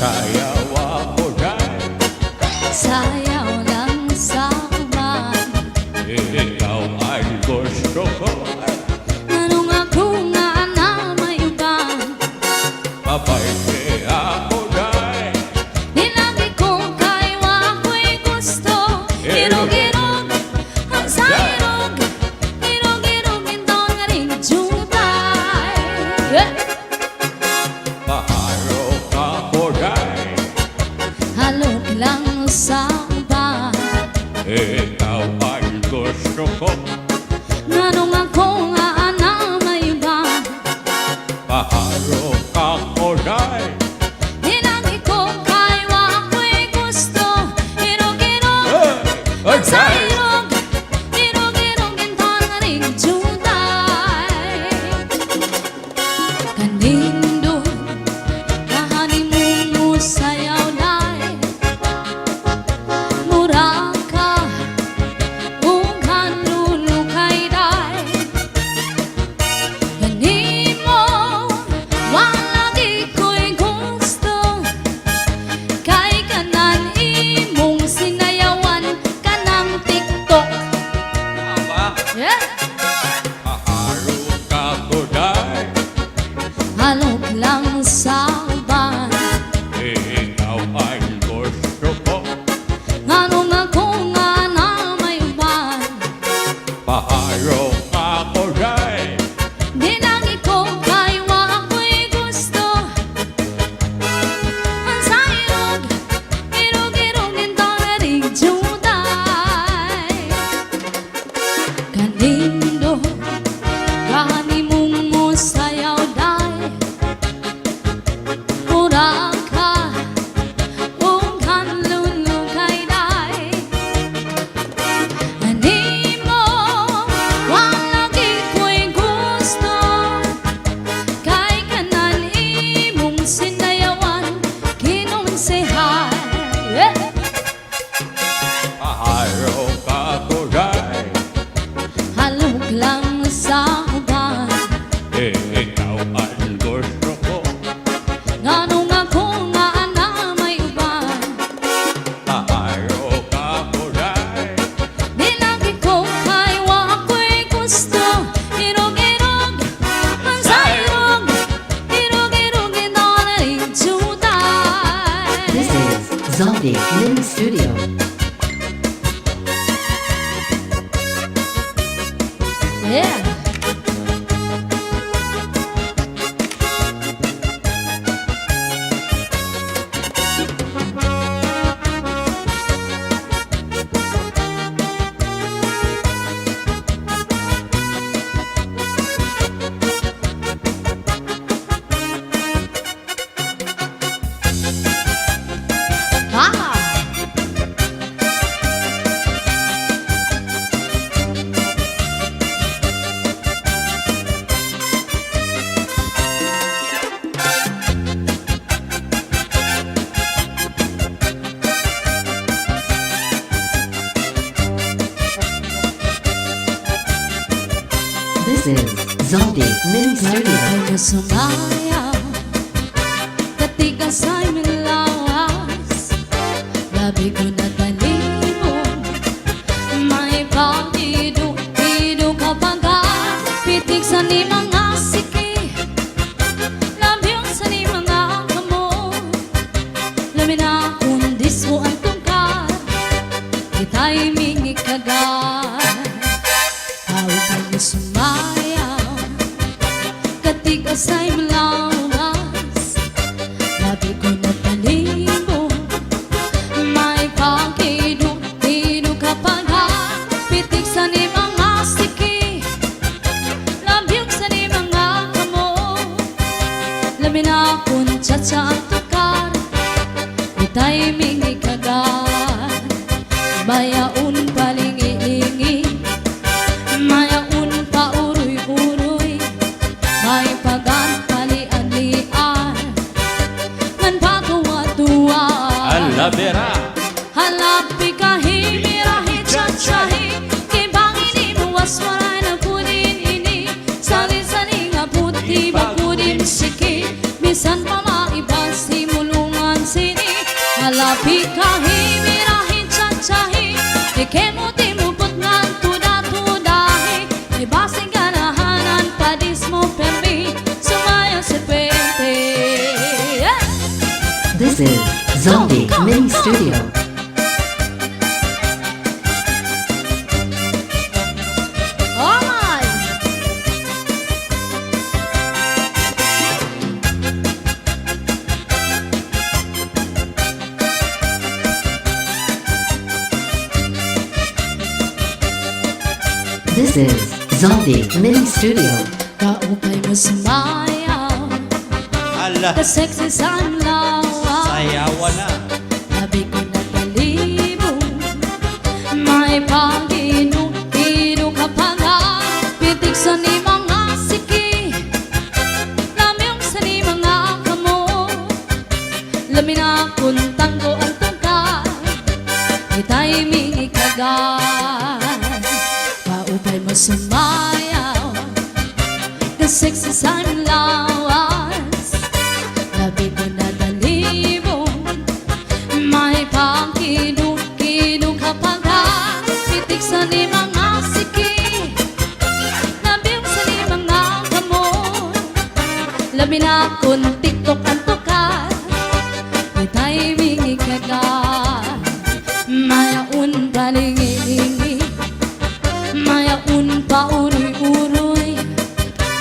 Sayaw ako dyan, sayaw lang saman. ikaw ay gusto ko. Anong ako nga na may ubang, Mabait ako dyan, nilagi ko kayo ako'y gusto. Irog-irog ang sairog, irog-irog ito nga rin jutay. maharap ako dyan, Halog lang saban, ikaw ay gusto ko. anong ako nga na may ubang, Maharap ako dyan, nilagi ko kayo ako'y gusto. Irog-irog ay dyan, sairog, irog-irog ito nga rin jutay. Kanindo kahanin mo sayaw day, mura ka ug hanlulukay day. Ganin mo wala di ko'y gusto, kay kanan imong sinayawan kanang TikTok. Yeah. maharap ako dyan, Halog lang saban, ikaw ay gusto ko. anong ako nga na may uban, Maharap ako dyan, dinagi ko kayo ako'y gusto. Ang sairog, irog-irog ito nga rin jutay. Kanindo kahanimong mo sayaw day, mura ka ug hanlulukay day. Animo wala di ko'y gusto, kay kanan imong sinayawan kinonsehan. Yeah. maharap ako dyan, Halog lang saban, ikaw ay gusto ko. nganong ako nga na may uban, Maharap ako dyan, nilagi ko kayo ako'y gusto. Irog-irog ang sairog, irog-irog ito na rin jutay. This is Zombie Mini Studio. Yeah. Ah. This is Zombie Mini Studio. Kaya sumayaw, katigas ay minlawas, labi ko na talimo, may pagiduk-iduk kapag pitik sa ni mga siki, labi sa ni mga kamo, labi na kundis mo ang tungkar, kita'y mingi kagat. Hawag kami sumayaw, katigas ay malawas, labi ko na talimo, may pakiduk-iduk kapag pitik sa ni mga siki, labi sa ni mga kamo, labi na kung tsa-tsa ang tukar, ita'y mingi kagat. Bayaun palingi-lingi, mayaun pa uroy-uroy, may pagan palian-lian, ngan patuwa-tuwa. alabera, Halapi kahimirahi tsa-tsahi, kibangin imuwas waray na kunin ini, sali-sali nga puti bakudin siki, bisan pa maiba simulungan si Alapi kahi mirahin chachahi Ikemuti muput ngan tuda-tudahi Ibasing ganahanan padis mo permi Sumaya serpente. This is Zombie Mini Studio. Alright. This is Zombie Mini Studio. Kaupay mo sumayaw Ala, Ka-sexy sanlawa sayawan na. Labi ko na talibong May pag-inu-inu ka pa nga Pitik sa ni mga siki Lamyong sa ni mga kamo Lamin akong tanggo ang tungkad Itay mi ikagan Paupay mo sumayaw Ka-sexy sanlawas Labi ko na talibong May pang-kinu-kinu ka pa nga Pitik sa ni mga siki Labing sa ni mga kamon Labi na akong tiktok ang tukat Itay mingi kagat Mayaun palingi-lingi Mayaun pa uroy-uroy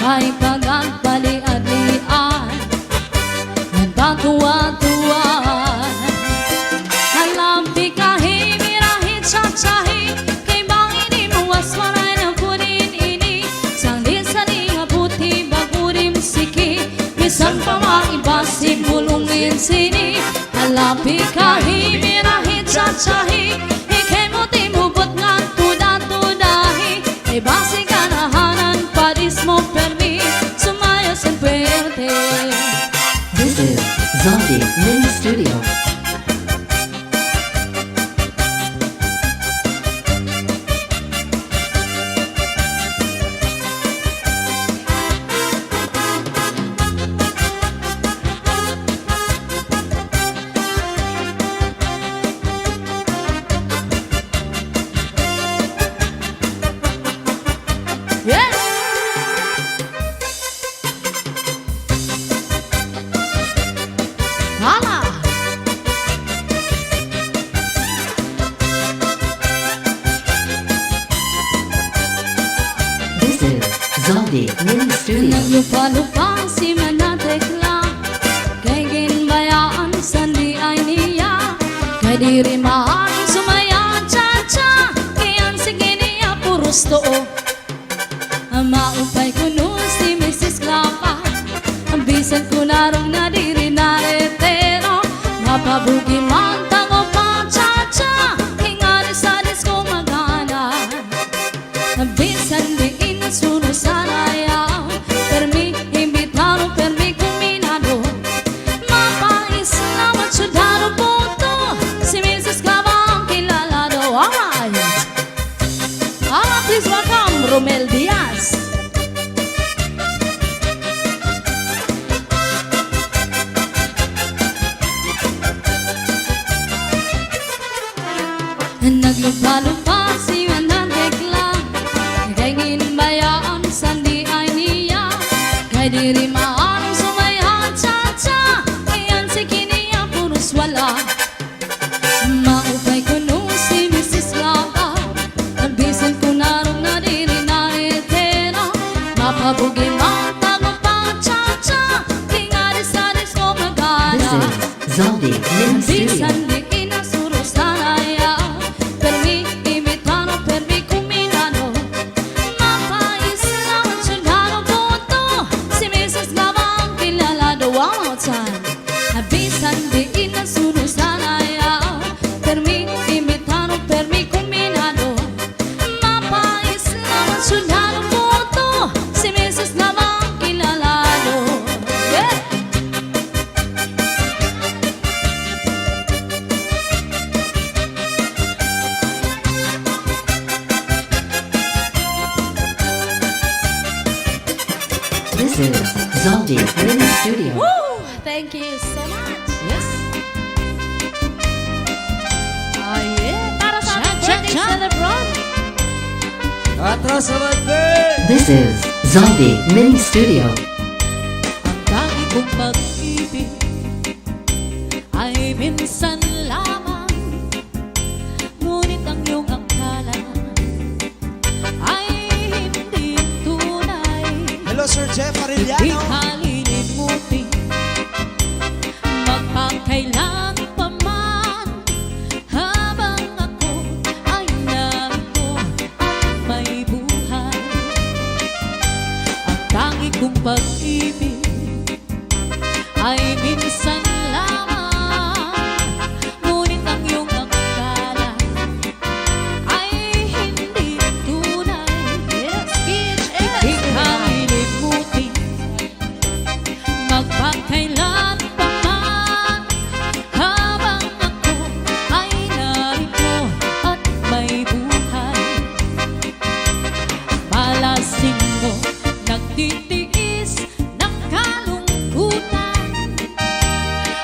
Ay pagagpali-alian Nagpatuwa-tuwan Halampi kahi mirahin chachahi Kay bangin imuwas waray na punin ini Sangli sa nga puti bagurim siki Bisan pa maibasi bulungin sini Halampi kahi mirahin chachahi Ikay mo timubot nga tuda-tudahi Kay basi ganahanan padis mo permi Sumaya sa puwerte. This is Zombie Mini Studio. Yes! Hala! This is Zombie Mini Studio. Naglupa-lupa si Manatekla Kay ginbayaan sandi ay niya Kay diri maaaring sumaya cha-cha Kayan sige niya puros too Maupay ko no si Mrs. Klapa Ang bisan ko narong na diri na retero Mapabugi man tango pa cha-cha Hingari sa disco magana Ang bisan di inasuno sa rayaw Permi imbitaro, permi kuminado Mapais na matsudaro puto Si Mrs. Klapa ang kilalado. Alright! Please welcome Romel Diaz. Naglupa-lupa si Manandekla Kay ginbayaan sandi ay niya Kay diri maaaring sumaya cha-cha Kayan si kiniya puros wala Maupay ko no si Mrs. Laka Ang bisan ko narong na diri na etera Mapabugi matago pa cha-cha Tingari sa disco This magana is Zombie Mini Studio. Bisan di inasuro sa raya Permi imitano, permi kuminano Mapais na matsudaro puto Si Mrs. Gabang kilalado. One more time. Bisan di inasuro sa raya Permi imitano, permi kuminano Mapais na matsudaro puto Si Mrs. Gabang kilalado. Yeah! This is Zombie Mini Studio. Woo! Thank you so much. Yes. Celebron. Atras sa bante! This is Zombie Mini Studio. Ang tangi kong pag-ibig ay minsan lamang, ngunit ang iyong akala ay hindi tunay. Hello, Sir Jeff Di Arellano. kalilimutin magpakailan pa man, habang ako ay narito at may buhay. Ang tangi kong pag-ibig ay minsan lamang, ngunit ang iyong akala ay hindi tunay. Yes, kids, Di kalilimutin magpakailan pa man, habang ako ay narito at may buhay. Malasin mo nagtitiis ng kalungkutan,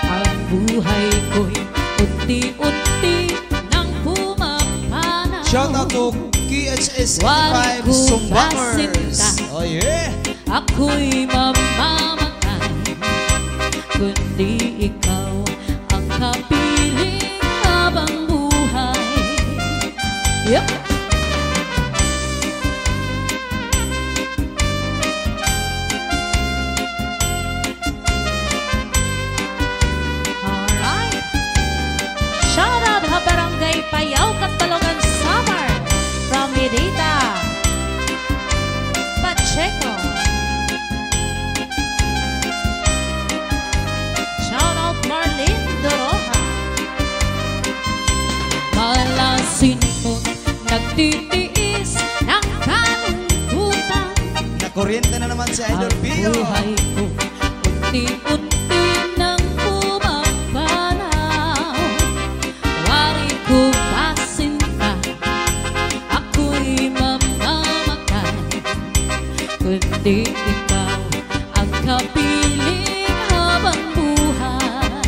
ang buhay ko'y unti-unti nang pumapana. Shout out to KHS 85 Wari ko Sumbangers. masinta. Oh yeah! Ako'y mamamatay, kundi ikaw ang kapiling habang buhay. Yep. Alright. Shout out ha Barangay Payaw, Katalogan Summer from Mirita Pacheco. Shout out Marlene Doroha. Malasin mo nagtitiis ng kalungkutan, Nakuryente na naman si Idol ang Pio. buhay ko unti-unti nang pumapanaw. Wari ko pasinta, ako'y mamamatay, kundi ikaw ang kapiling habang buhay.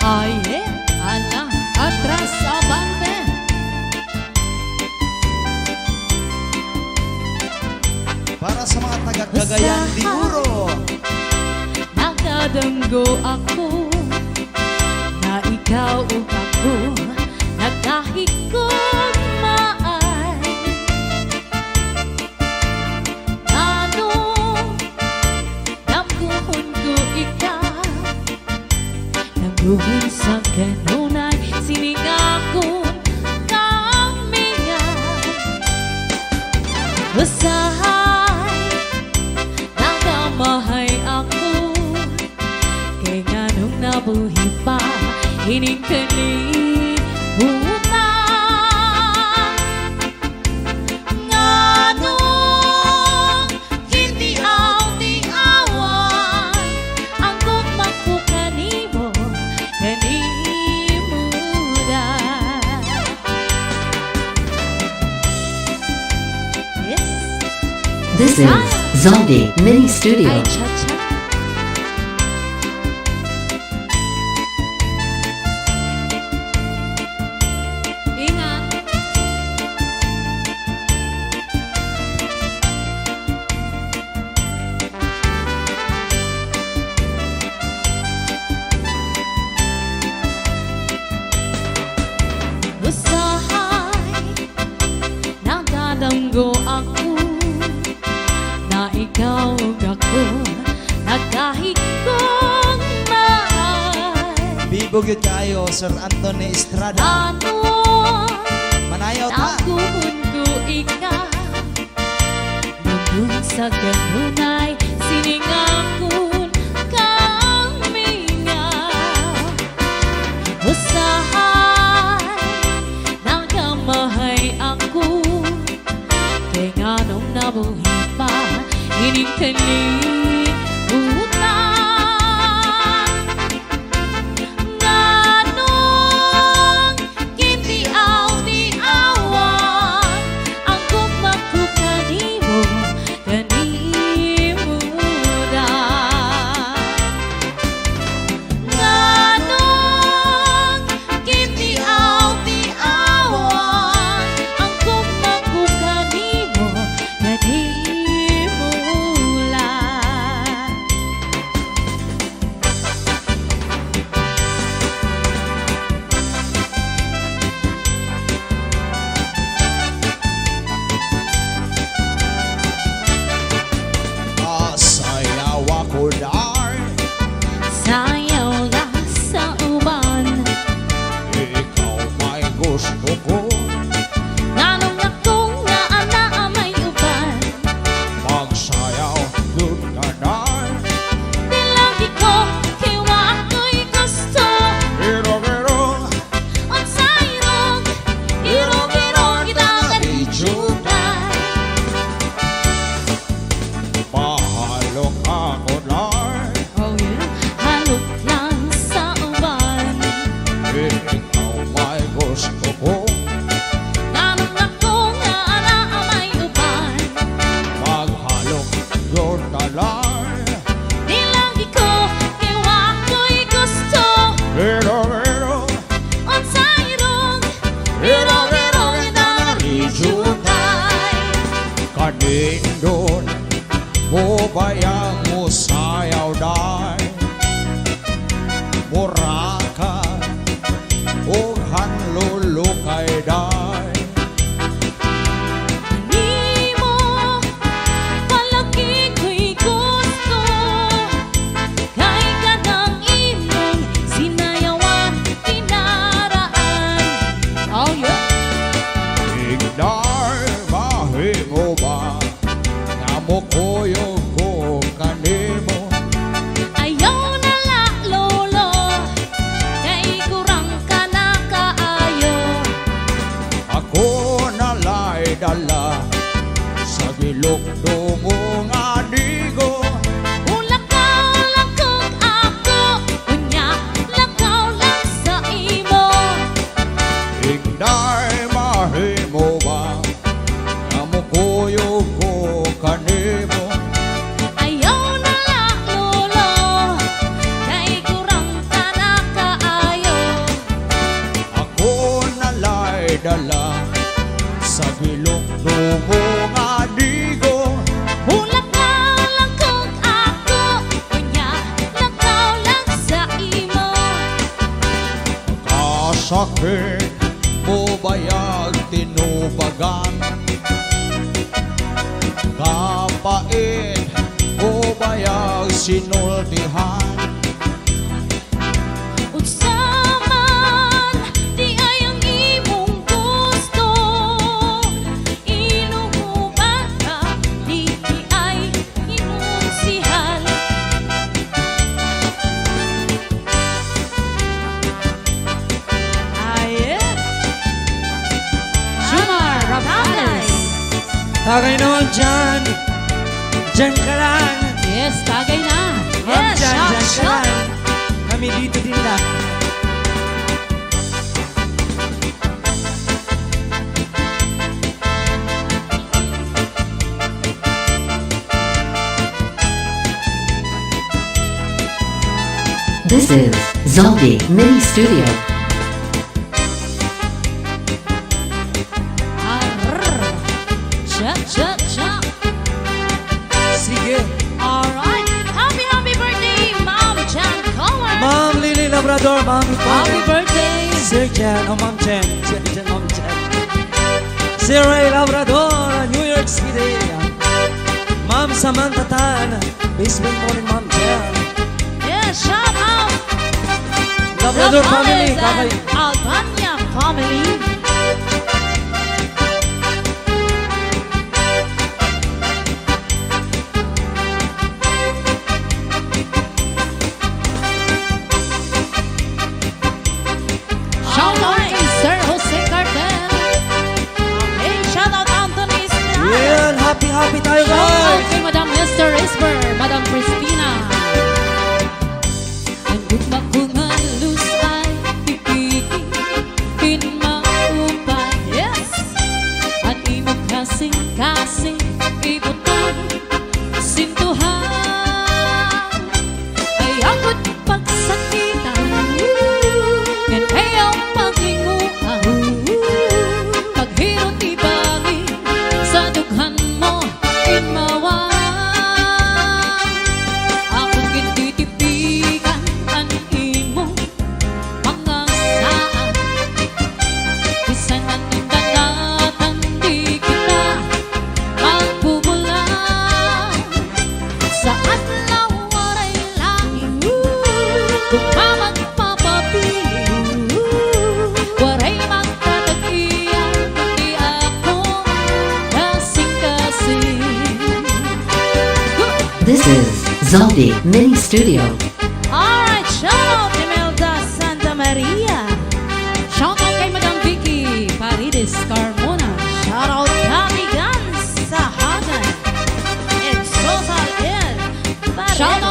Ay, ala, atras sa bante. Para sa mga taga-Cagayan de Oro. Nakadanggo ako na ikaw o ako, nagkahigugmaay. Ano, namguhon ko ikaw, namguhon sa kanunay, siningakon kami nga. Usahay, nagamahay ako, kay nga nung nabuhi pa, hining kalimutan. Nga nung hindi aw-tiawan, ang gugmang ko kanimo, kanimudan. Yes. This is Zombie Mini Studio. Ay, cha-cha. Ingat. Usahay, nagdadanggo ako na ikaw ako, nagkahigong mahal. Bibog yun kayo, Sir Anthony Estrada. Ano, Manayaw ta. naguhon ko ikaw, nandun sa ganunay, siningakon kami nga. Usahay, nagamahay ako, kay nga nung nabuhi pa, hining kalimutan. udlar. Oh yeah. Halok lang sa uban. Ikaw may gusto ko. Ganun ako nga ara may uban. Maghalok your talar. Di lagi ko iwa ko'y gusto. Pero Unsa irong irong inarijutay. kanindon mo bayang mo sayaw day. Muraka o hanlulukay day. Di mo palagi ko'y gusto. Kay kanang imong sinayawan kinaraan. Oh yeah. Igdar mahimo ba nga mo kuyog ko kanimo. Ayaw na la lolo. Kay kurang ka na kaayo. Ako nalay dala sa gilokdo mo nga digo. Lakaw lang kung ako. Unya, lakaw lang sa imo. Igdar mahimo ba nga mo kuyog ko kanimo. Ayaw na la lolo. Kay kurang ka na kaayo. Ako nalay dala sa gilokdo mo nga digo. Lakaw lang kung ako. Unya, lakaw lang sa imo. Kasakit mo bayag tinubagan. Kapait mo bayag sinultihan. Unsa man di ay ang imong gusto. Inuuban ka, di ay imong sihal. Jumar Rapales. Tagay naman dyan. Dyan ka lang. Yes, tagay na. Ma'am, Yes, dyan, shout, dyan ka shout. lang. Kami dito din lang. This is Zombie Mini Studio. Arr. Chop, chop, chop. Sige. Alright. Happy birthday, Ma'am Jan Collar. Ma'am Lily Labrador, Ma'am Ito. Happy birthday. Sir Jan, oh Ma'am Jen. Sir Jan, Ma'am Jen. Sir Ray Labrador, New York City. Ma'am Samantha Tan, basement morning Ma'am Jen. Yeah, shout out. Labrador family, Rapales kakay. and Albania family. Shout out kay Sir Jose Cartel. Okay, shout out Anthony Estrada. Yan, happy tayo Shout out guys. kay Madam Esther Esper, Madam Christina. Ang gugma ko nga luz ay pipiki, pinmaupay. Yes! At imo kasing ibutan, sintuhan. Ay ako't pagsakitan, yan ay ang paglinguan. Paghirot ibangin sa dughan mo, inmawan. Akong gintitipigan ang imong mga saan. Bisan ang indangatan, di kita magbubulan. Sa adlaw waray langit, kung mamagpapapiling, waray magkatagian, di ako kasing-kasing. This is Zombie Mini Studio. Alright, shout out Imelda Santa Maria. Shout out kay Madam Vicky Paredes Carmona. Shout out Kami Gans sa Hagan. And Sosal Shout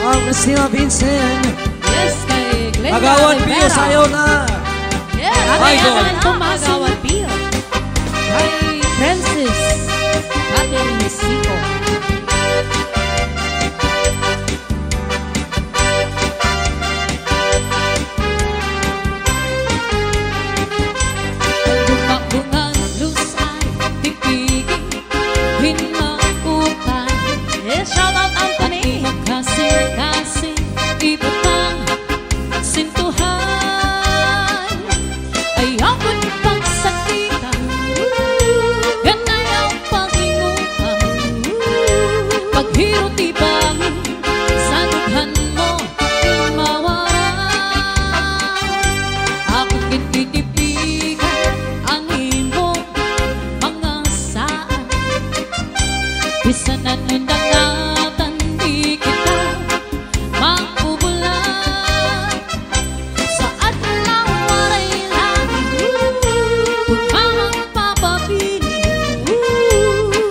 Ang Christina Vincent. Yes, kay Glenda Agawan Pio, Rivera. sayo na. Yes, Idol. kaya po mga Agawan Pio. Kay Francis Catherine Sico. Bungang lusay, tipigin, hinakutan. Yes, shout out Anthony. Magkasing-kasing, ibutang sintuhan. Ayaw ko'y pagsakitan, ganay ang paglingutan. Paghiro tibangin, sa dughan mo imawaran. Ako kititipigan ang imong mga saan. Bisan nanundangatan di kita makubulan. Sa adlaw waray langit, bumahang papabili.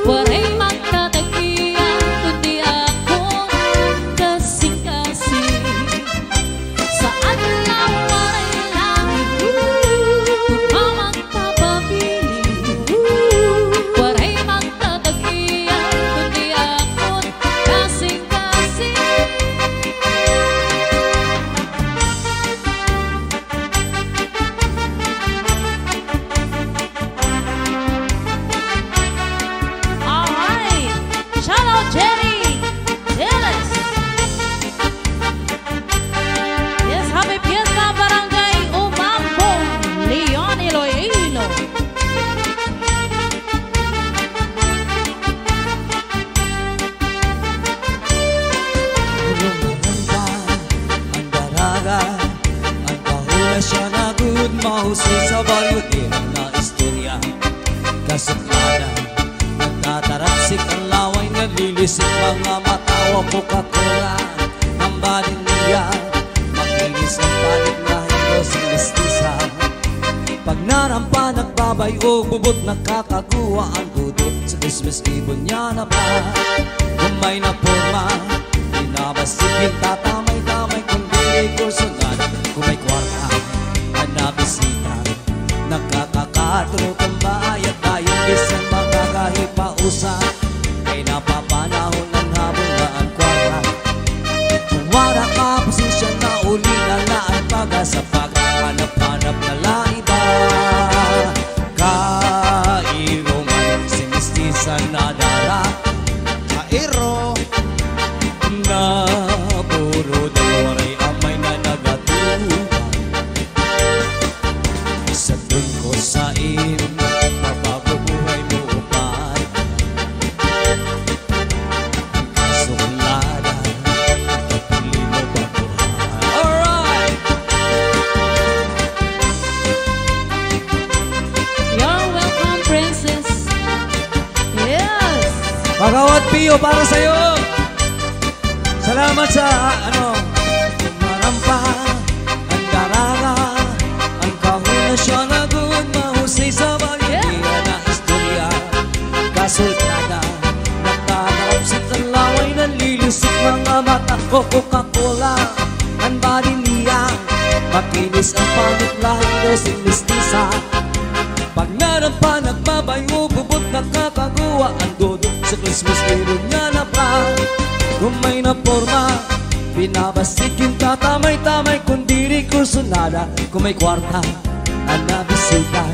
Waray magkatagian, kundi akong kasing-kasing. Sa adlaw waray langit, bumahang papabili. Waray magtatagian, kundi akong kasing-kasing. Alright. Shout out Jerry Dennis. Yes, happy fiesta barangay Umambong, Leon Iloilo. Lumaganda ang daraga, ang kahula siya na good, mahusay sa balyo na istorya. Kasuklada, nagtatarapsik ang laway, naglilisik mga matawa po kakula. Ang balin niya, makinis ang balik na hilos ang listisa. Pag narampa, nagbabay o bubot, nakakakuha ang dudot. Sa Christmas Eve niya na ba, kung may naporma, pinabasikin, tatamay-tamay, kung di kursunan. Kung may kwarta, ang nabisita, nakakakatulog ang bayad tayo, bisan makakahipausa. Ay napapanahon ng habon na ang kwarta. Kung wala ka, posisyon na uli na laan, pag-asa paghanap-hanap na laiba. Kairongan, sinistisan na dara, Kairo, na puro waray amay na nagatuban. Sa dun ko sa mababubuhay mo upay. Ang kasuklada, kapili mo babuhay. Alright! You're welcome, princess. Yes. Pagawat Pio para sa'yo. Salamat sa marampa, ang daraga, ang kahula siya na good, mahusay sa balya na istorya. Kasultada, nagtatarapsik ang laway, nalilisik mga mata ko, Coca-Cola. Ang body niya, makinis ang pangit lahi, sin mistisa. Pag narampa, nagbabayo, bubot, nakakaguwa ang dudot. Sa Christmas Eve niya na pa, kung may naporma, pinabasikin, tatamay-tamay, kung diri kursunada. Kung may kwarta, ang nabisita,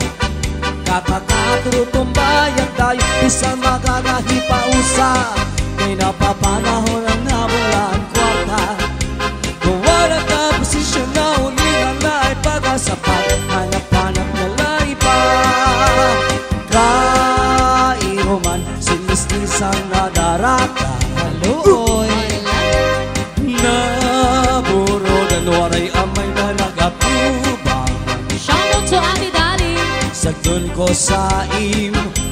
kakakatulog bayan tayo, isang magagahipausa. May napapanahon ang nawala ang kwarta. Kung wala ka, posisyon na uli na lahat, pag-asa hanap-hanap na laiba. Kairoman, sinistisan na darata. Haluoy, Naburodan, waray amay na nagapubang. Shout out to Ate Dali. Sagdun ko sa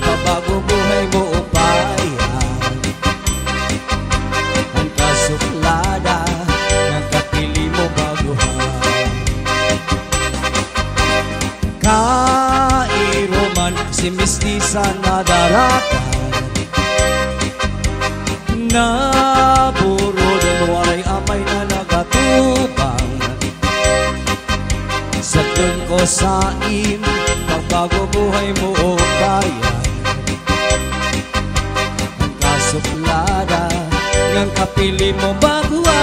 pabago buhay mo upayan. Ang kasuklada, nagkapili mo baguhan. Kairoman, si mistisa na daratan. Naburodan, waray amay saim pagbago buhay mo o bayan ang kasuplada ng kapili mo baguhan.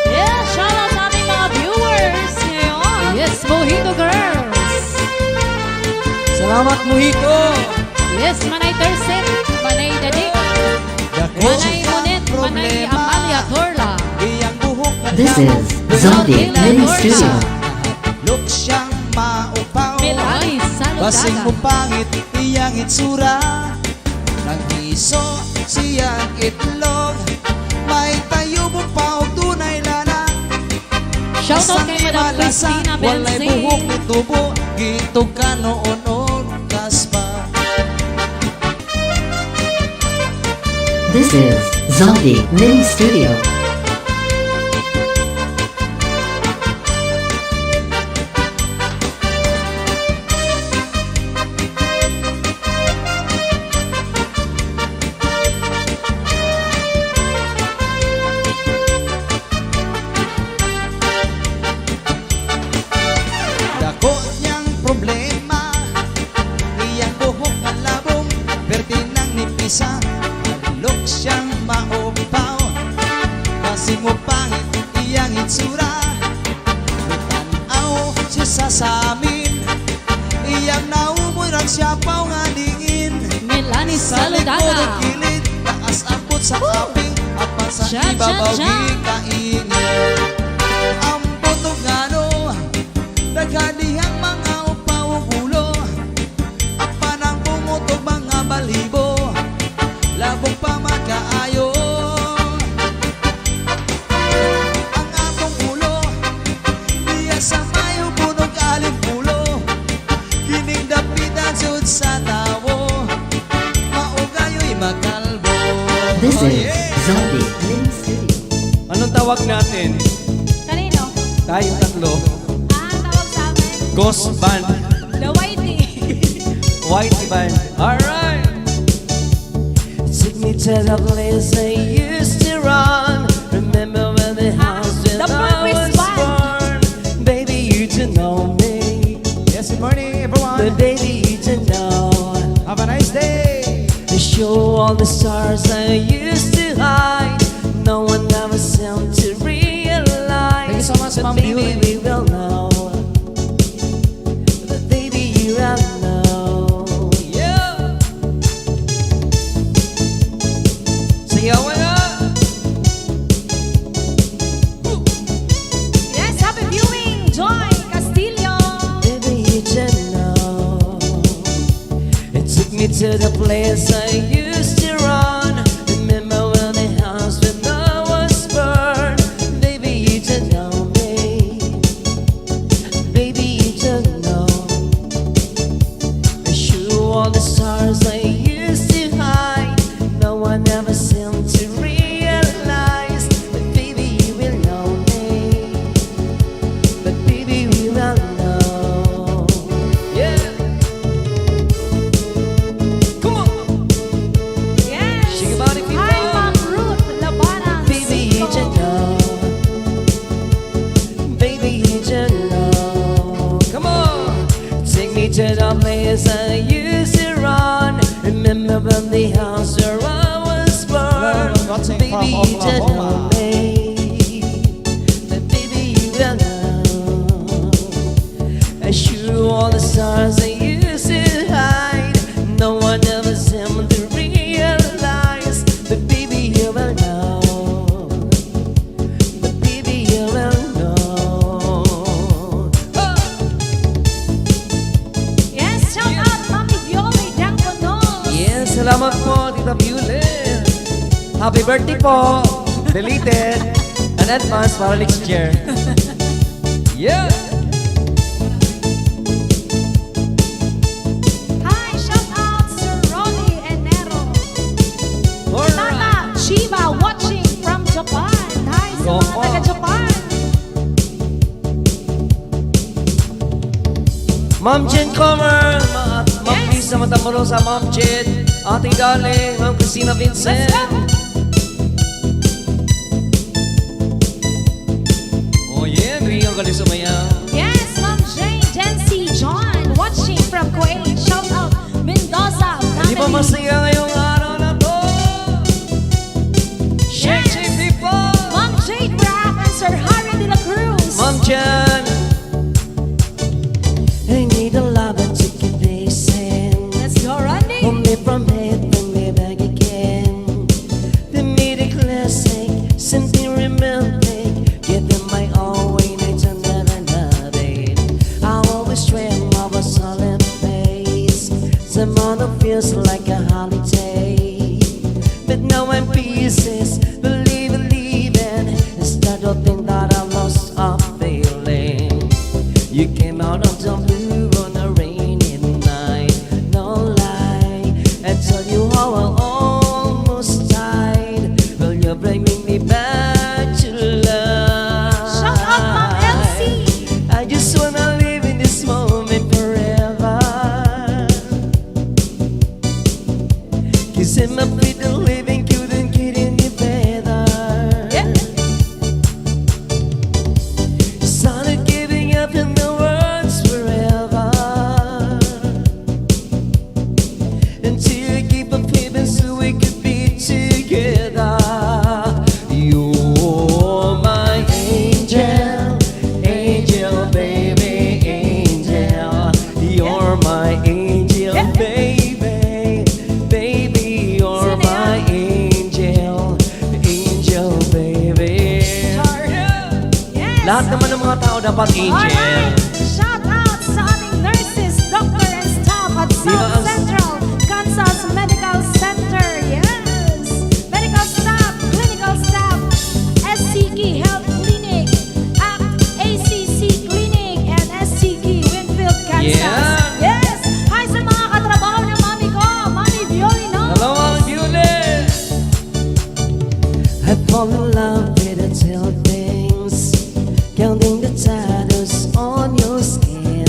Yeah, shout out sa ating mga viewers ngayon. Yes, Mojito Girls. Salamat Mojito. Yes, Manay Terset, Manay Dadik, Manay Monet, Manay Amalia Torla. Iyang buhok na This is Zombie Mini Studio. look siyang maupaw. Melanie Basing mo Saladaga. pangit iyang itsura. Nang hiso siyang itlog. May tayo mong paog tunay lana. Shout out kay Madam Malasa, Christina walay buhok Benzing. ni tubo. Gitog ka noon kaspa. This is Zombie Mini Studio. Dako niyang problema. Iyang buhok na labong. Perti ng nipisa. Look siyang maupaw. Basing mo pangit iyang itsura. Tanaw siya sa amin. Iyang naumoy ran siya paw nga dingin. Melanie Sa likod at Saladaga. kilid, taas abot sa kaping, apa sa Cha, ibabaw cha, cha. gikainin. Ang butog ngano, naghanihang mga upaw ulo, apa ng pumutog mga balibo, labog pa magkaayo. Ang akong ulo, diya sa mayo punog alimpulo, kining dapitan sud sa tawo, maugayo'y makalbo. This Oh, is yeah. Zombie Mini Studio. Anong tawag natin? Kanino? Tayong tatlo. Tawag sa amin. Ghost Band. The Whitey. White Band. Alright. Took me to the place I used to run. Remember when the house when The I Purpose was Band. born. Baby, you to know me. Yes, good morning everyone. But baby, you to know. Have a nice day. To show all the stars I used to hide. No one ever seemed to realize. Thank you so much, But Ma'am baby, Beauty. we will know. But baby, you will know. Yeah. Sayawan na. Yes, happy viewing, Joy Castillo. Baby, you should know. It took me to the place I used to run. Remember when the house when I was burned. Baby, you should know me. Baby, you should know. I show all the stars I used to hide. No one ever seemed to realize. But baby, you will know me. But baby, we will know. Yeah. Come on. Yes. Shake your body, people. Hi, Ma'am Ruth Labanan. Baby, you should know. Baby, you should know. Come on. Take me to the place I used to run. Remember when the house where I was born. Watching from Baby, you should know Oklahoma. me. But baby, you will know. I shoot all the stars I used to hide. No one ever seemed to realize. But baby, you will know. But baby, you will know. Oh. Yes, shout out Mami Viola Diangconos. Yes, salamat po, Tita Violet. Happy birthday po. Deleted. An advance para next year. Yeah. Hi, shout out Sir Ronnie Enero. Alright. Tata Chiba watching from Japan. Hi sa Go mga po. taga Japan. Ma'am Jen Comer, Ma'am Yes, sa Matamoros, sa Ma'am Jed, Ate Darling, Ma'am Christina Vincent. Oh yeah, bigyan ka rin sumayaw. Yes, Ma'am Jane, Jency, John, watching from Kuwait. Shout out, Mendoza, Di ba family. masaya ngayong araw na to? Shake, shake, people! Ma'am Jade Rap and Sir Harry de la Cruz. Ma'am Jan. I need a lover to keep pacing. Let's go, Randy. Pull me from it, bring me back again. The music classic, something romantic. Give them my own way, nights and then another. I always dream of a solid face. Someone feels like a holiday. But now I'm pieces, believing. Instead of think that I lost a feeling. You came out of the blue on a rainy night. No lie, I tell you how I almost died. Will you bring me back to life? Shout out, Ma'am Elsie. I just wanna live in this moment forever. Kissing my feet and living couldn't get any better. Yeah. Started giving up in the words forever. Until you keep on feeling so we could be together. You're my angel, angel, baby, angel. You're my angel, baby, baby. You're my angel, angel, baby. Yes. Lahat naman ng mga tao dapat angel. Alright. Shout out sa ating nurses, doctor and staff at South Yes. Central Kansas Medical Center. Yes. Medical staff, clinical staff, SCG Health Clinic, ACC Clinic, and SCG Winfield, Kansas. Yeah. Yes. Hi sa mga katrabaho ng mami ko, Mami Violino. Hello, Ma'am Violet. I fall in love with the little things, counting the tattoos on your skin.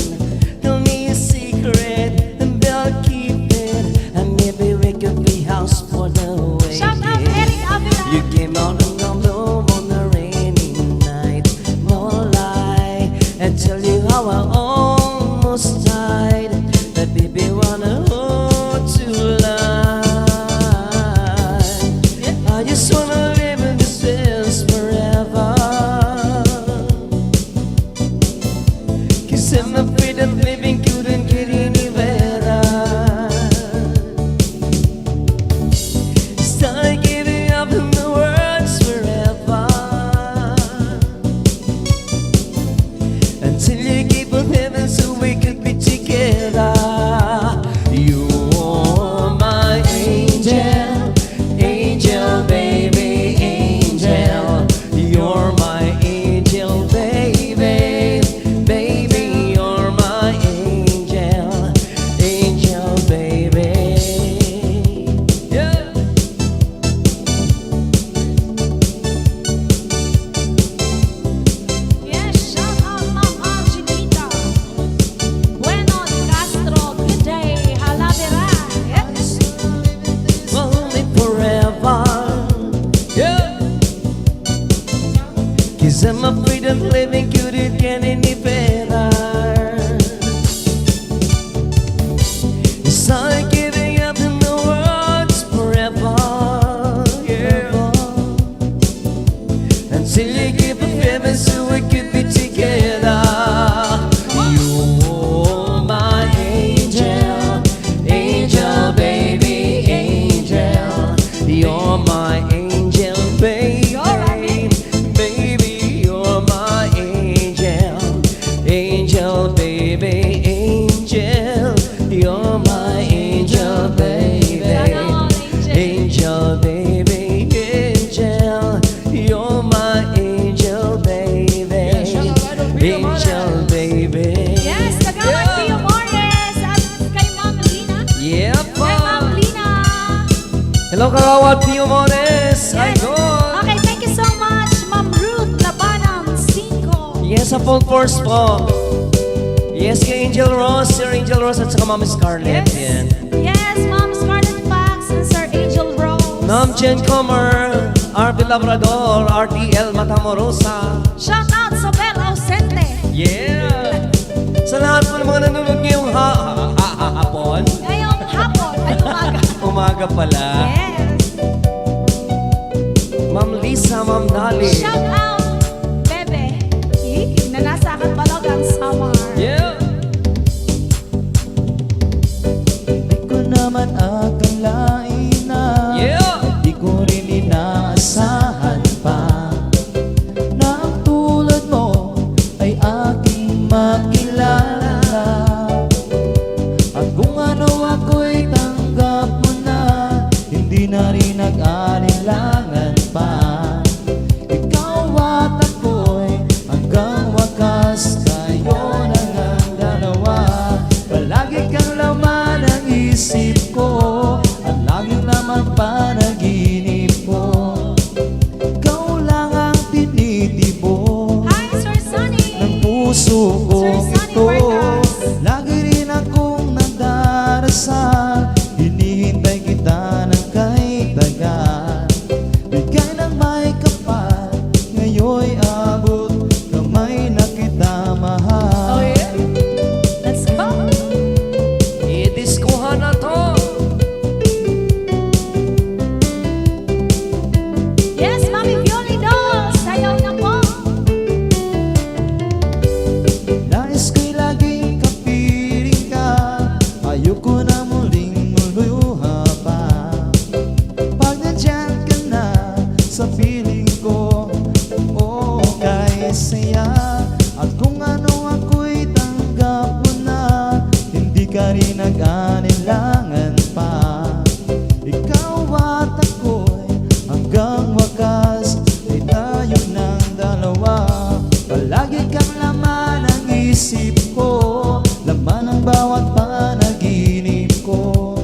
Tell me a secret and they'll keep it, and maybe we could be house for the way. Shout out Eric Avila. You came out on the bloom on a rainy night. No lie, I tell you how I almost died. But baby, wanna hold to life. I just wanna live in this place forever. Cause I'm afraid that living couldn't get any better. Started giving up in the words forever. Until you keep on heaven so we could be together. You're my angel, angel, baby, angel. You're my angel, baby, baby. You're my angel, angel, baby. Yeah. Yes, shout out Ma'am Archibita. Bueno de Castro, good day, Halavera. Yes. Only forever. Yeah. Cause I'm afraid of living couldn't get any better. It's like giving up in the words forever. Yeah. Until you give up heaven so we could be together. You're my angel, angel, baby, angel. You're my angel, baby, baby. You're my angel, angel, baby, angel. You're my angel, baby, angel, baby, angel. You're my angel, baby, angel, baby. Yes, kagawad Pio Morales at kay Ma'am Lina. Yeah, Kay Ma'am Lina. Hello, Kagawad Pio Mores. Yes. Idol. Okay, thank you so much, Ma'am Ruth Labanang Cinco. Yes, sa full force po. Yes, kay Angel Rose, Sir Angel Rose at saka Ma'am Scarlett. Yes. Yan. Yes, Mom Scarlett Fox and Sir Angel Rose. Ma'am Jen Comer, RP Labrador, RTL Matamorosa. Shout out sa Bel Ausente. Yeah! Sa lahat po ng mga nanonood ngayong hapon, Ngayong hapon ay umaga. umaga pala. Yes. Ma'am Lisa, Ma'am Dali. Shout out, Bebe. Nanasakan balog ang summer. Yeah! Di ko naman akalain na Yeah! di ko rin inaasahan pa na ang tulad mo ay aking makilala. At kung ano ako'y tanggap mo na, hindi na rin nag-alinlangan pa. Ikaw at ako'y hanggang wakas, kayo na ngang dalawa. Palagi kang laman ng isip ko at laging naman panaginip ko. Ikaw lang ang tinitibo Hi, Sir Sunny. ng puso ko Sir Sunny ito. Vargas. Lagi rin akong nagdarasal, hinihintay kita ng kay tagal. Bigay ng may kapal, ngayon'y abot kamay na kita mahal. Oh, yeah? Let's go. I-discohan na to! Yes, Mami Violi Dolls. Sayaw na po. Nais ko'y laging kapiling ka, ayoko na muling muluha pa. Pag nandyan ka na sa piling ko, okay saya. At kung ano ako'y tanggap mo na, hindi ka rin nag-anilangan pa. Ikaw at ako'y hanggang wakas, ay tayo ng dalawa. Palagi kang laman ng isip ko, laman ng bawat panaginip ko.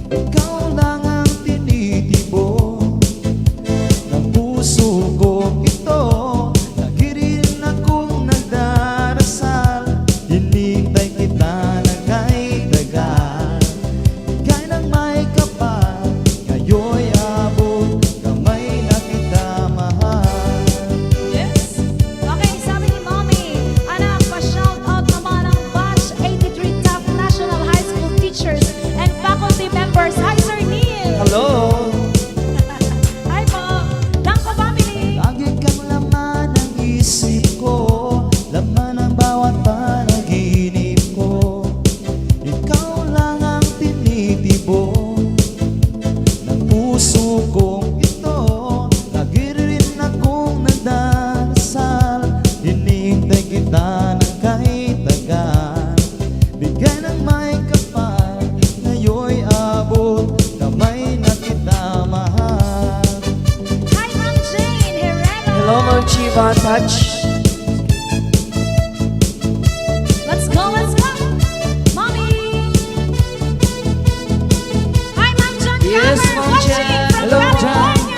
Ikaw lang ang tinitibo ng puso ko ito. Lagi rin akong nagdarasal, hinintay kita ng kay tagal. Bigay ng may kapal, ngayon'y abot kamay na kita mahal. Yes. Okay, sabi ni Mommy, anak, pa-shout out naman ang batch 83 top national high school teachers and faculty members. Hi, Sir Neil. Hello! Hi po. Langko family. Lagi kang laman ng isip ko, laman ng bawat panaginip ko. Ikaw lang ang tinitibo ng puso kong ito. Lagi rin akong nagdarasal, hinihintay kita ng kay tagal. Bigay ng may kapal, ngayon'y abot kamay na kita mahal. Hi, Ma'am Jane Herrera. Hello, Ma'am Chiva Touch. Let's go, let's go. Mommy. Hi, Ma'am John Yes, Cameron, Ma'am watching Jan. from Hello, Jan. California.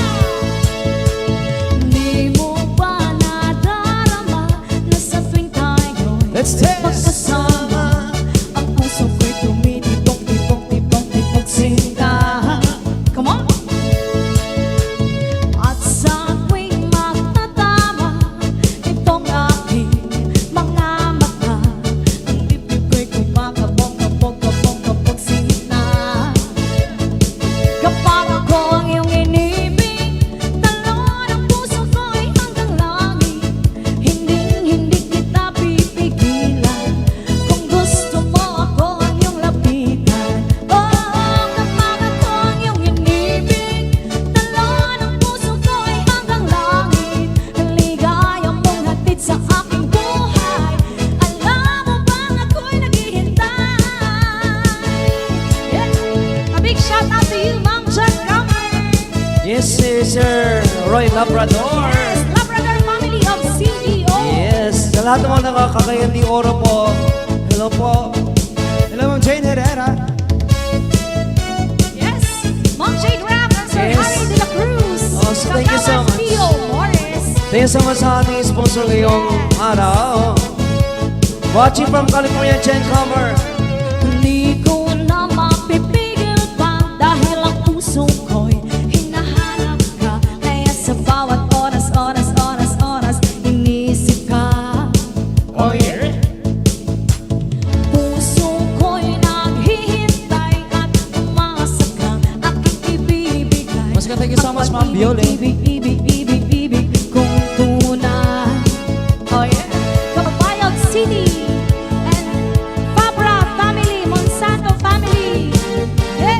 Di mo ba nadarama na sa tuwing tayo'y Let's dance! magkasama, ang puso ko'y tumitibok-tibok-tibok-tibok sinta. Come on! At sa tuwing magtatama itong aking mga mata, ang bibig ko'y kumakabog-kabog-kabog-kabog sinta. Kapag ako ang iyong inibig, talon ang puso ko'y hanggang langit. Hindi kita pipigilan kung gusto mo ako ang iyong lapitan. Oh, kapag ako ang iyong inibig, talon ang puso ko'y hanggang langit. Ligaya mong hatid sa aking buhay, alam mo bang ako'y naghihintay? Yeah. A big shout out to you, Ma'am Jan Cameron. Yes, Sir Roy Labrador. Yes, Labrador family of CDO. Yes, sa lahat ng mga nakakakayan di oro po. Hello po. Hello, Ma'am Jane Herrera. Yes, Ma'am Jade Rapp and Sir Yes. Harry De La Cruz. Oh, so thank you so Kagawan much. Theo Morris. Thank you so much sa ating sponsor ngayong araw. Watching from California, Jen Comer. Di ko na mapipigil pa dahil ang puso ko'y hinahanap ka. Kaya sa bawat oras, oras, oras, oras, iniisip ka. Oh yeah. Puso ko'y naghihintay at umasa kang aking ibibigay. Mas ka, thank you so much, Ma'am Viole. Ibig, ibig, ibig, ibig kong tunay. Oh yeah. Kababayag City and Fabra family, Monsanto family. Yeah.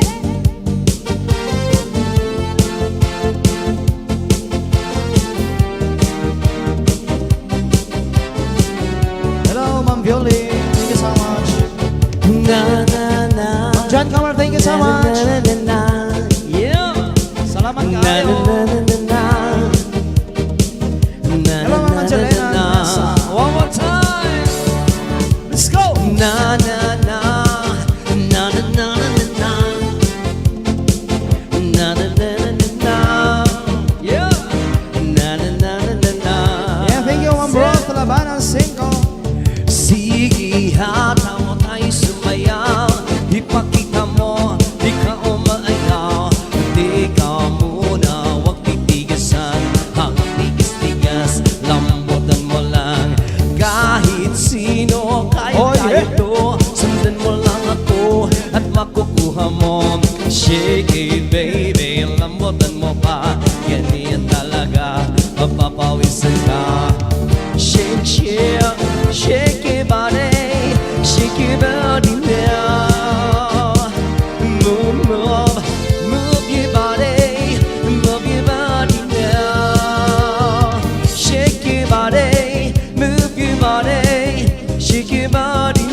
Hello, Ma'am Viole. Thank you so much. Na na na. Ma'am John Comer, thank you so much. Na na na. Yeah. Salamat Na kayo. na na na na na. Na Hello, na Ma'am na Angelina. na na. One more time. Let's go. Na na na. Na na na na na na. Na na na na na na. Yeah. Na na na na na na. Yeah, thank you, Ma'am Bro. Talaban ang 5. Sige, hataw mo tayo sumayaw. Ipakita mo, di ka umaayaw. Di ka muna, huwag titigasan. Ang tigas-tigas, lambutan mo lang. Kahit sino, Oh, kaya yeah. to. Sundan mo lang ako at makukuha mo. Shake it, baby, lambutan mo pa. Ganyan talaga, mapapawisan ka. Shake, shake, shake your body, shake your body now. Move, move, move your body, move your body now. Shake your body, move your body, shake your body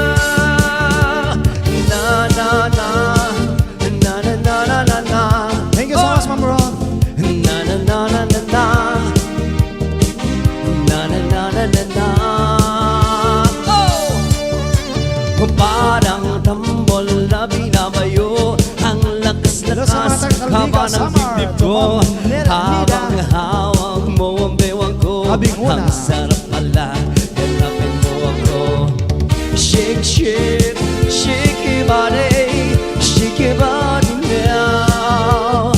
now. Na na na, na na na na na na. Thank you so much, Ma'am Bro. Na na na na na na. Na na na na na na. Oh! Parang tambol na binabayo ang lakas-lakas haba ng dibdib ko. Habang hawak mo ang bewang ko, ang sarap pala, ganapin mo ako. Shake, shake, shake your body, shake your body now.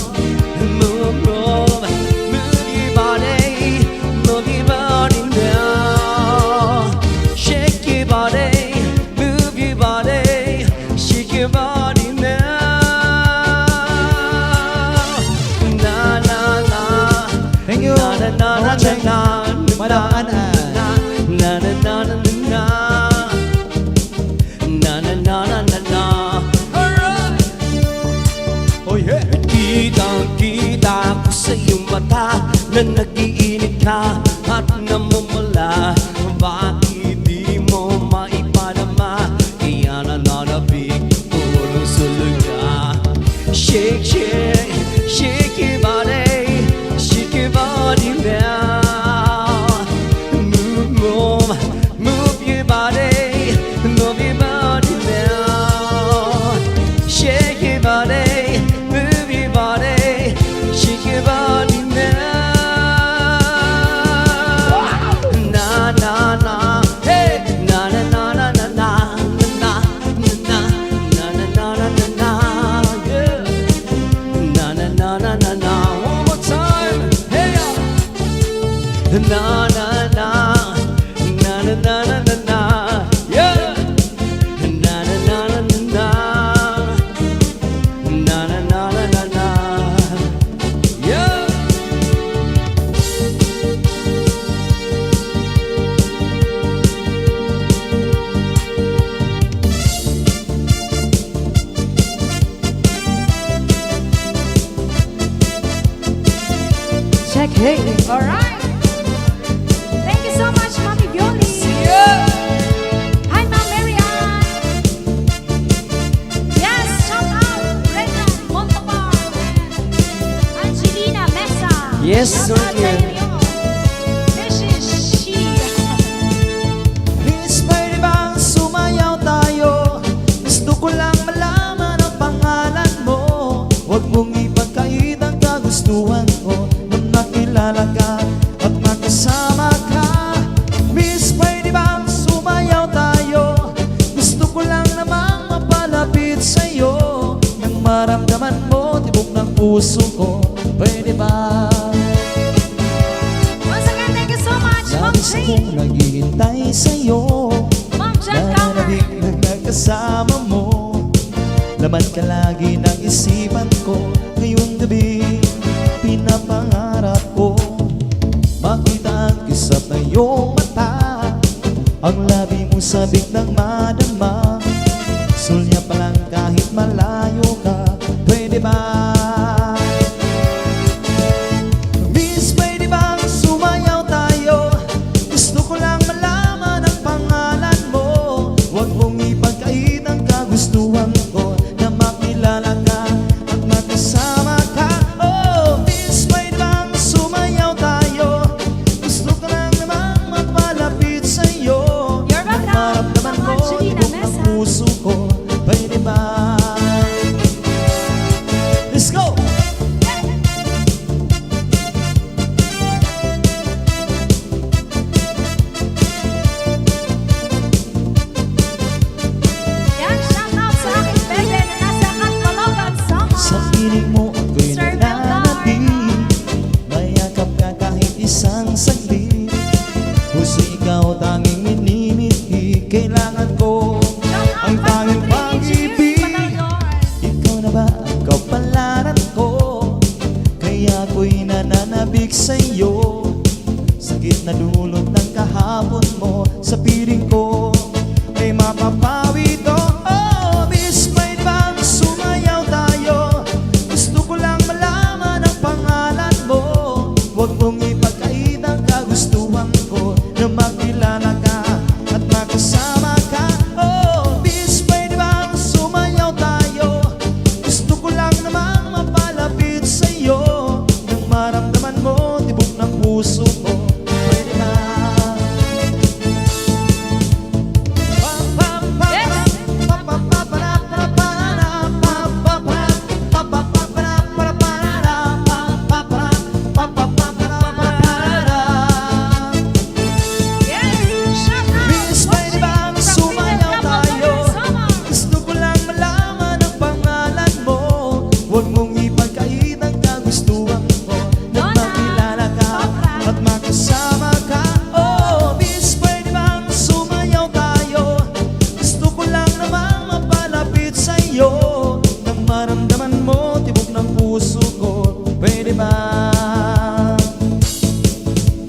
Move, move, move your body, move your body now. Shake your body, move your body, shake your body now. Na na na, Thank you. na na na na na na, Madam Ana. na na na na na na, na na na na na na. Alright. Oh yeah. Kitang-kita ko sa iyong mata na nag-iinit ka at namumula. Bakit di mo maipadama? Kaya nananabig, tulong-sulog ka. Shake, shake, shake your body, shake your body now. Move, move, move your body, move your body now. Shake your body, move your body, shake your body now. Na na na, hey, na na na na na na na na na na na na na na, yeah. Na na na na na na. One more time, hey. Na na na, na na na na na na, yeah. Na na na na na na. Na na na na na na. Yeah. Check, hey. All right. Thank you so much, Mommy Violi. Yeah. Hi, Ma'am Marianne. Yes, shout out Rena Montalban and Angelina Mesa. Yes, Shout out sir. sa inyo. This is she. Miss, pwede bang sumayaw tayo? Gusto ko lang malaman ang pangalan mo. Huwag mong ipagkait ang kagustuhan ko. Nung nakilala ka, puso ko. Pwede ba? Once again, thank you so much, Ma'am Labis Jane. kong naghihintay sa'yo. Ma'am Jan Comer. Nananabik na nagkasama mo. Laman ka lagi ng isipan ko. Ngayong gabi, pinapangarap ko makita ang kisap na iyong mata. Ang labi mo sabik ng madama. Sulya pa lang kahit malayo ka. Pwede ba? Miss, pwede bang sumayaw tayo? Gusto ko lang malaman ang pangalan mo. Huwag mong ipagkait ang kagustuhan ko na makilala ka at makasama ka. Oh, miss, pwede bang sumayaw tayo? Gusto ko lang namang mapalapit sa'yo. You're welcome, Maramdaman Ma'am mo Angelina tibok ng Mesa. puso ko. Pwede ba? Let's go! Yan, shout out sa aking bebe na nasa Catbalogan, Samar. Sa piling mo ako'y Sir nananabik. Mayakap ka kahit isang saglit. Puso ikaw tanging minimithi. Kailangan ko ang tanging pag-ibig. Ikaw na ba ang kapalaran ko? Kaya ako'y nananabik sa'yo. Sakit na dulot ng kahapon mo. Sa piling ko ay mapapawi to. Oh, miss, pwede bang sumayaw tayo? Gusto ko lang malaman ang pangalan mo. Huwag mong ipagkait ang kagustuhan ko na makilala ka at makasama ka. Oh, miss, pwede bang sumayaw tayo? Gusto ko lang namang mapalapit sa'yo nang maramdaman mo tibok ng puso ko. Pwede ba? Yes, shout out. Miss, pwede bang sumayaw tayo? Gusto ko lang malaman ang pangalan mo. Huwag mong ipagkait ang kagustuhan ko na makilala ka at makasama ka. Oh, miss, pwede bang sumayaw tayo? Gusto ko lang namang mapalapit sa'yo nang maramdaman mo tibok ng puso ko. Pwede ba?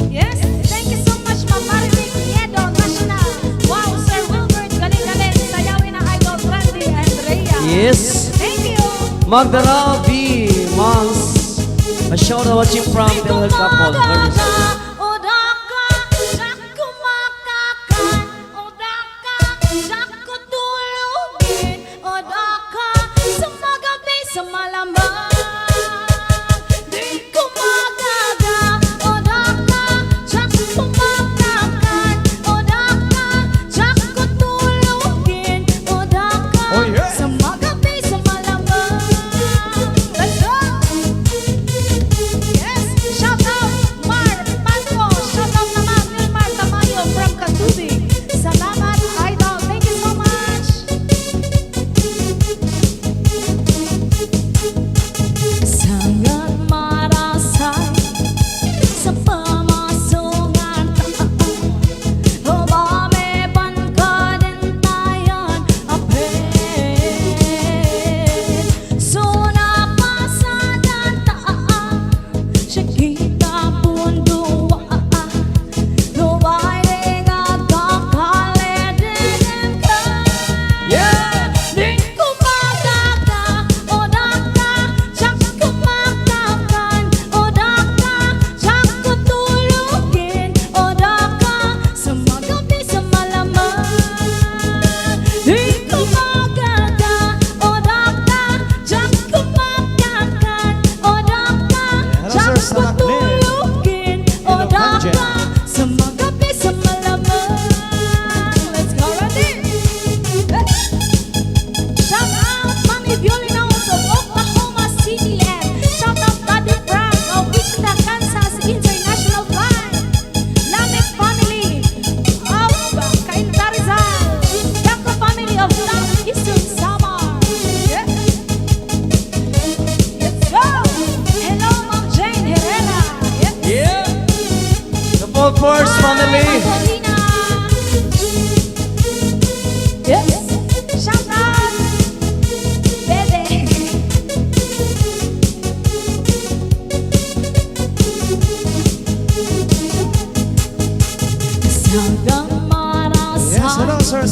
Yes, thank you so much, Ma'am Maribig Niedo, National. Wow, Sir Wilbert, galing-galing. Sayawin ang Idol Brandy and Rhea. Yes, Thank you. Magdara B. Monks. A shout out watching from the whole couple. Very nice. Oh, yeah. Sa magabi, sa malamang. Let's go! Yes, shout out Mar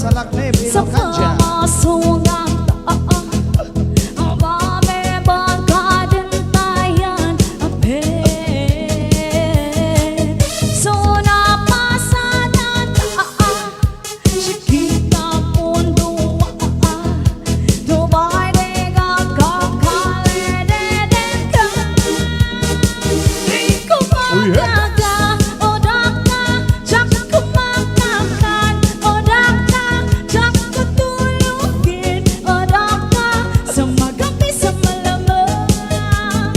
Salaknib, Sa Ilocanja. pamasungan ang pamibagkadantayan apet. So napasanan Shikita mundo Dubai de gagakale de ka. Di ko magaga odaka jak kumakakan odaka jak kutulugin odaka sa magabi sa malamang.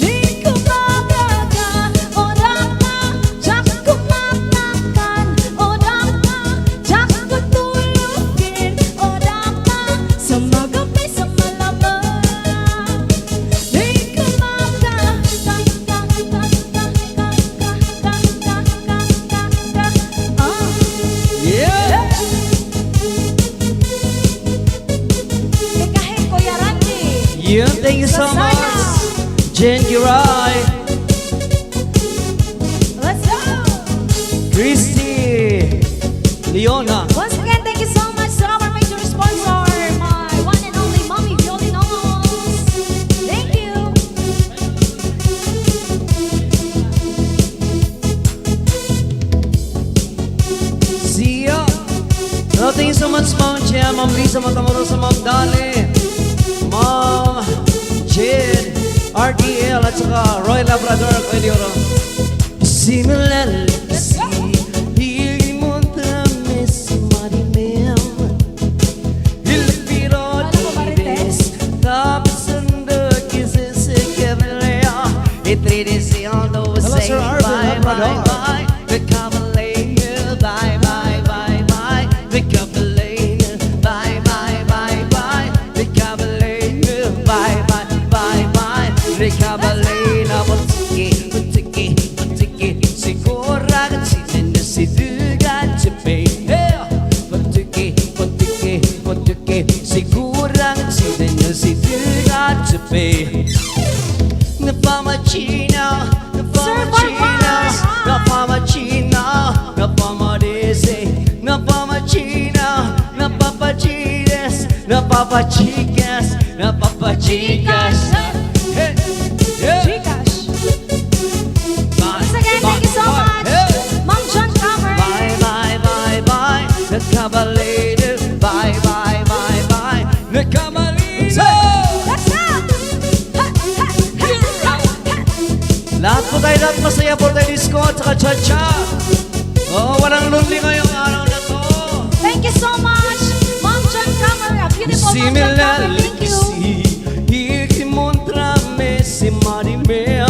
Di ko magaga odaka jak kumakakan odaka jak kutulugin odaka sa magabi sa malamang. Di ko Yeah! Kahit Kuya Randy. Yeah, thank you so Sana. much. Jen Giray, Let's go! Christy, Leona. Once again, thank you so much to our major sponsor, my one and only Mommy Violinos. Thank you. See ya. No, thank you so much, Mom Jen, Mom Lisa Matamoros, Mom Dali, Mom Jen, RDL, at saka Roy Labrador, Kuya Dioro. Similarly, higing mo trame si Marimel. Il piro tibes, tapos ando kisses se quebrelea. E tridiciando Hello, say Sir Arvin bye, bye, Labrador. bye. The Cavalier, bye, bye, bye, bye. The Cavalier, bye, bye, bye, bye. The Cavalier, bye, bye, bye, bye. The Cavalier, butiki, butiki, butiki. Sigura ka sinin na si Dugan Chipay. Butiki, butiki, butiki. Sigura ka sinin na si Dugan Chipay. Napamachina, napamachina, napamachina, napamadese, napamachina, napapachides, napapachikas, napapachikas. Hey, yeah. Gcash. Bye, Once again, thank you so bye, much. hey. Mom John Cover. Bye, bye, bye, bye. The Cavalier, bye, bye, bye, bye. The Cavalier. Let's go! Lahat po tayo, lahat masaya po tayo disco at saka cha-cha. Oo, walang lonely ngayong araw na to. Thank you so much, Mom John Cover. A beautiful Mom John Cover. Thank you. Ikimontrame si Marimel.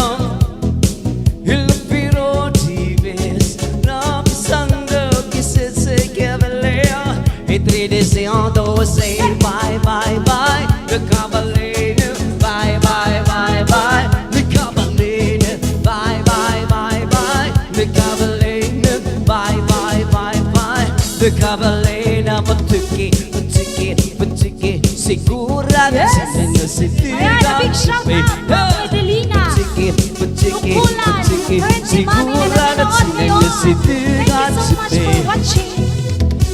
Il piro tives, napisando kisses se quebrelea. E tridiciando say bye, bye, bye. The Cavalier, bye, bye, bye, bye. The Cavalier, bye, bye, bye, bye. The Cavalier, bye, bye, bye, bye. The Cavalier, butiki, butiki, butiki. Sigura Yes. na si Ayan, a big shout out kay Delina. Butiki, butiki, Tukulan. butiki. Currently, mami na Sigura na nanonood ngayon. si Thank you so much for watching.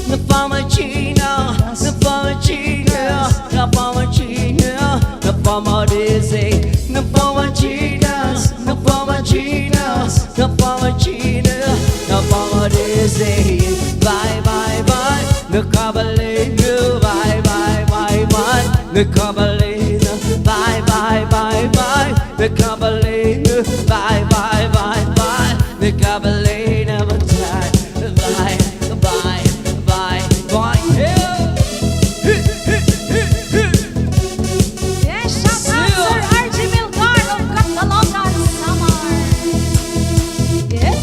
Napamachina, napamachina, napamachina, napamadese, napamachina, napamachina, napamachina, napamadese. Bye, bye, bye. The Cavalier, bye, bye, bye, bye. The Cavalier, bye, bye, bye, bye. The Cavalier, bye, bye, bye, bye. The Cavalier never died. Bye, bye, bye, bye. Yes, shout out Sir RJ Milgar of Catalogan, Samar. Yes.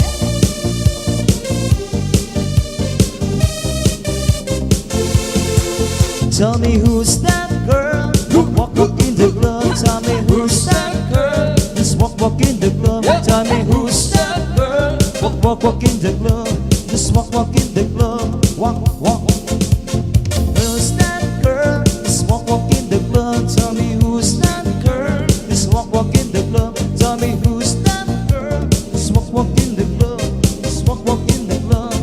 Tell me who's that girl? Walk, walk in the club. Tell me who's that girl? Just walk, walk in the club. Tell me who's that girl? Walk, walk, walk in the club. Just walk, walk in the club. Walk, walk. Who's that girl? Just walk, walk in the club. Tell me who's that girl? Just walk, walk in the club. Tell me who's that girl? Just walk, walk in the club. Just walk, walk in the club.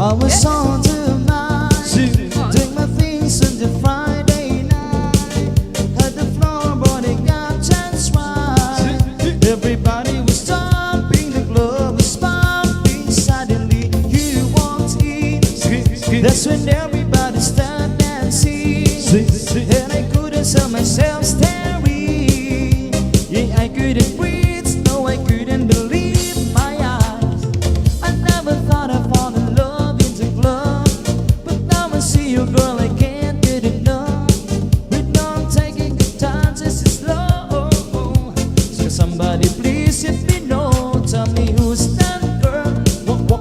I was on the That's when everybody started dancing. And I couldn't tell myself staring. Yeah, I couldn't breathe, no, I couldn't believe my eyes. I never thought I'd fall in love in the club, but now I see you, girl, I can't get enough. We don't taking good times, this is slow. So somebody please let me know. Tell me who's that girl?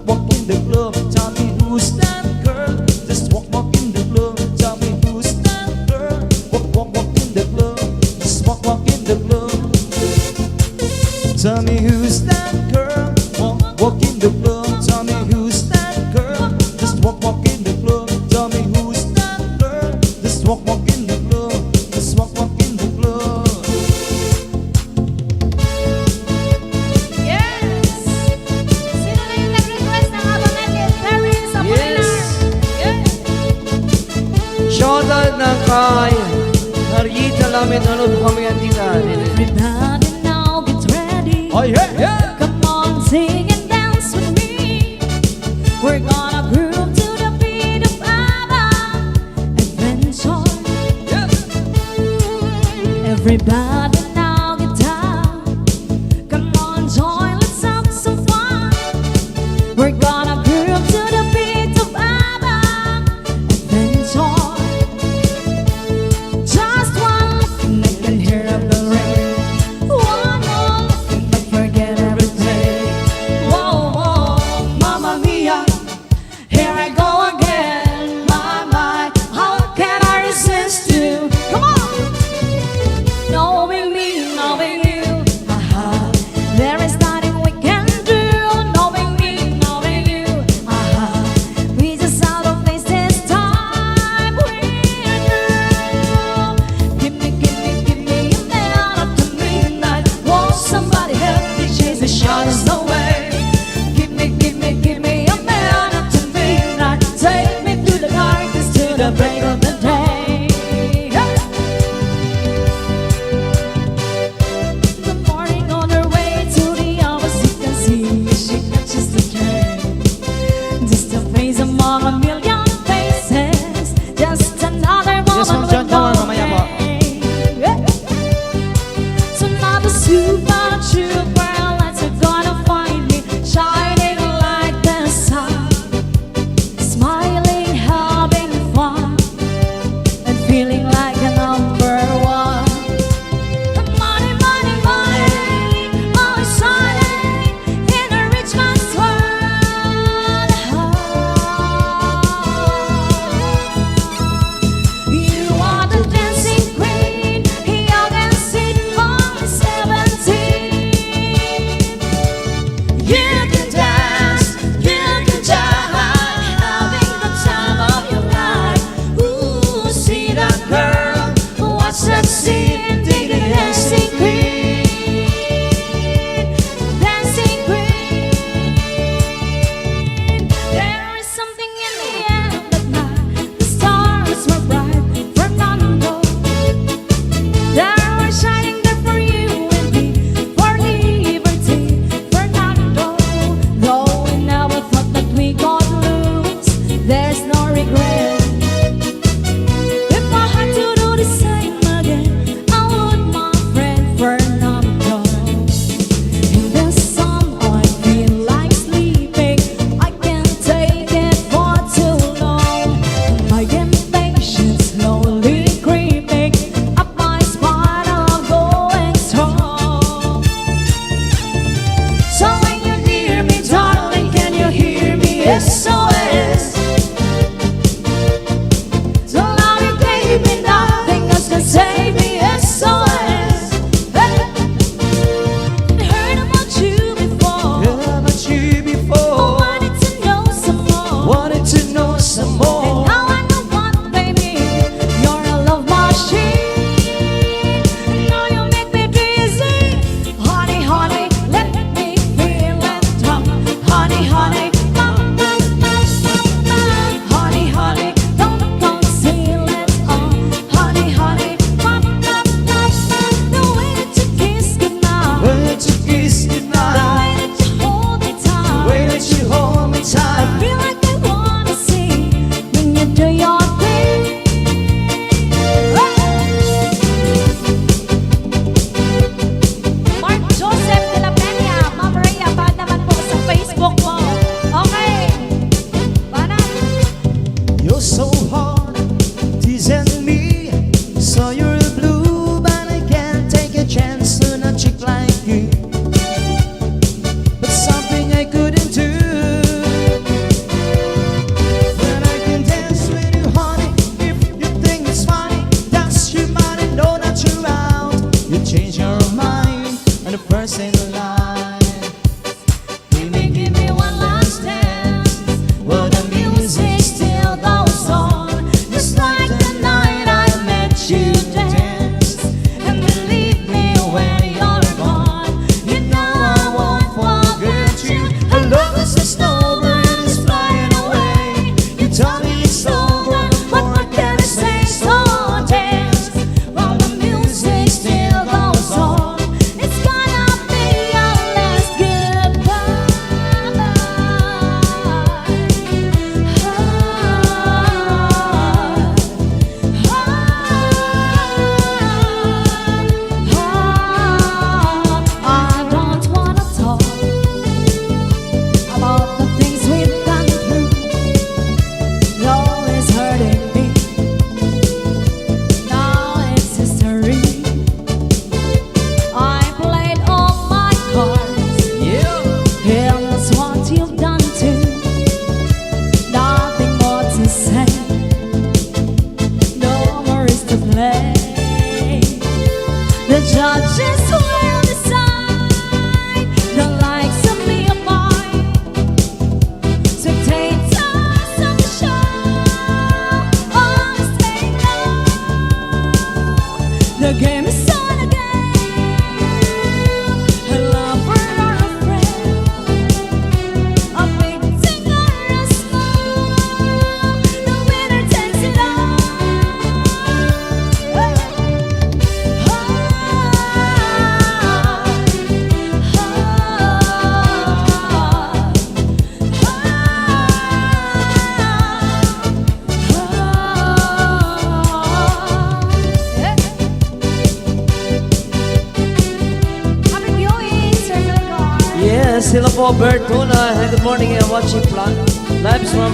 Walk in the club. Tell me who's that girl? Just walk in the club. Tell me who's that girl? Walk in the club. Just walk in the club. Tell me who's that girl? Walk in the club. Tell me who's that girl? Just walk in the club. Tell me who's that girl? Just walk in the club. Just walk in the club. Yes! Sino na yung nag-request ng Abamete? Paris, Apolinar. Yeah. Shoutout na kay Narita Lamin. Ano po kami ang tita? Everybody now get ready. Oh yeah! Come on, sing and dance with me. We're gonna groove to the beat of ABBA Adventure. Everybody now get down. Come on, join, let's have some fun. We're gonna groove to the beat of ABBA Adventure. Just one look and I can hear a bell ring. One more look and I forget everything. Whoa, whoa, mamma mia, here I go again. My, how can I resist you? Come on! Knowing me, knowing you, there is nothing we can do. Knowing me, knowing you, we just have to face this time. We're through. Give me a man up to midnight. Won't somebody help me chase the shadows away? Give me a man up to midnight. Take me through the darkness to the break of the day. The morning on her way to the office, you can see she catches the train. Just a face among a million faces, just another woman Yes, Ma'am with John, no come on, mamaya po. name. So now the super true girl that's gonna find me shining like the sun, smiling, having fun, and feeling like a number one. Money, money, money, always shining in a rich man's world. You are the dancing queen, young and sweet, only 17. You can dance, you can jive, having the time of your life. Ooh, see that girl, watch that scene, dig the dancing queen, dancing queen. There is something in the air that night, the stars were bright, Fernando. They were shining there for you and me, for liberty, Fernando. Though we never thought that we got lose, there's no regret. If I had to do the same again, I would, my friend Fernando. In the sun, I feel like sleeping. I can't take it for too long. My impatience slowly creeping up my spine, I'm going strong. So when you hear me, darling, can you hear me? SOS. once in a life. Give me one last dance. Well, the music still goes on, just like the night I met you dance. And believe me, when you're gone, you know I won't forget you. I love as a snowbird is flying away. You tell me it's over, but what can I say? So dance while the music still goes on. It's gonna be our last goodbye. I don't wanna talk about the things we've gone through. No, it's hurting me. Now it's history. I played all my cards. And that's what you've done too. Nothing more to say. No worries to play. The judges will decide the likes of me or mine. Spectators of the show always say no. The game is on again. A lover or a friend, a victim or a smile. The winner takes it all. Happy viewing, Sir Melgar. Yes, hello po, Bertuna. Hey, good morning. I'm watching lives from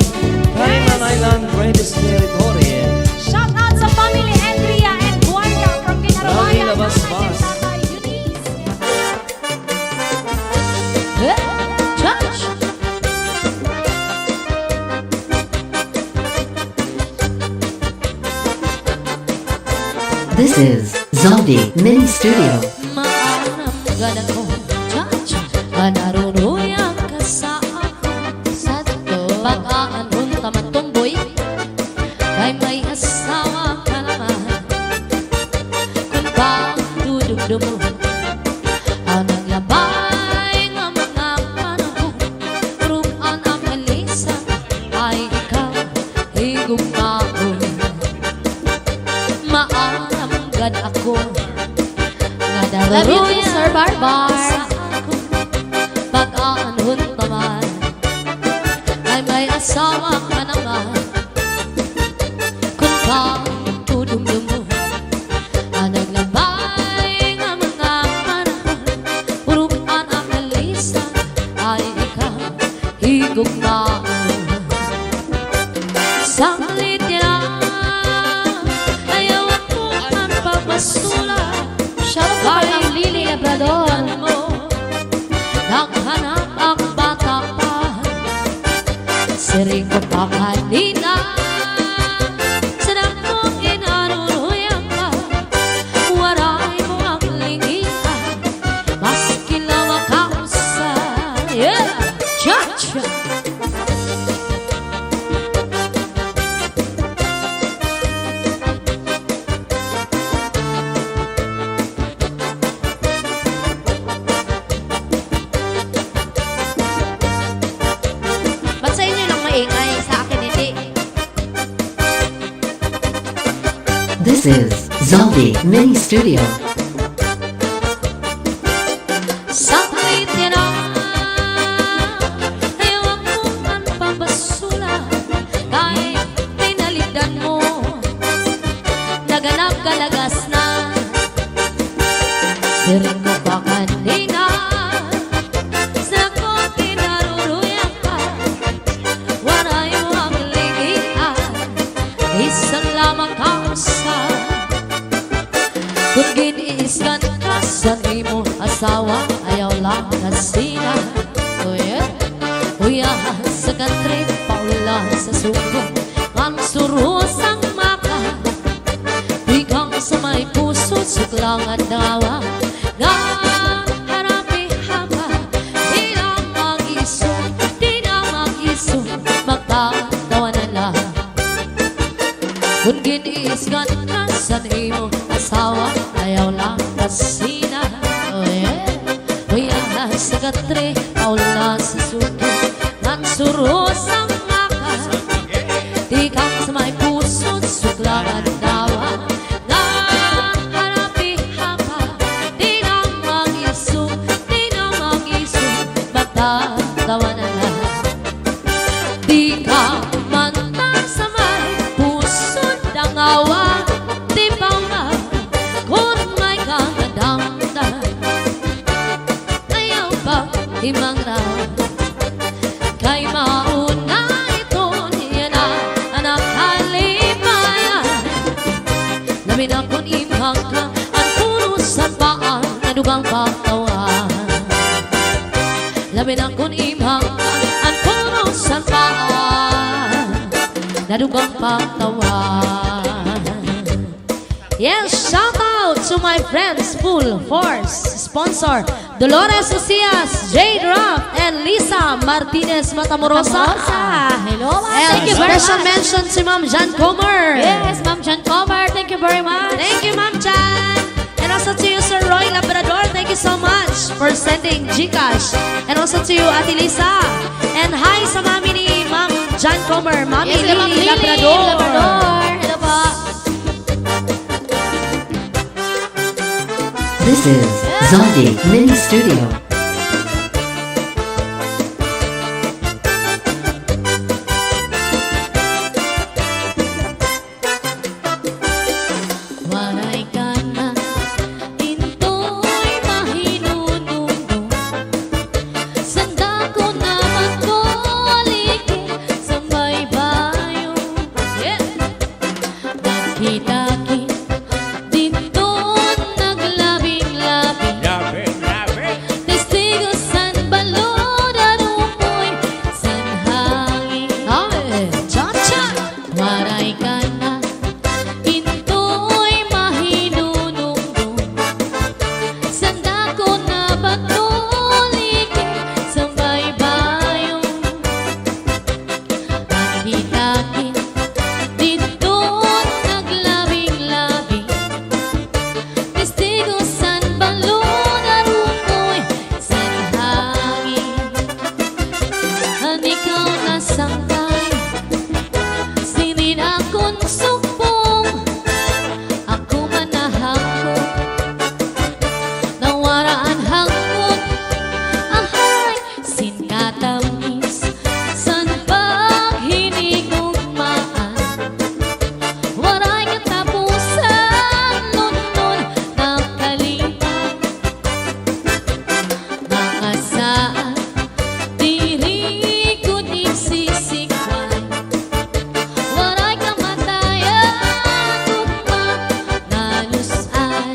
Cayman Island, British territory. Shout out sa family Andrea and Juanca from Kinarabayan. Maraming labas-bas. Tatay Eunice. Judge. This is Zombie Mini Studio. Maanam gana ko, Judge. Naruruyang ka sa ako. Sa to, pag-aanon taman tomboy. Kay may asawa ka naman. Kung pagdudugdo mo, ang naglabay nga mga panahon. Rumaan ang kalisa, ay ikaw, higugmaon. Maaramgad ako, nga daruruyang Sir Barbar sa ako. Pag-aanon taman, ay may asawa ka naman. Kung pagdudugdo mo, ang naglabay nga mga panahon. Rumaan ang kalisa, ay ikaw, higugmaon. Saglit niya ayaw ako ang papasula. Siya pa ng Lili Labrador mo. Naghanap ang bata pa. Siring ko pa kanina. Sarap mong inaruruyang ka. Waray mo ang lingian. Maski lang makausa. Yeah! Cha-cha! Ba't sa inyo lang maingay? Sa akin hindi. This is Zombie Mini Studio. Saglit niya na ayaw akong ang papasula. Kahit pinalitan mo, naganap kalagas na. Siring mo pa kanina. Sa ko kinaruruyang ka. Waray mo ang lingian. Isang lamang kausa. Kung giniiskan ka sa mo asawa, ayaw lang kasina. Uya sa country, paulan sa suko. Ang surusang maka. Di kang sa may puso, suklang at dawa. Nga harapin Kung giniisgan ka sa imo asawa, ayaw lang kasina. Oh yeah. Kuya sa katre, paula sa suki, nang suros ang maka. Di kang sa may puso, sukla at dawa. Nang harapihan ka, di na mag-isu, matatawa na lang. Di ka mantang sa may puso ng awa, di pa nga kung may kamadamdam. Ayaw pa himang raw, kay mauna ito niya na anak kalimayan. Lamin akong imhang ka, ang purusan paan, nadugang pagtawan. Lamin akong imhang ka, ang purusan paan, nadugang pagtawan. Yes, shout out to my friends, Full Force sponsor Dolores Ucias, Jade Rock, and Lisa Martinez Matamorosa. Hello, ma'am. And Thank you very special much. mention si Ma'am Jan Comer. Yes, Ma'am Jan Comer. Thank you very much. Thank you, Ma'am Jan. And also to you, Sir Roy Labrador. Thank you so much for sending Gcash. And also to you, Ate Lisa. And hi sa mami ni Ma'am Jan Comer, Mami Yes, Ma'am Lily Lily Labrador. Hello po. This is Zombie Mini Studio. Waray ka na, into'y mahinununo. Sanda ko naman ko aliki sa may bayo. Daki-daki, dito naglabing-labing. Testigo san balod at umoy san hangin. Cha-cha! Waray ka na, into'y mahinununggo. Sanda ko na batulik sa baybayo. Daki-daki, dito naglabing-labing. Testigo san balod at umoy san hangin. Ang ikaw na sangkay, sinin akong sukbong. Ako man nahangkot, nawaraan hangkot. Ahay, sin katamis, san paghinigugmaan. Waray katapusan, nun-nun nakalimutan. Mga saan, diri ko nagsisikwan. Waray kamatayan, tugma, nalusay.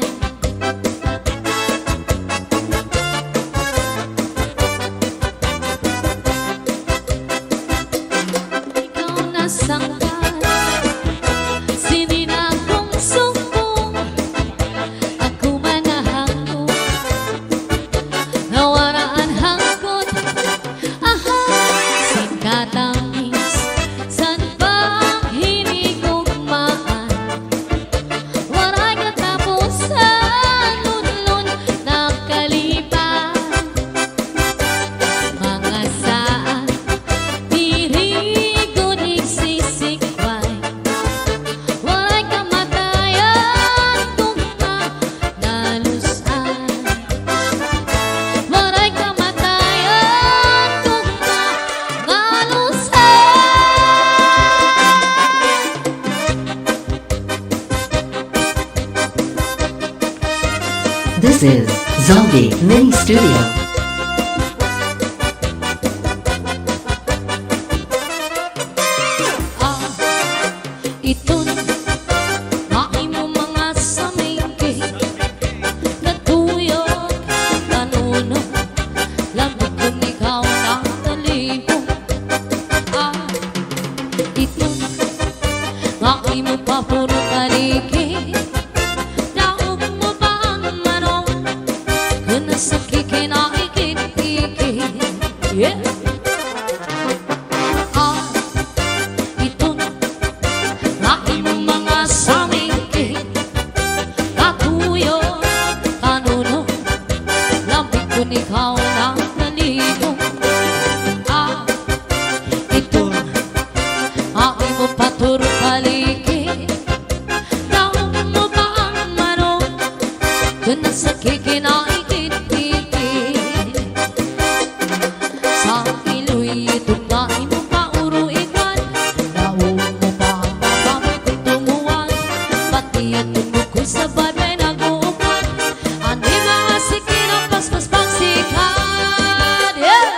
Ikaw na sangkal, sinin akong sumbong. Ako man nahangkot, nawaraan hangkot. Ahay, sin katamis, san paghinigugmaan. Waray katapusan, lunlun nakalipan. Mga saan, diri ko nagsisikway. Waray kamatayan, tugma, nalusay. Waray kamatayan, tugma, nalusay. This is Zombie Mini Studio. Ito maimo mga samingki, natuyok, nanuno, lamig kung ikaw na naligo. Ito maimo pa puro taliki, daog mo ba ang manong, kung nasa kikinakikit-ikit. Yeah. Ito maimo mga motor paligid. Daog mo pa ang manok doon na sa kikinaikit-ikit. Sa iloy tunay mo pa uruikan. Daog mo pa ang babamoy kung tumuwan. Pati at tundog ko sabay may nag-uupan. Andi mga sikin ang paspas-pang sikat. Yeah!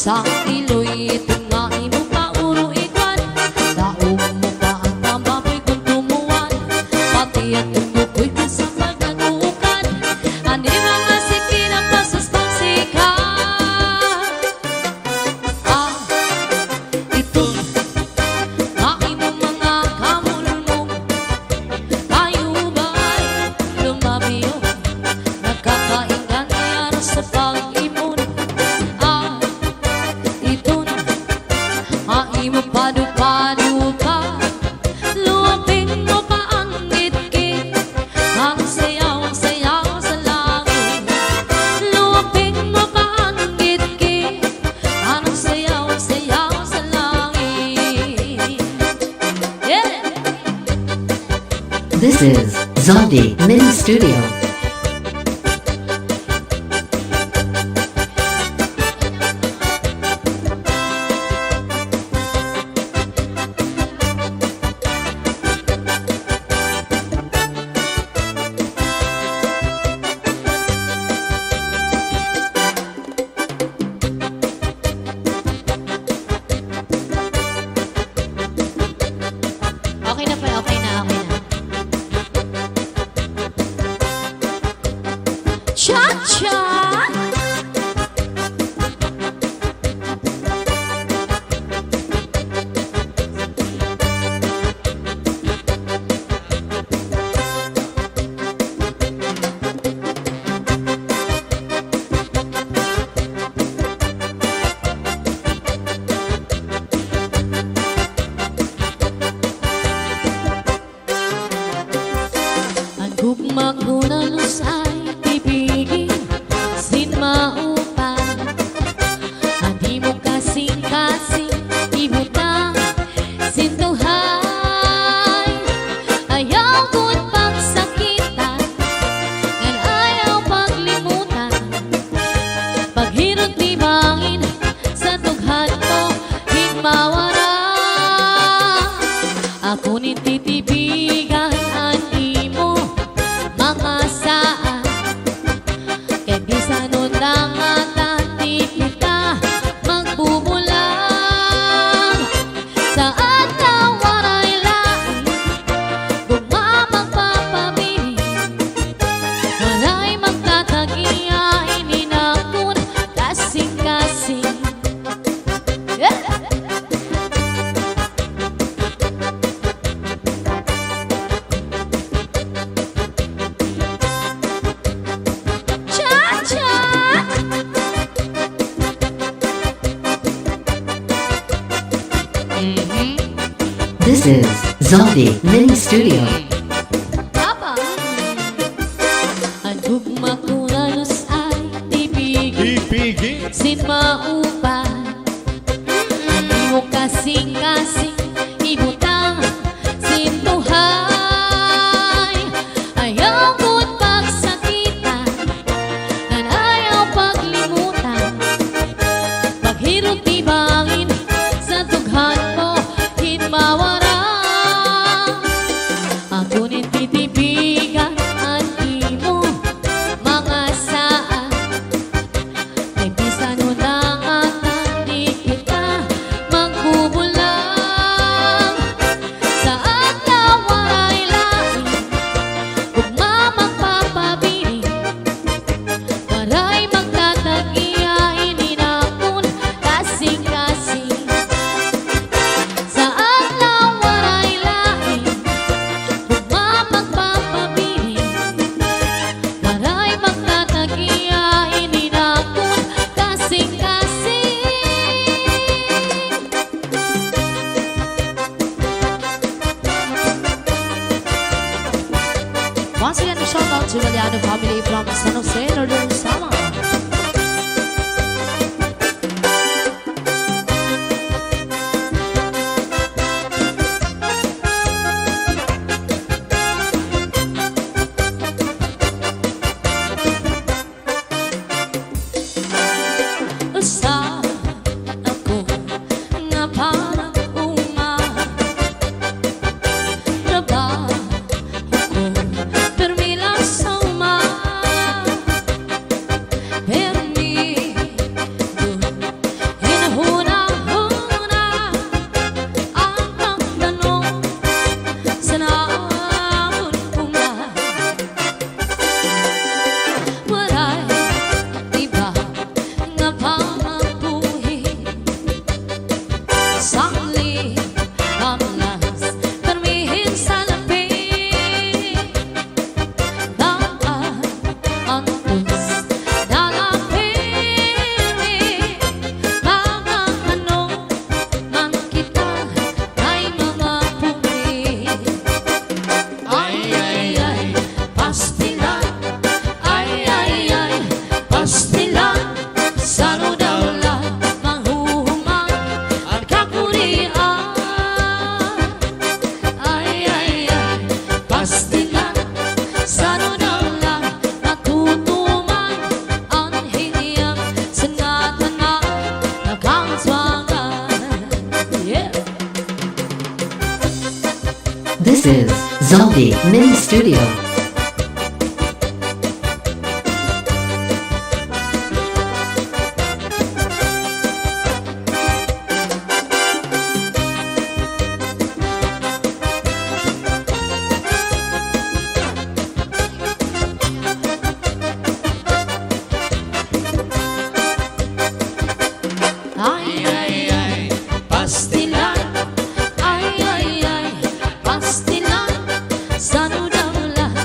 Sa iloy tunay mo pa uruikan. Daog mo pa ang pambaboy kung tumuwan. Pati at tundog ko'y kasama nag-uukan. Ani mga sikin ang pasas-pang sikat. Ito ay mo mga kamulong. Tayo ba'y lumabiyo? Nagkakaingan kaya sa pag-imon. Mo padu-padu pa, luwapin mo pa ang ngit-ngit. Ang sayaw-sayaw sa langit. Luwapin mo pa ang ngit-ngit. Ang sayaw-sayaw sa langit. Yeah! This is Zombie Mini Studio. Okay na pa, okay na, okay na. Cha-cha! Ang gugma ko na lusay, ibigin, sin maupan. Hindi mo kasing-kasing, ibutang, sintuhay. Ayaw ko't pagsakitan, ngan ayaw paglimutan. Paghirot di bangin, sa tughan mo, higmawara. Ako ni titibigan, ani mo, mga saan. Kaya di sa nundangatan, di kita magbubulang. Saan na waray lain, gumamang papabili. Walay magtatagiya, ininakun, kasing-kasing. Yeah! This is Zombie Mini Studio. Papa! Ang gugma ko na lusay, ibigin, sin maupan. Hindi mo kasing-kasing, ibutang, sintuhay. Ayaw ko't pagsakitan, ngan ayaw paglimutan. Paghirot di bangin, sa tughan mo, hinmawara. shout out to Valiano family from San Jose, Northern Sama. Sa ako nga parang trabaho ko permila sa permido hinahuna-huna ang pagtanong sa naon waray iba nga pamabuhi sakli kamlas permihin sa lapi daan antos dalapili mga ano man kita ay mga pumi ay pastilan ay pastilan sano daw lang manghuhumang ang kakurian ay pastilan sano daw lang matutumang ang hiniyang sanatan na nakangswangan. Yeah. This is Zombie Mini Studio. Ay, pastilan. Ay, pastilan. Sano daw lang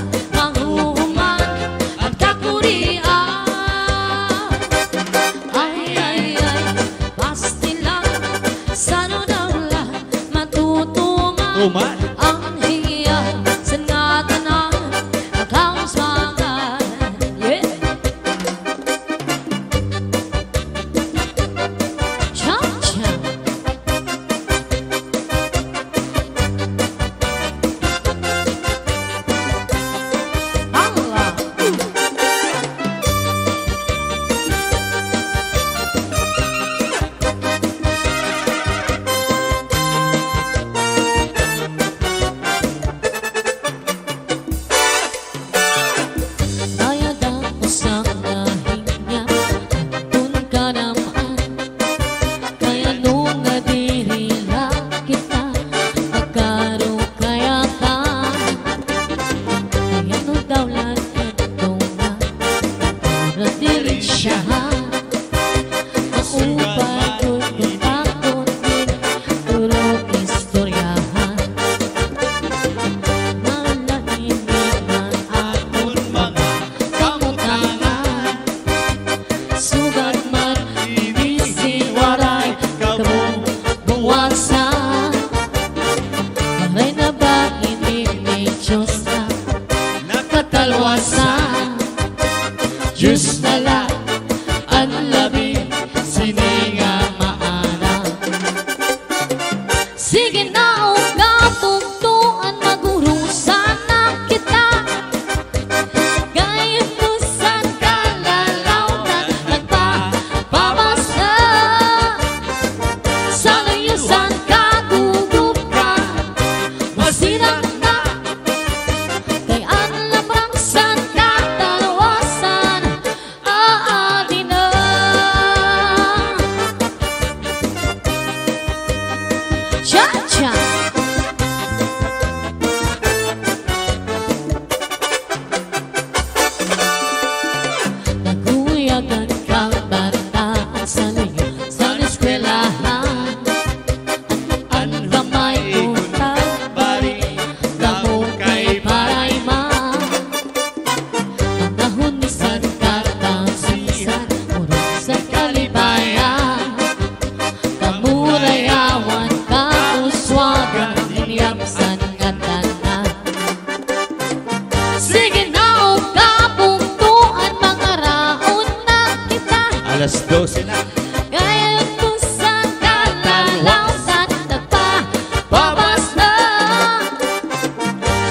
12 na. Ngayon kung saan ka lalausan, nagpapabas na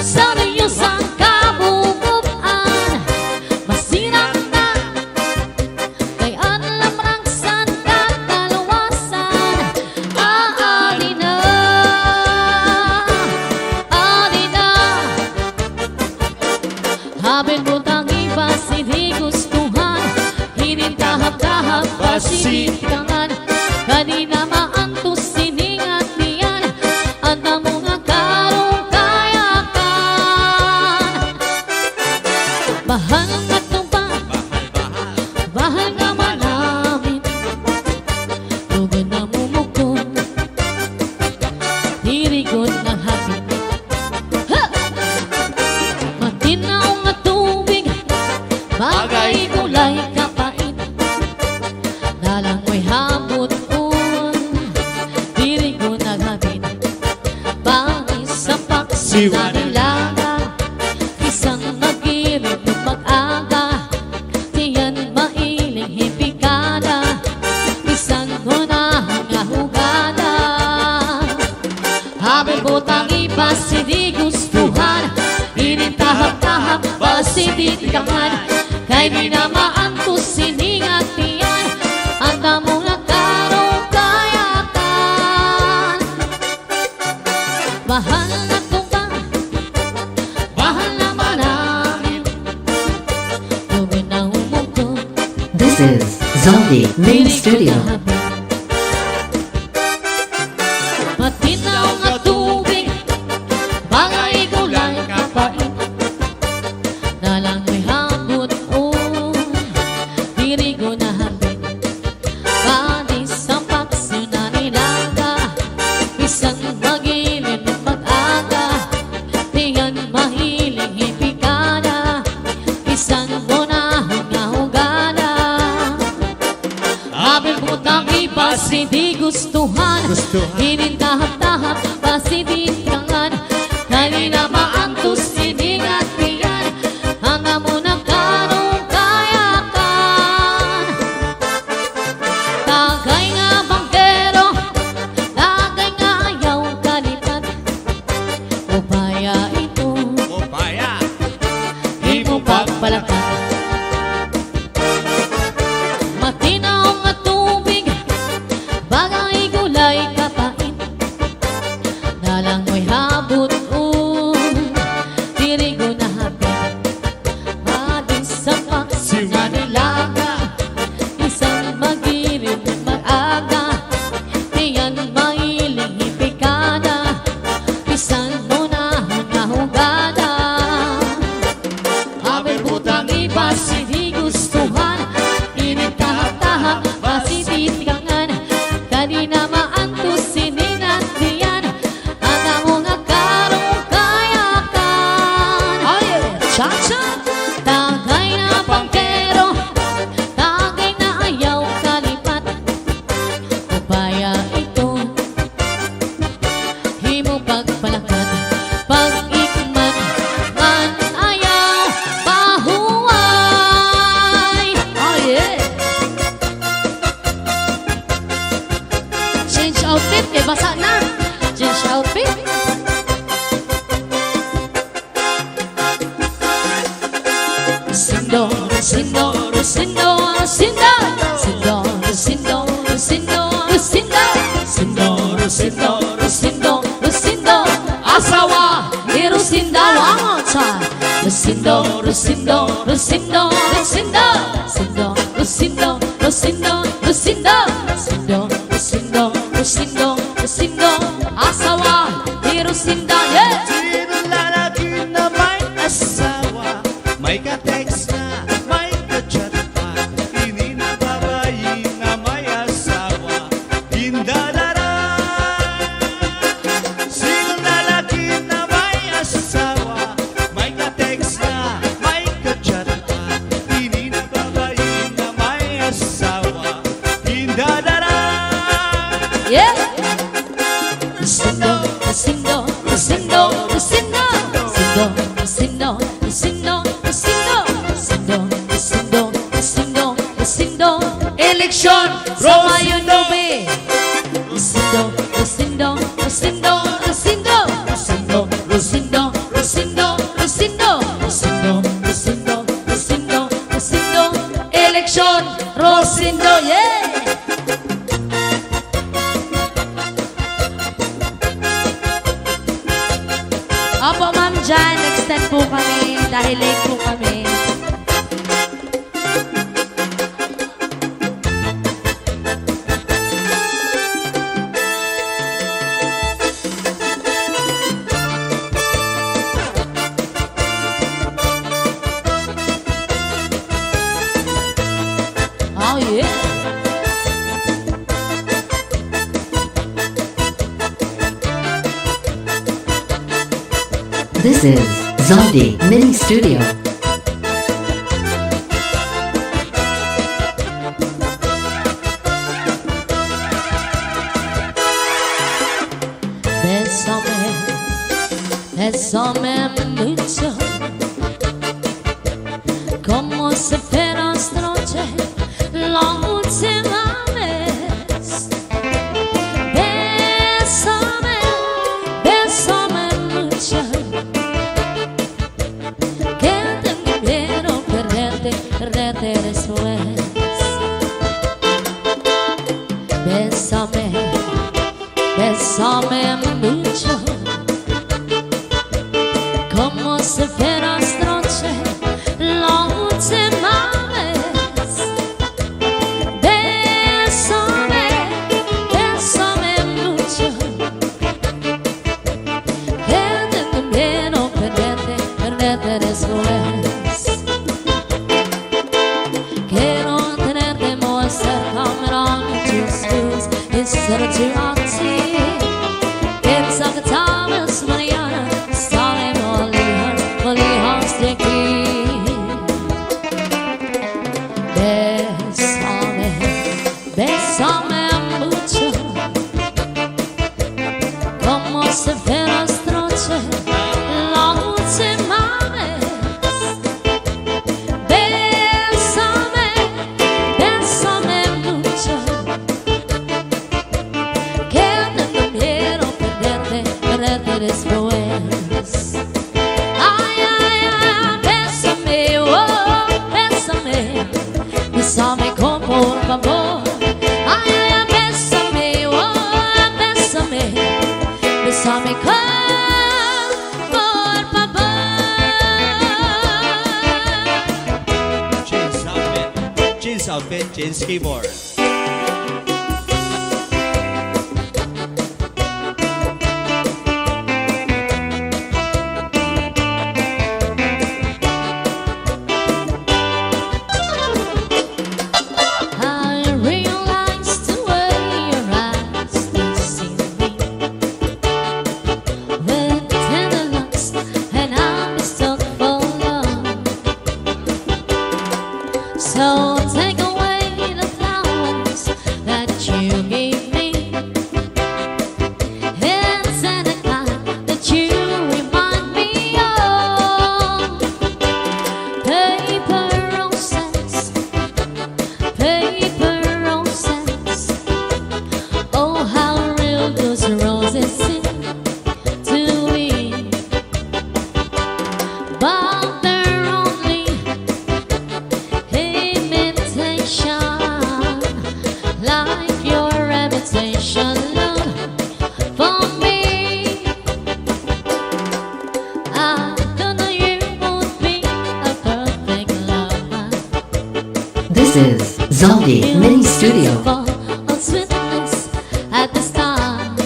sa liyosang kabubuan. Masirang na, kay alam lang saan ka kalawasan. Aali na, aali na. Habang butang iba hindi gustuhan, hinintahap-tahap pasitikangan. Kanina maantos siningat niyan, at ang mga karong kayakan. Bahal nga tumpang, bahal nga malamin, tugod na mumukod, dirigod ng hapit. Ha! Matinaw nga tubig, bagay kulay kapait, dalang mo'y habot diri ko naghapit. Bangis sa paksina nilaga, isang mag-irit ng mag-aga, tiyan mailing hipikada, isang gunahang ahugada. Habang butang iba hindi gustuhan, inintahap-tahap pasitikangan. Kay di na maantos siningat niyan, at ang mga karong kayakan. Bahal na tumbang, bahal na malamin, tugod na humugtong, This is Zombie Main Studio. matinaw nga tubig, bagay kulay kapait, dalang mo'y habot diri ko na hapit. Badis sa paksina nilaga, isang magilid ng pag-aga, tiyan mahiling hipikada, isang gunahang ahugada. Habang butang iba hindi gustuhan, hinintahap-tahap pasitikangan. Kanina maantos siningat niyan, hanggang mo ng karong kayakan. Tagay nga bangkero, tagay nga ayaw kalipat, upaya ito, Upaya. di mo pagpalakan. Matinaw nga tubig, bagay gulay kapait, dalang mo'y habot diri ko na hapit. Badis sa paksina nilaga, isang mag-irit mag-aga, tiyan mailing hipikada, isang gunahang ahugada. Habang butang iba hindi gustuhan, inintahap-tahap pasitikangan. Kanina maantos siningat niyan, at ang mga karong kayakan. Cha-cha! Tagay na bangkero, tagay na ayaw kalipat, upaya ito, himo pagpalakan. Pag-ikman man ayaw pahuway. Oh yeah! Change outfit, eh basa na. Change outfit. Sindo, sindo, sindo, sindo, sindo, sindo, sindo, sindo, sindo, sindo, sindo, sindo, asawa, irusinda wangocha. Sindo, sindo, sindo, sindo, sindo, sindo, sindo, sindo, sindo, sindo, sindo, sindo, asawa, irusinda, yeah! Sino lalaki na may asawa, may ka-text na, may ka-chat pa, hindi na babae na may asawa, hindadara. Sino lalaki na may asawa, may ka-text na, may ka-chat pa, hindi na babae na may asawa, hindadara. Yeah! Sindo, sindo, sindo, sindo, sindo, sindo, sindo, sindo, sindo, sindo, sindo, sindo, eleksyon sa Mayon Nobe. Rosindo, Rosindo, Rosindo, Rosindo, Rosindo, Rosindo, Rosindo, Rosindo, Rosindo, Rosindo, Rosindo, Rosindo, eleksyon Rosindo, yeah! Opo, ma'am dyan, extend po kami dahil late po kami. Oh yeah. This is Zombie Mini Studio. Bésame mucho, como si fuera esta noche la última vez. Bésame, bésame mucho, que tengo miedo perderte, perderte después. Bésame, bésame mucho, como si fuera esta noche la última vez. Bésame, bésame mucho, que tengo miedo perderte, perderte después. Quiero tenerte muy cerca, mirando tus ojos y ser tu así. Piensa que tal vez mañana estaremos lejos de aquí. Bésame, bésame mucho, como si fuera esta noche la última vez. Bésame, bésame mucho, que tengo miedo perderte, perderte después. Ay, ay, ay, bésame, oh, bésame, bésame con por favor. Ay, ay, ay, bésame, oh, bésame, bésame con por favor. Jeans outfit, jeans keyboard. I realize the way your eyes they see me with tender looks, and I'm mistook for love. So take away the flowers that you gave me, it's an kind that you remind me of. Paper roses, paper roses. Oh, how real those roses seem to me. But they're only imitation, like your reputation look for me. I don't know you would be a perfect lover. This is Zombie Mini Studio. Full of sweetness at the start,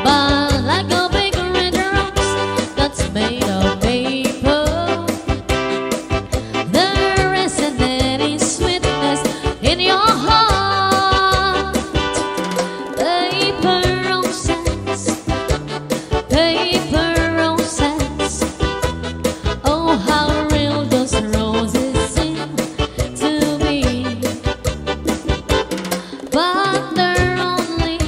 but like a big red rose that's made of paper, there isn't any sweetness in your heart. Paper roses, paper roses. Oh, how real those roses seem to me. But they're only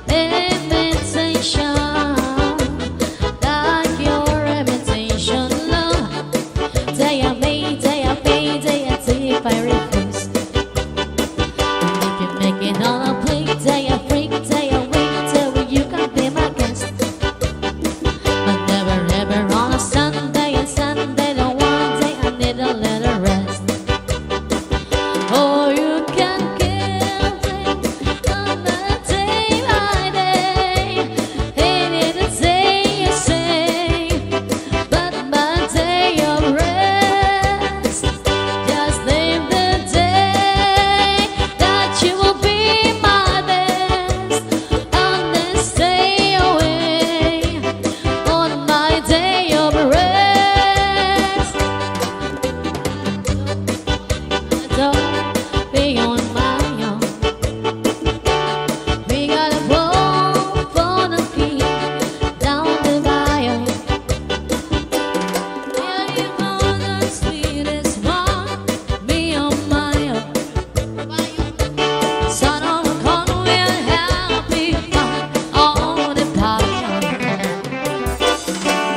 imitation, like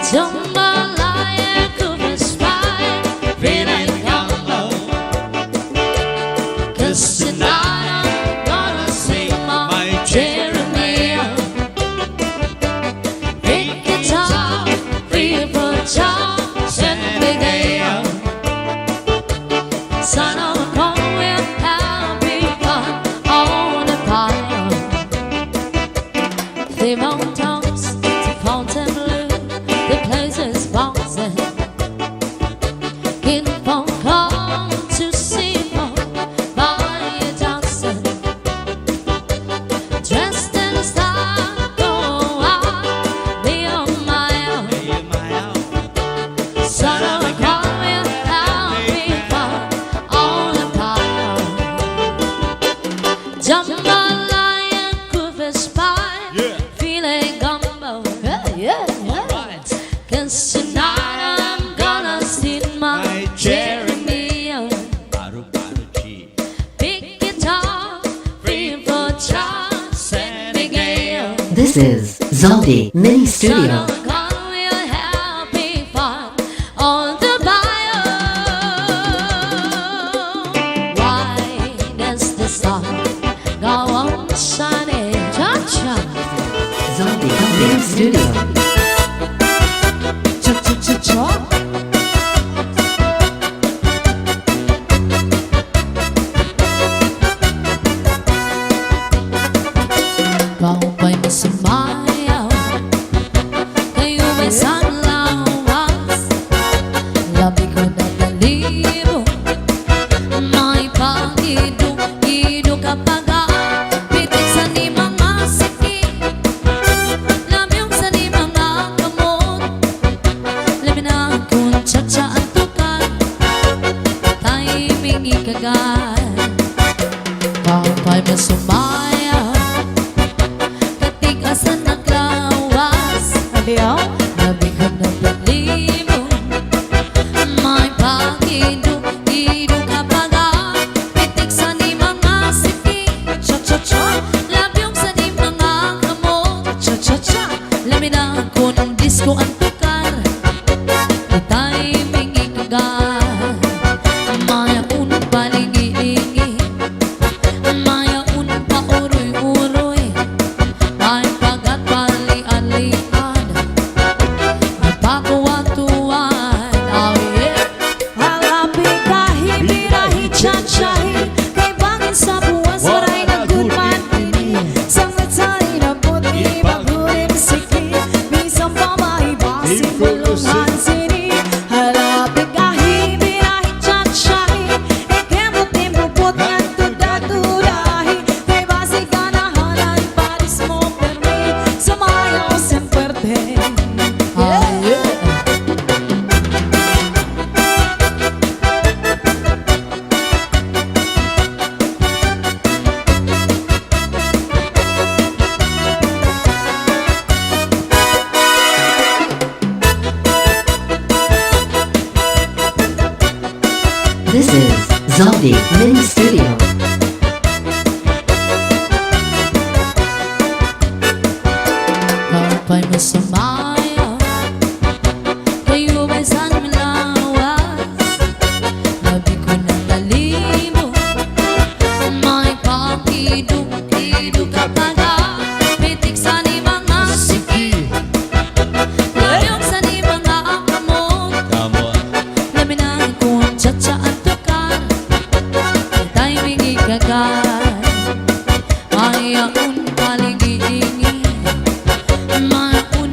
Jambalaya Cooper's pie, feeling gumbo. 'Cause tonight I'm gonna sing my Jeremy. Big guitar, free for charge and big air. Son of a gun will have begun on the pile. The mountains, the fountain blue, the place is bouncing. In phone call to see by dancing. Dressed in style, go out, be on my own. Son of a gun will have begun on the pile. Jambalaya Cooper's pie, feeling gumbo. Yeah. 'Cause tonight I'm gonna sit my Jeremy. Big guitar, free for charge and big air. This is Zaldi Mini Studio. Son of a gun will have me fun on the bio. Why does the sun go on shining? Cha-cha. Zaldi Mini Studio. Cha-cha-cha-cha. Bao bay mà sumayaw, kayo may sanlawas. Labi ko na balibo, may pag-idog-idog kapag pitik sa ni mga sikip. Labyong sa ni mga kamot, labi na kung tsa-tsa ang tukan, timing ikagan. Bao bay mà sumayaw, katigasan ng lawas. Adiyaw? Labi ka na balibo, may pag-idog-idog kapag pitik sa ni mga sikip. Cha-cha-cha? Labyong sa ni mga kamot, Cha-cha-cha? labi na kung disco ang tukar, di timing ikagan. Maya unang palingi-lingi, maya unang pauroy-uroy, may pagat pali-alian, may pakuwatuan. Oh yeah. Halapi kahi, birahi, chachahi. Kay bangin sa buwas, waray na good man ini. Sangat sari na puti, baghurin siki. Bisang pamahibasi, bulungan sini. Halapi kahi, birahi, chachahi. Ikemot-imupot nga tuda-tudahi. Kay basi ganahanan, paris mo permi. Sumayaw semperte. Ah, yeah. This is Zaldi Mini Studio. Kapay mo sumayaw, kayo ba'y saan malawas? Labi ko ng talimo, may pag-idog-idog kapag pitik sa ni mga sikip. Labyong sa ni mga kamot, labi na kung tsa-tsa ang tukar, di timing ikagan. Maya un palingi-ingi, maun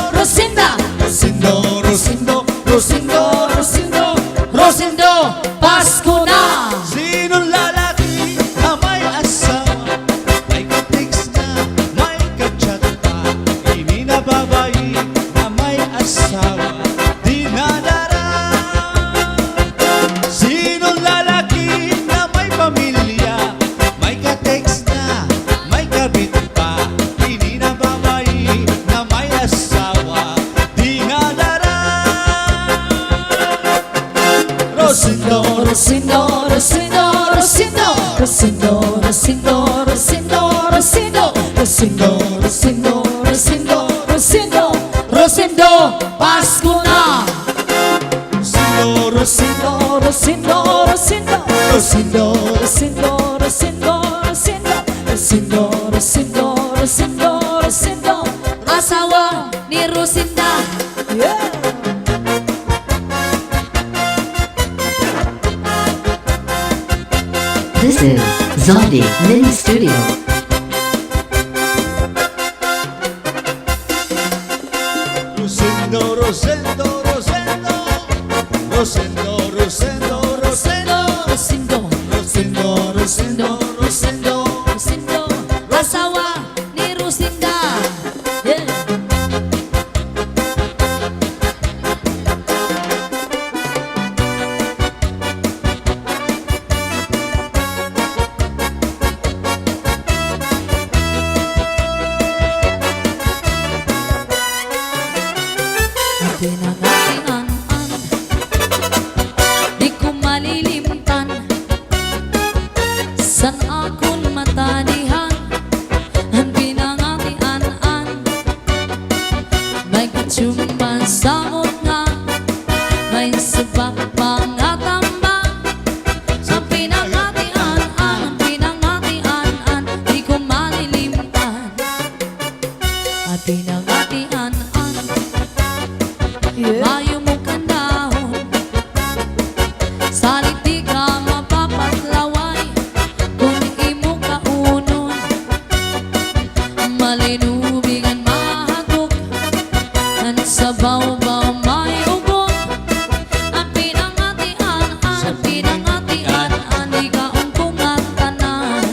Rosindo, Rosindo, Rosindo, Rosindo, Rosindo, Rosindo, Pasko na! Rosindo, Rosindo, Rosindo, Rosindo, Rosindo, Rosindo, Rosindo, Rosindo, Rosindo, Rosindo, Rosindo, Rosindo, Asawa ni Rosinda. yeah! This is Zombie Mini Studio. Rosendo, Rosendo, Rosendo, Rosendo, Rosendo, Rosendo, Rosindo, Rosendo, Rosendo, Rosendo. Rosindo, asawa ni Rosinda. Yeah. Pinangatian-an, di ko malilimtan. San akong matanihan, ang pinangatian-an. May katsumban sa mukha, may sabak pangatambang. Ang pinangatian-an, ang pinangatian-an, di ko malilimtan. Ang pinangatian-an, mayo mo kandahon, salit di ka mapapatlaway kung imo kaunon. Malinubingan mahagok, ang sabaw-baw may ugot. Ang pinangatian-an, pinangatian-an, di ka ungkong at tanan.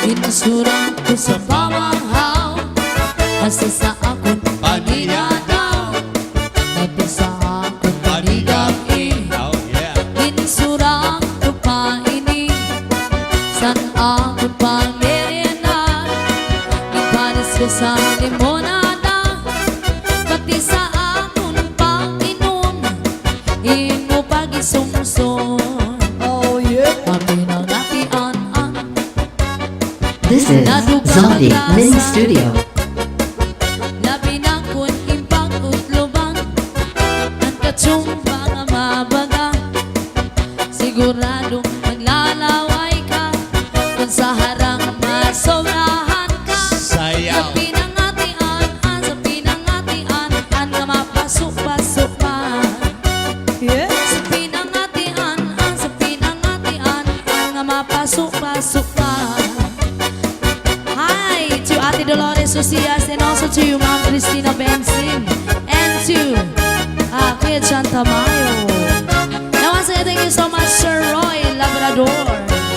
Insurang ko sa pamanghaw, kasi sa akong paninadaw. Nagpisa akong paligag-i, Oh yeah. insurang ko pa ini. San akong pangmerienda, ipanis ko sa limonada. Pati sa akong panginom, imo pag-isumson. Oh yeah! Ang pinangatian-an, This is Zombie Mini Studio. labi na kun impang utloban, ang katsumba nga mabaga. Sigurado maglalaway ka, kung sa harang masobrahan ka. Sa Sayaw. pinangatian-an, sa pinangatian-an, nga mapasok-pasok pa. Yeah! Sa pinangatian-an, sa pinangatian-an, nga mapasok-pasok pa. Hi to Ate Dolores Socias and also to you, Ma'am Cristina Benzing, and to Kuya John Tamayo. Now once again, thank you so much, Sir Roy Labrador.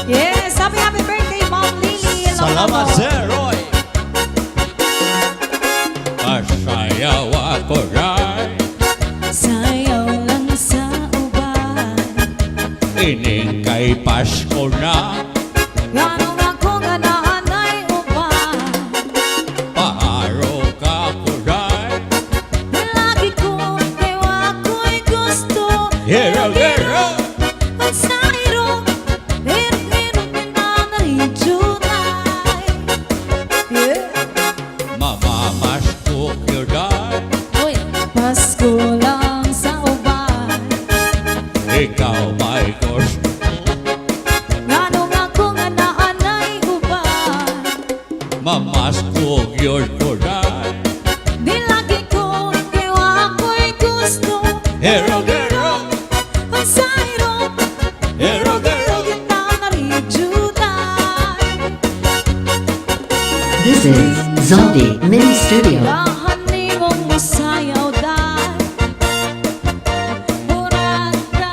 Yes! Happy birthday, Mom Lily! Salamat, Sir Roy. Masayaw ako rin, Sayaw lang sa uban, ining kay Pasko na. ganong ako nga naanay uban. Paharo ka ko rin, Lagi ko, ewa ko'y gusto. hero, hero. Ang sayro, hirap-hirap pinanay-junay. Yeah! Mamamas ko rin, Uy, Pasko lang sa uban, ikaw may gusto. ganong ako nga naanay uban. Mamas ko yun ko rin, Di lagi ko, ewa ko'y gusto. hero, hero. Ang sayro, Hero, hero. pinanay-junay. This is Zombie Mini Studio. Bahani mong masayaw dahil murag ka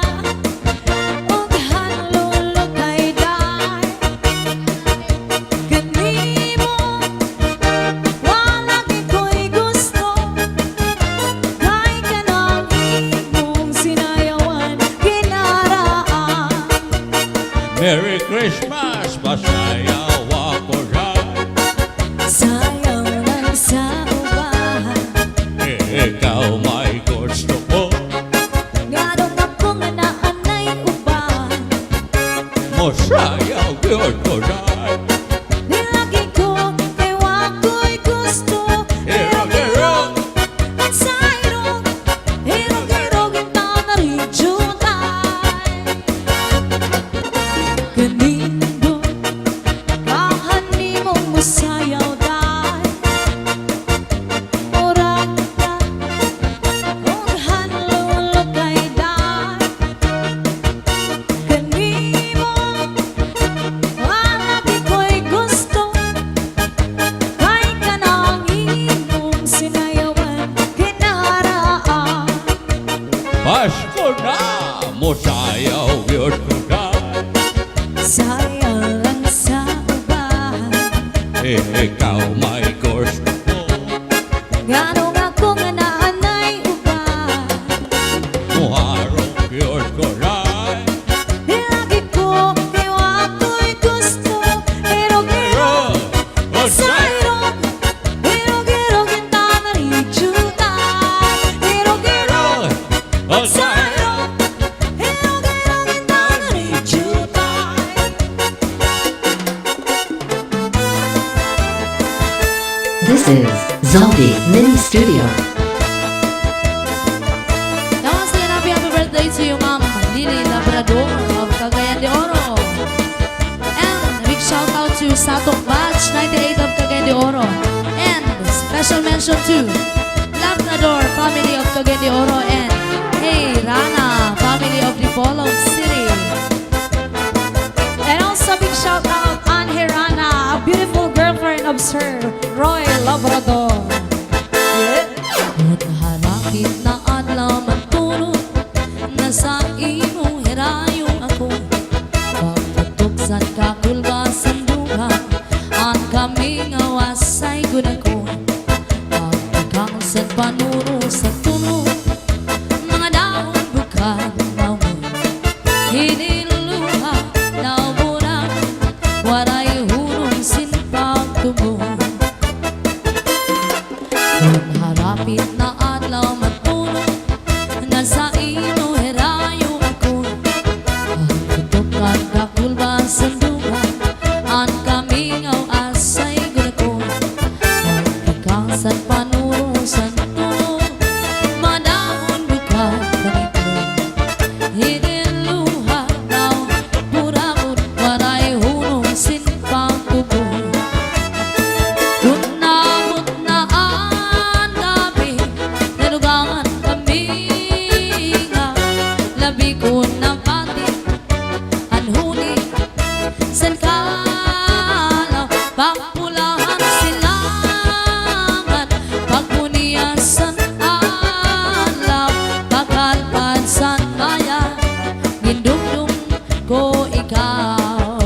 og hanlulog kay dahil kanimo wala ko'y gusto kay kanang imong sinayawan kinaraan. Merry Christmas, masayaw ako rin. Sayaw lang sa uban, ikaw may gusto ko. Ganong ako nga naanay uba. Muharong yun ko rin. Lagi ko kayo ako'y gusto. Erog-erog sa irog. Erog-erog yung tama rin chuta. Erog-erog sa irog. Erog-erog yung tama rin chuta. This is Zombie Mini Studio. Namaste and happy birthday to you, Ma'am Lily Labrador of Cagayan de Oro. And a big shout out to Satok Batch 98 of Cagayan de Oro. And special mention to Labrador family of Cagayan de Oro and Hey Rana family of Dipolog City. And also big shout out on Hirana, a beautiful girlfriend of Sir Roy Labrador. At harapit na adlaw matulog na sa imo hirayong ako. Pagpatuksan ka kulbasan duha ang kaming awasay guna ko. Pagpagkangsan panuro sa tunog mga daon bukad na mo. Hiniluha na muna waray hunong sinpag tubo. Kung harapit na adlaw matulog na sa ino herayo ako. Pagputukan ka kulbasan duha ang kamingaw asay guna ko. Pagpagkangsan panuro sa tunog madahon bukad ganito. Hiniluha daw puramot waray hunong sinpang tubo. Kung nabot na ang gabi, nalugangan kami nga labi ko ng pati ang huni san kalaw pagpulahan silangan pagmuniasan alaw pagkalpan san maya gindumdum ko ikaw.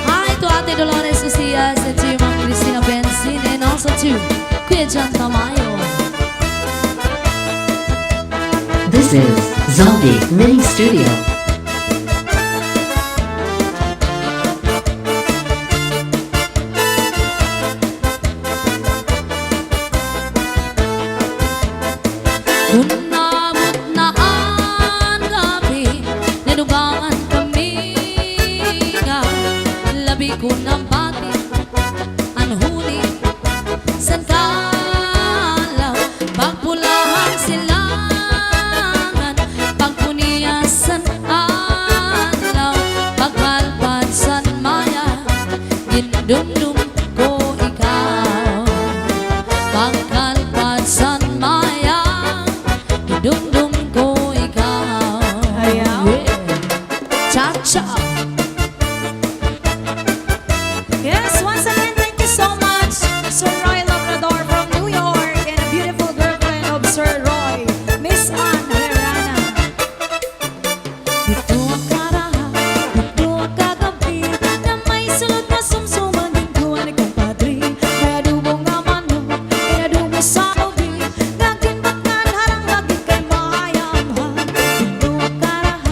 Hi to Ate Dolores Ucias and to Ma'am Cristina Benzin and also to Kuya John Tamayo. This is Zombie Mini Studio. Kung nabot na ang gabi, nalugangan kami nga labi ko ng pati ang huni san kalaw pagpulahan silangan pagpuniasan alaw pagkalpan san maya gindumdum ko ikaw. Pagkalpan san maya gindumdum ko ikaw. Ayaw. Cha-cha. Yes, once again, thank you so much, Sir Roy Labrador from New York, and a beautiful girlfriend of Sir Roy, Miss Ann Herrana. Dito ang karaha, dito ang kagabi, na may sulod na sumsuman din ko ang kumpadri. Kaya dubong naman mo, inadubo sa ubi, nagkinbakan harang lagi kay maayamhan. Dito ang karaha,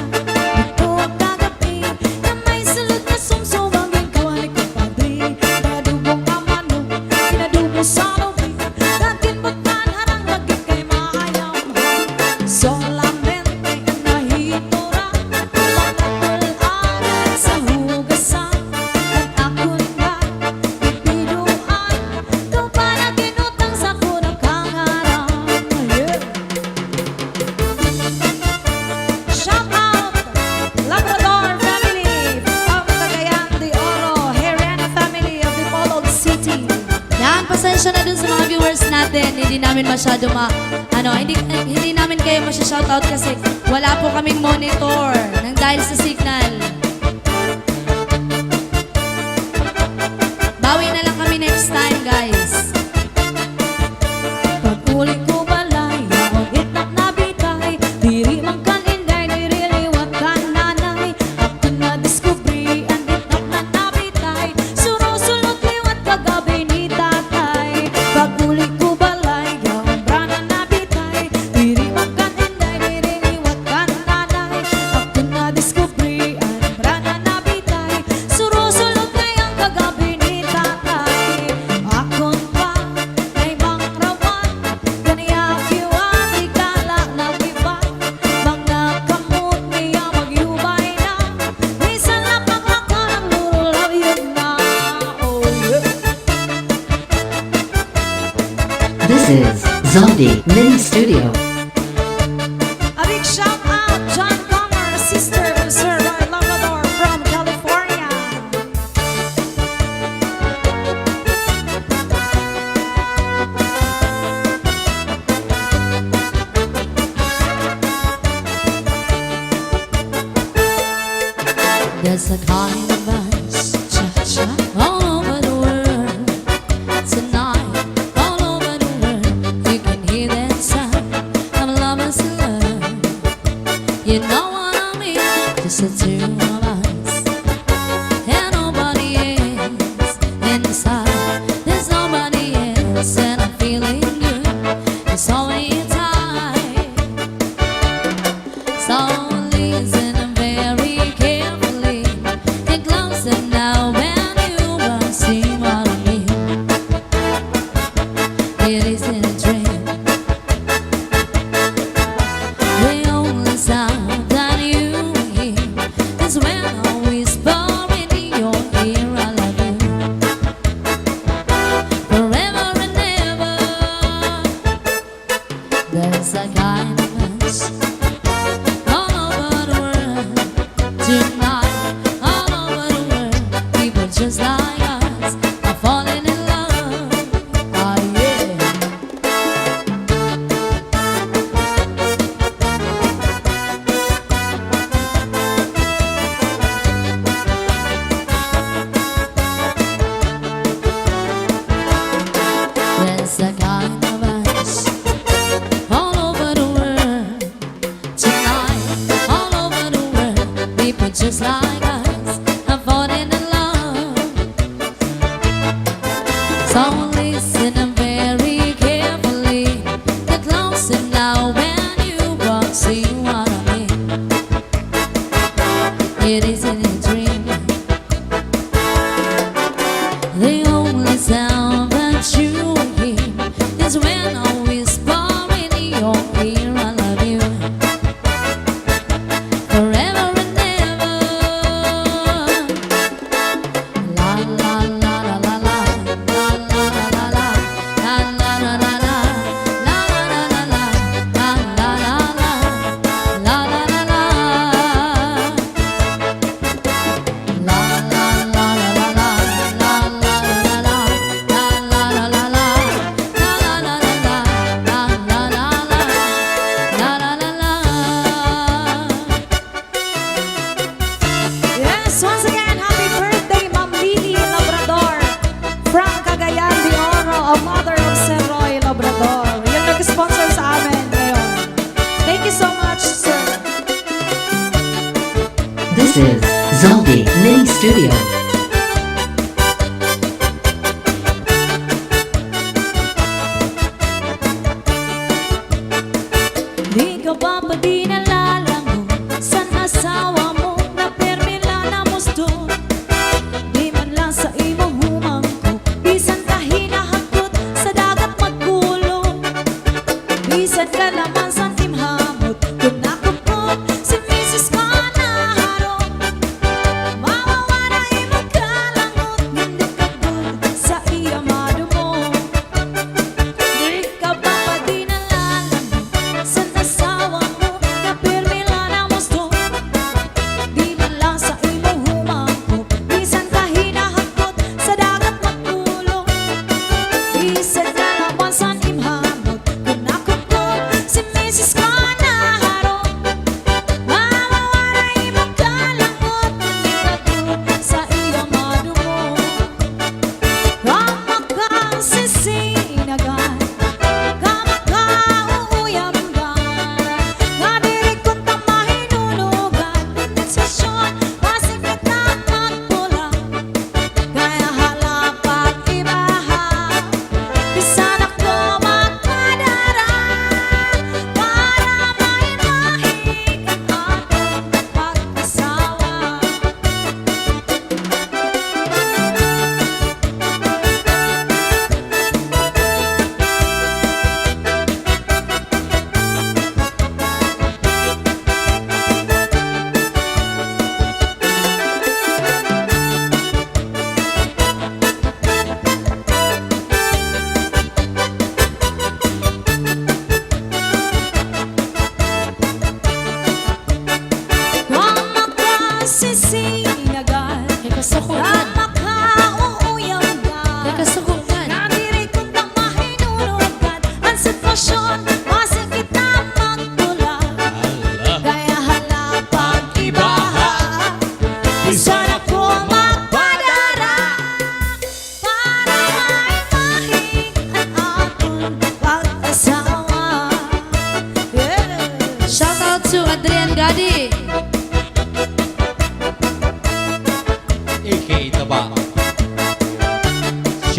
dito ang kagabi, na may sulod na sumsuman din ko ang kumpadri. Kaya dubong naman mo, inadubo sa ubi, nagkinbakan harang lagi kay maayamhan. Solamente nahitura, pagkakularan sa hugasan, at ako na bibiruan, ikaw pa na tinutang sa kunang kangarang. Shout out Labrador family of Cagayan de Oro, Herrana family of Dipolog City. Yan, pasensya na dun sa mga viewers natin. Hindi namin masyado hindi namin kayo masya-shoutout kasi wala po kaming monitor nang dahil sa signal. Bawi na lang kami next time, guys. Pag-uli ko balay, ang itak na bitay, diri man kan inday, diri liwat Zombie Mini Studio. A big shout out, John Comer, sister of Sir Roy Labrador from California. There's a kind of us, cha-cha, all over the world. Tonight, all over the world, you can hear that sound of lovers in love. You know what I mean? Just the two of us, and nobody else inside. There's nobody else, and I'm feeling good. It's only time, so listen very carefully. Get closer now when you will see what I mean. It isn't a dream. The only sound that you hear is when I whisper in your ear, I love you forever and ever. There's a kind of us all over the world tonight, all over the world. People just like us are falling in love. Oh yeah. There's a kind of us all over the world tonight, all over the world. People just like us are falling in love. So listen very carefully. Get closer now when you walk, see what I mean. It isn't a dream. The only sound that you hear is when I whisper in your ear, I love you forever and ever. La la la la la la, la la la la la, la la la la la, la la la la la, la la la la, la la la la. La la la la la la, la la la la la, la la la la la, la la la la la, la la la la, la la la la. Yes, once again, happy birthday, Ma'am Lily Labrador from Cagayan de Oro, a mother of Sir Roy Labrador. Yung nag-sponsor sa amin ngayon. Thank you so much, sir. This is Zombie Mini Studio. Di ka ba pa di nalalango sa asawa mo na permila na musto? Di man lang sa imo humangko, bisan ka hinahagot sa dagat magkulong. Bisan ka naman sa timhamot, kung nakupot si Mrs. ka na harong. Mawawala imo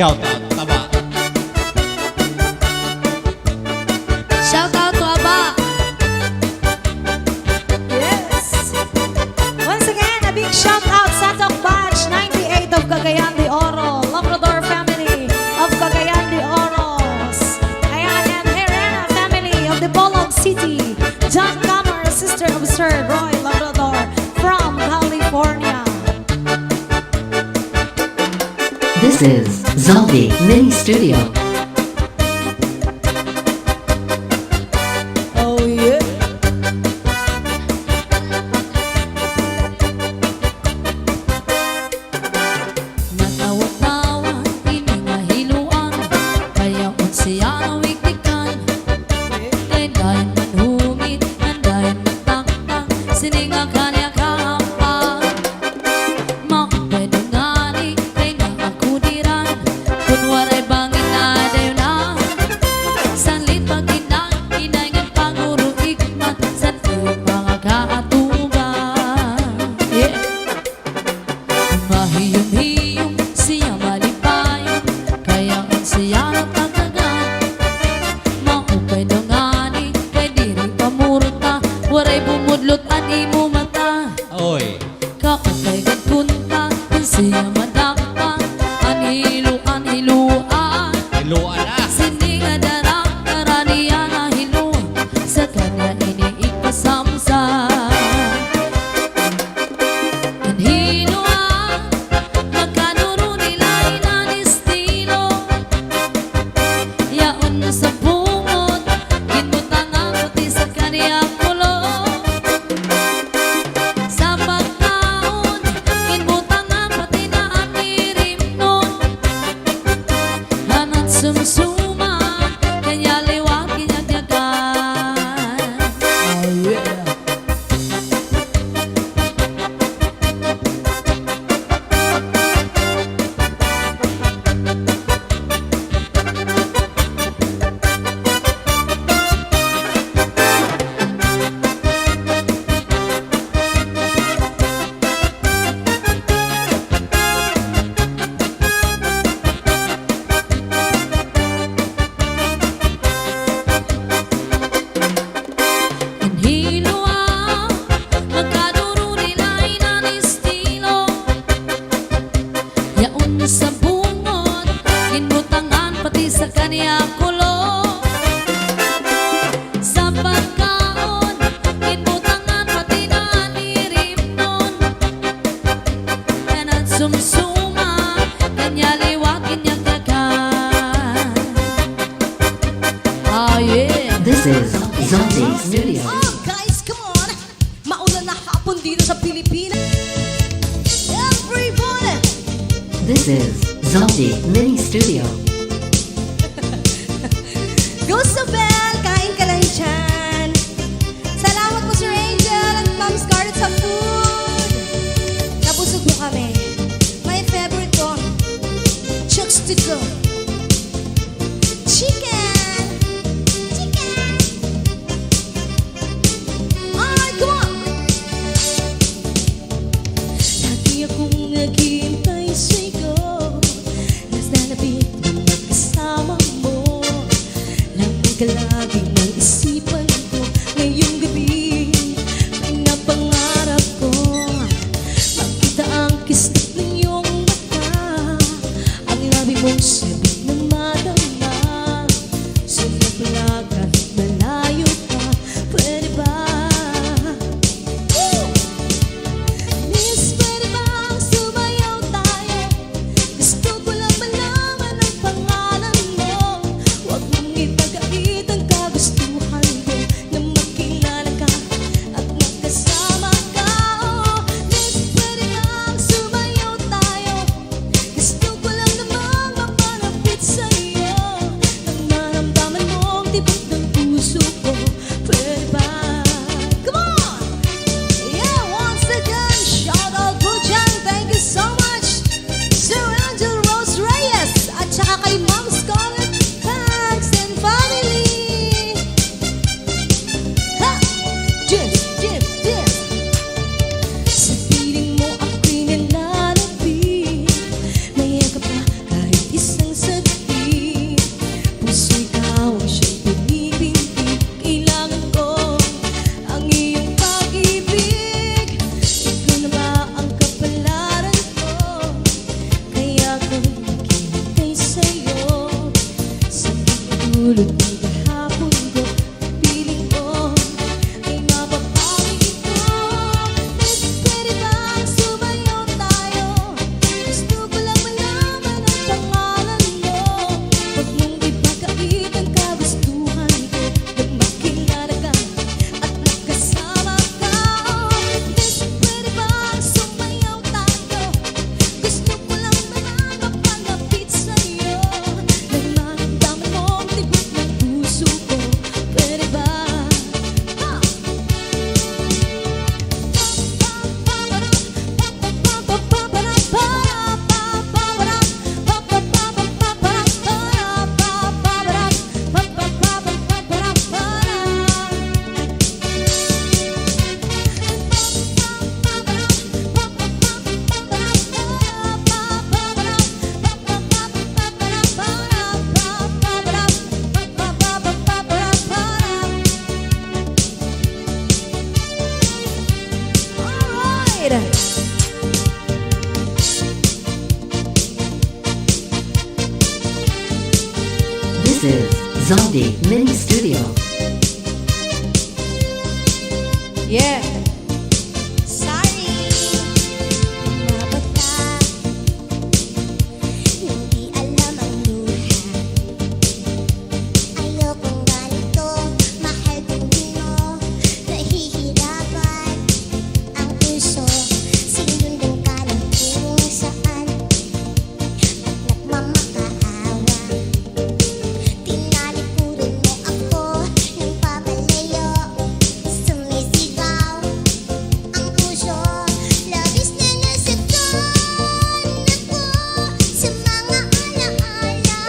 shout out, tama. Shout out to Aba. Yes! Once again, a big shout out sa Tok Batch 98 of Cagayan de Oro, Labrador family of Cagayan de Oros. Ayan, and Herrera family of the Bolog City. John Camer, sister of Sir Roy Labrador from California. This is Zombie Mini Studio. Oh yeah! Natawa-tawa, hinihiluan, kaya unsiya na wiktikan. Kay dahil manhumit, dahil magtaktak, sininga kanya kahampa. Makapedungani, kay nakakudiran, kung waray bangin na dayo na. Sanlit pag-inang, inayngan panguro ikmat, sa mga kaatuban. Yeah! Mahiyong-hiyong siya malipayon, kaya ang siya natagagan. Maupay dongani, kay diri pamurta, waray bumudlot at imo mata. Oy, Kaupay gagkunta, ang siya madakpa, anhiluan. iluan na. Sininga darang, karaniya na hilo, sa kanya iniipasamsa. Anhiluan, magkanuro nila inanistilo. Yaon na sa bungot, ginbutang ang puti sa kanya kulo. Sa pagkaon, ginbutang ang pati na ang irimnon. Hanat sumsuma, kanya liwag kinyagyagan. Oh yeah. Anhiluan, magkanuro nila inanistilo. Yaon na sa bungot, ginbutangan pati sa kanya kulo. Sa pagkaon, ginbutangan pati na anirimnon. Kanat sumsuma, kanya liwag kinyagdagan. Ah yeah! This is Zombie Studio. Oh guys, come on! Maulan na hapon dito sa Pilipinas. Everybody! This is Zombie Mini Studio. Gusto Bell, kain ka lang dyan. Salamat po Sir Angel at Ma'am Scarlett sa food. Nabusog mo kami. My favorite to, chooks to go. Chicken! Chicken! Alright, come on! Lagi akong naghihintay sa'yo. Nas nalapit right. This is Zombie Mini Studio. Yeah. Sorry, mabot ka. Hindi alam ang luha. Ayokong ganito, mahal kong di mo. Nahihirapan ang puso. Sinundan ka ng kung saan. At nagmamakaawa. Tinalikuran mo ako ng papalayo. Sumisigaw ang puso, labis na nasaktan ako sa mga alaala.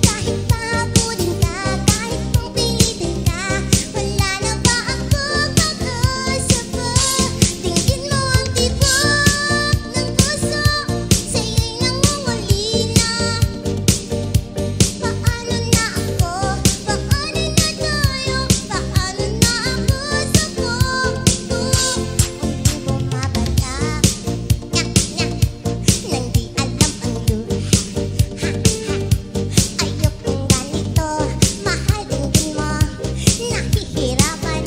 Kahit pahabulin ka, kahit pang pilitin ka, wala na ba ako kakasaba? Tingin mo ang tibok ng puso, sa'yo'y nangungulila. Paano na ako? Paano na tayo? Paano na ako sa puso? Hindi bumabata. Nyak, nyak, nang di alam ang luha. Ayokong ganito, mahal din mo. Nahihirapan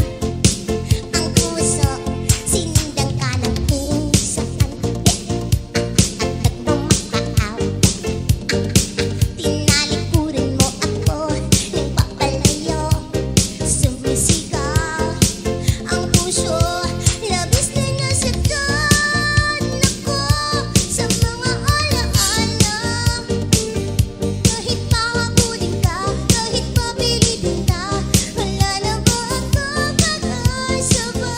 ang puso, sinundan ka ng kung saan. At nagmamakaawa. Tinalikuran mo ako ng papalayo. Sumisigaw ang puso, labis na nasaktan ako sa mga alaala. Kahit pahabulin ka, kahit papilitin ka, wala na ba ako kakasaba?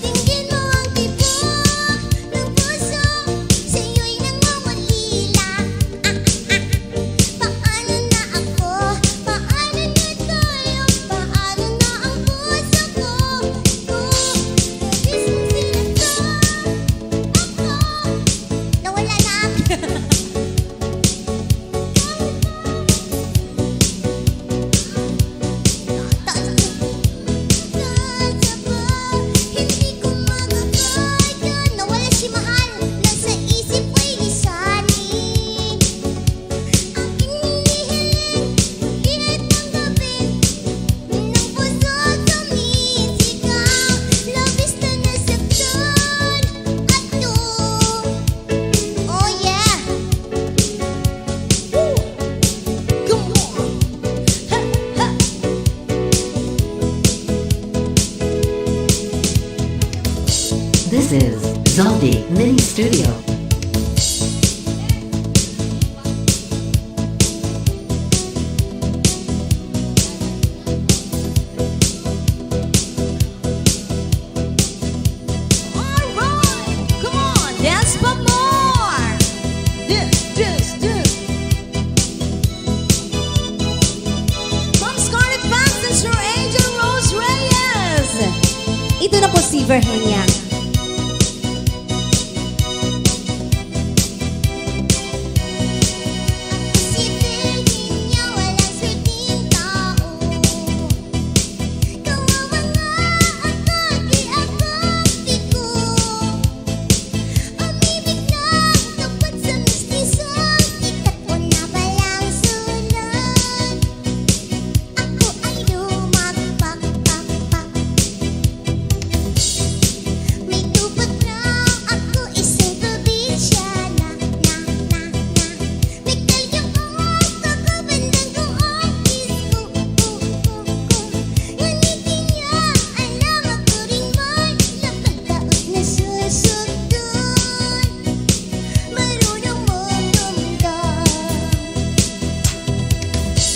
Tingin mo ang tibok ng puso, sa'yo'y nangungulila. Paano na ako? Paano na tayo? Paano na ang puso ko? Labis na sinaktan ako. Nawala na. Hindi ko magagaya. Nawala si Mahal. Nasa isip ko'y lisanin. Aking hinihiling, init ng gabi, ng puso sumisigaw. Labis na nasaktan ako. Oh yeah! Woo! Come on! Ha! Ha! This is Zombie Mini Studio. Alright, come on, dance pa more. This. Ma'am Scarlett Vance and Sir Angel Rose Reyes. Ito na po si Virginia. Isipin niya walang swerteng tao. Kawawa nga ako, di ako piko. Umibig lang tapat sa mistisyon, ikat ko na palang sunod. Ako ay lumagpakpak. May tupat raw ako isang probinsyana. May kalyang ang kakabandang ko ang disco. Ngunitin niya, alam ako rin may nakadaot na susugdon. Marunong mo lumdam.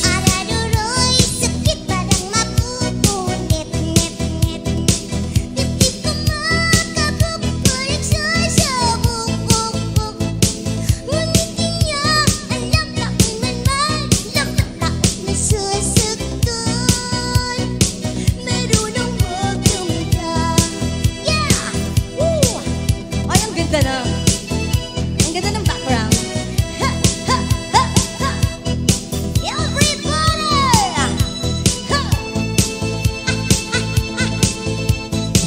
Araruroy, sakit parang mapupunit. Dibdib ko makabukbuk, nagsasabog. Ngunitin niya, alam taon man nakadaot na susugdon. Marunong mo lumdam. Yeah! Woo! Ay, ang ganda na. Ang ganda ng background. Ha! Ha! Ha! Ha! Everybody! Ha!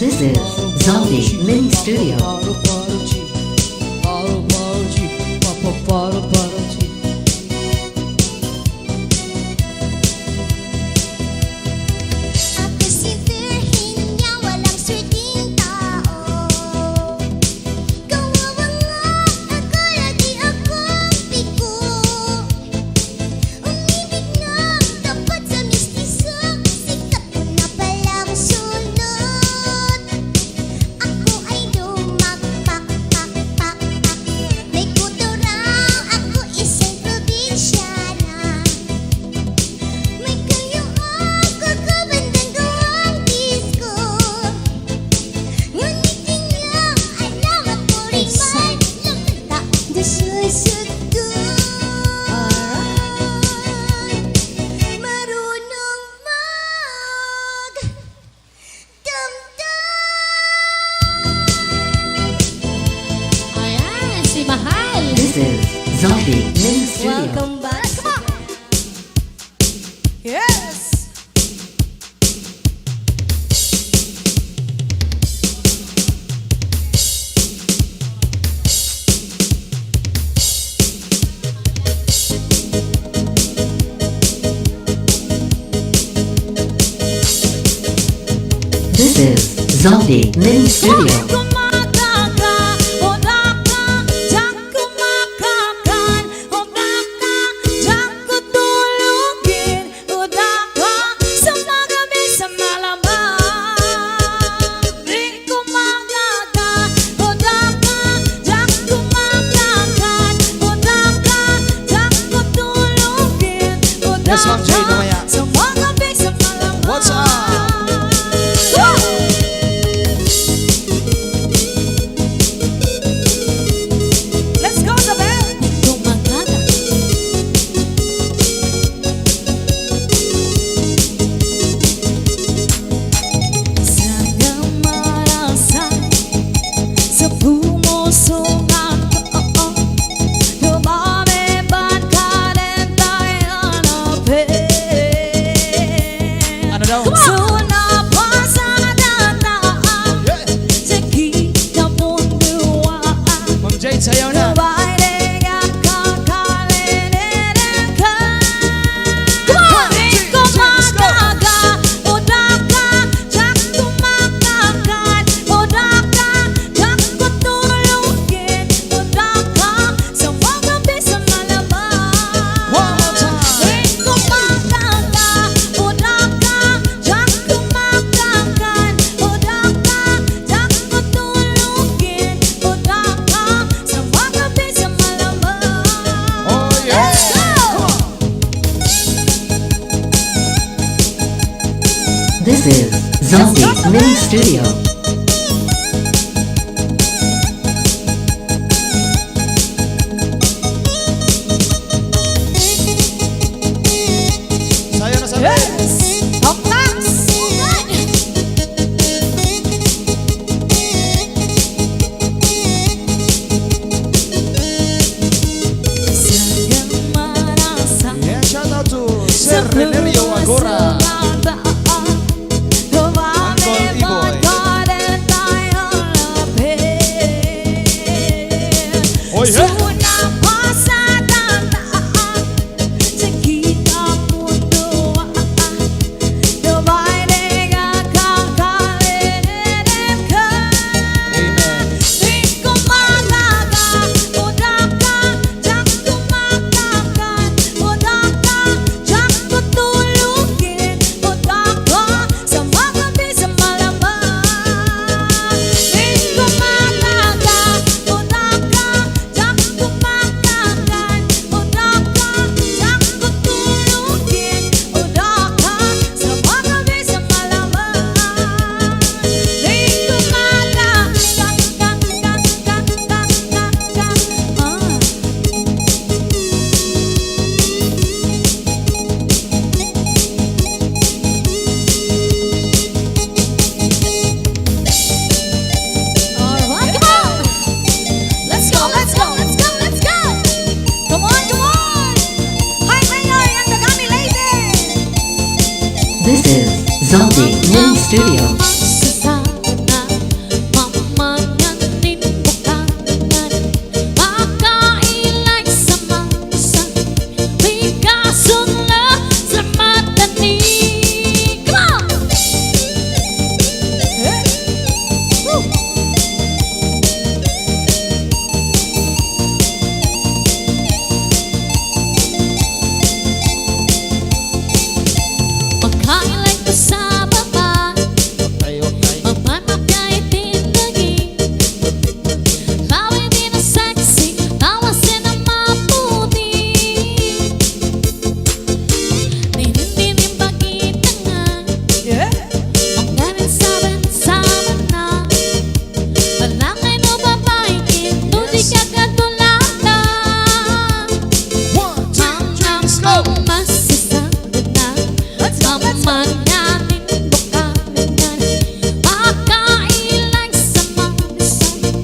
This is Zombie Mini Studio. Ako si Virhin niya, walang swerteng tao. Kawawa nga, akala di akong piko. Umibig na, dapat sa mistiso. Sikat ko na palang sulot. Ako ay lumakpak-pak-pak-pak. May kuturang, ako isang probinsyana. May kayo ako kabandang gawang disco. Ngunit yun lang, alam ako rin man lumita na susunod. Marunong magdamdam. Ayan, si Mahal. This is Zombie Mini Studio. Welcome back. Yes. This is Zombie Mini Studio. Kumakaka, odaka, diyan kumakakan. Odaka, diyan kutulugin. Odaka, sa magabi sa malamang. Di kumakaka, odaka, diyan kumakakan. Odaka, diyan kutulugin. Yes, Ma'am Jay, mamaya. Sa magabi sa malamang. What's up? Let's go, Isabel! Kumagana. Sana marasa sa pumusungan ko. Dumami ba't ka rin tayo hanapin? Ano daw? Sunapa sa dataan, sa kita munduan. Ma'am Jade, sayaw na. Babae ang kakalinin ka. Di ko makaga, odaka, diyan kumakakan. Odaka, diyan kutulugin. Odaka, sa magabi sa malamang. One more time. Di ko makaga, odaka, diyan kumakakan. Odaka, diyan kutulugin. Odaka, sa magabi sa malamang. Oh, yeah. Let's go! This is Zombie Mini Studio. Sayaw na sabi. Yes! Top class! Sayang marasa Yeah, shout out to Sir Renerio Agora. Uncle Iboy.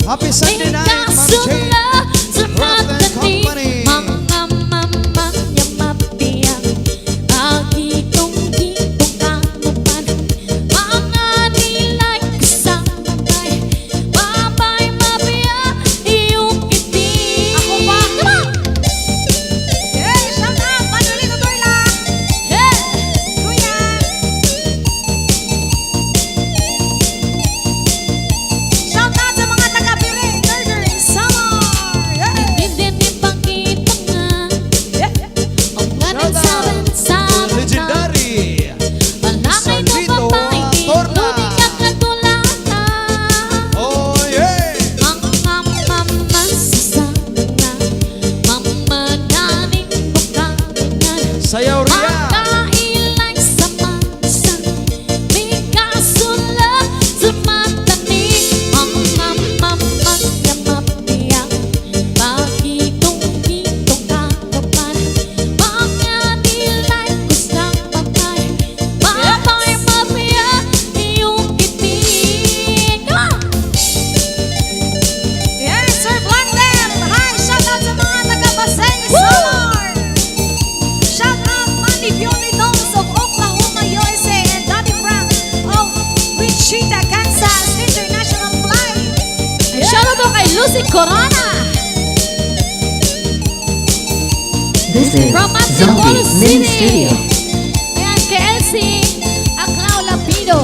Happy Sunday night, Ma'am Jane. Kasula sa Rock and matating Company. mga mamanya mabiyak. Agitong-gitong kanupan, mga nilay kasamay. Babay mabiyak, iyong kiting. Ako ba? Come on! Hey, shout out! Manuli tutoy lang! Yeah! Kuya! Shout out sa mga taga-Pire! Northern Summer! Yeah! Hindi pangkita nga, ang ganang saban-saban na. Legendary. Malakay San Vito, no babae, Torna. inuling ang katulata. Oh yeah. Mga mamasasana, mamadaling bukalingan. Sayaw Ria. Makailay sa mansa, may kasula sa matanik. Mga mamamagya mabiyak, pakitong-kitong kakapan. Mga nilay kusang babay, babay mabiyak, iyong kiting. Come on! Yes, Sir Blandel! Hi! Shout out sa mga taga-Pasay Summer! Shout out Manny Beauty Dolls of Oklahoma, USA and Daddy Frank of Wichita, Kansas International Flight! Shoutout daw kay Lucy Corona This is from Antipolo Zombie Mini City. Studio. Ayan, kay Elsie Aclao Lapido.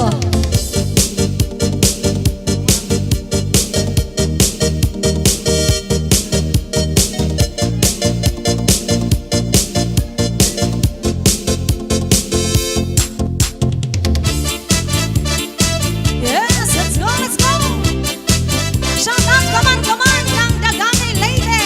Yes, let's go, let's go! Shout out, come on, ng Dagami Lady!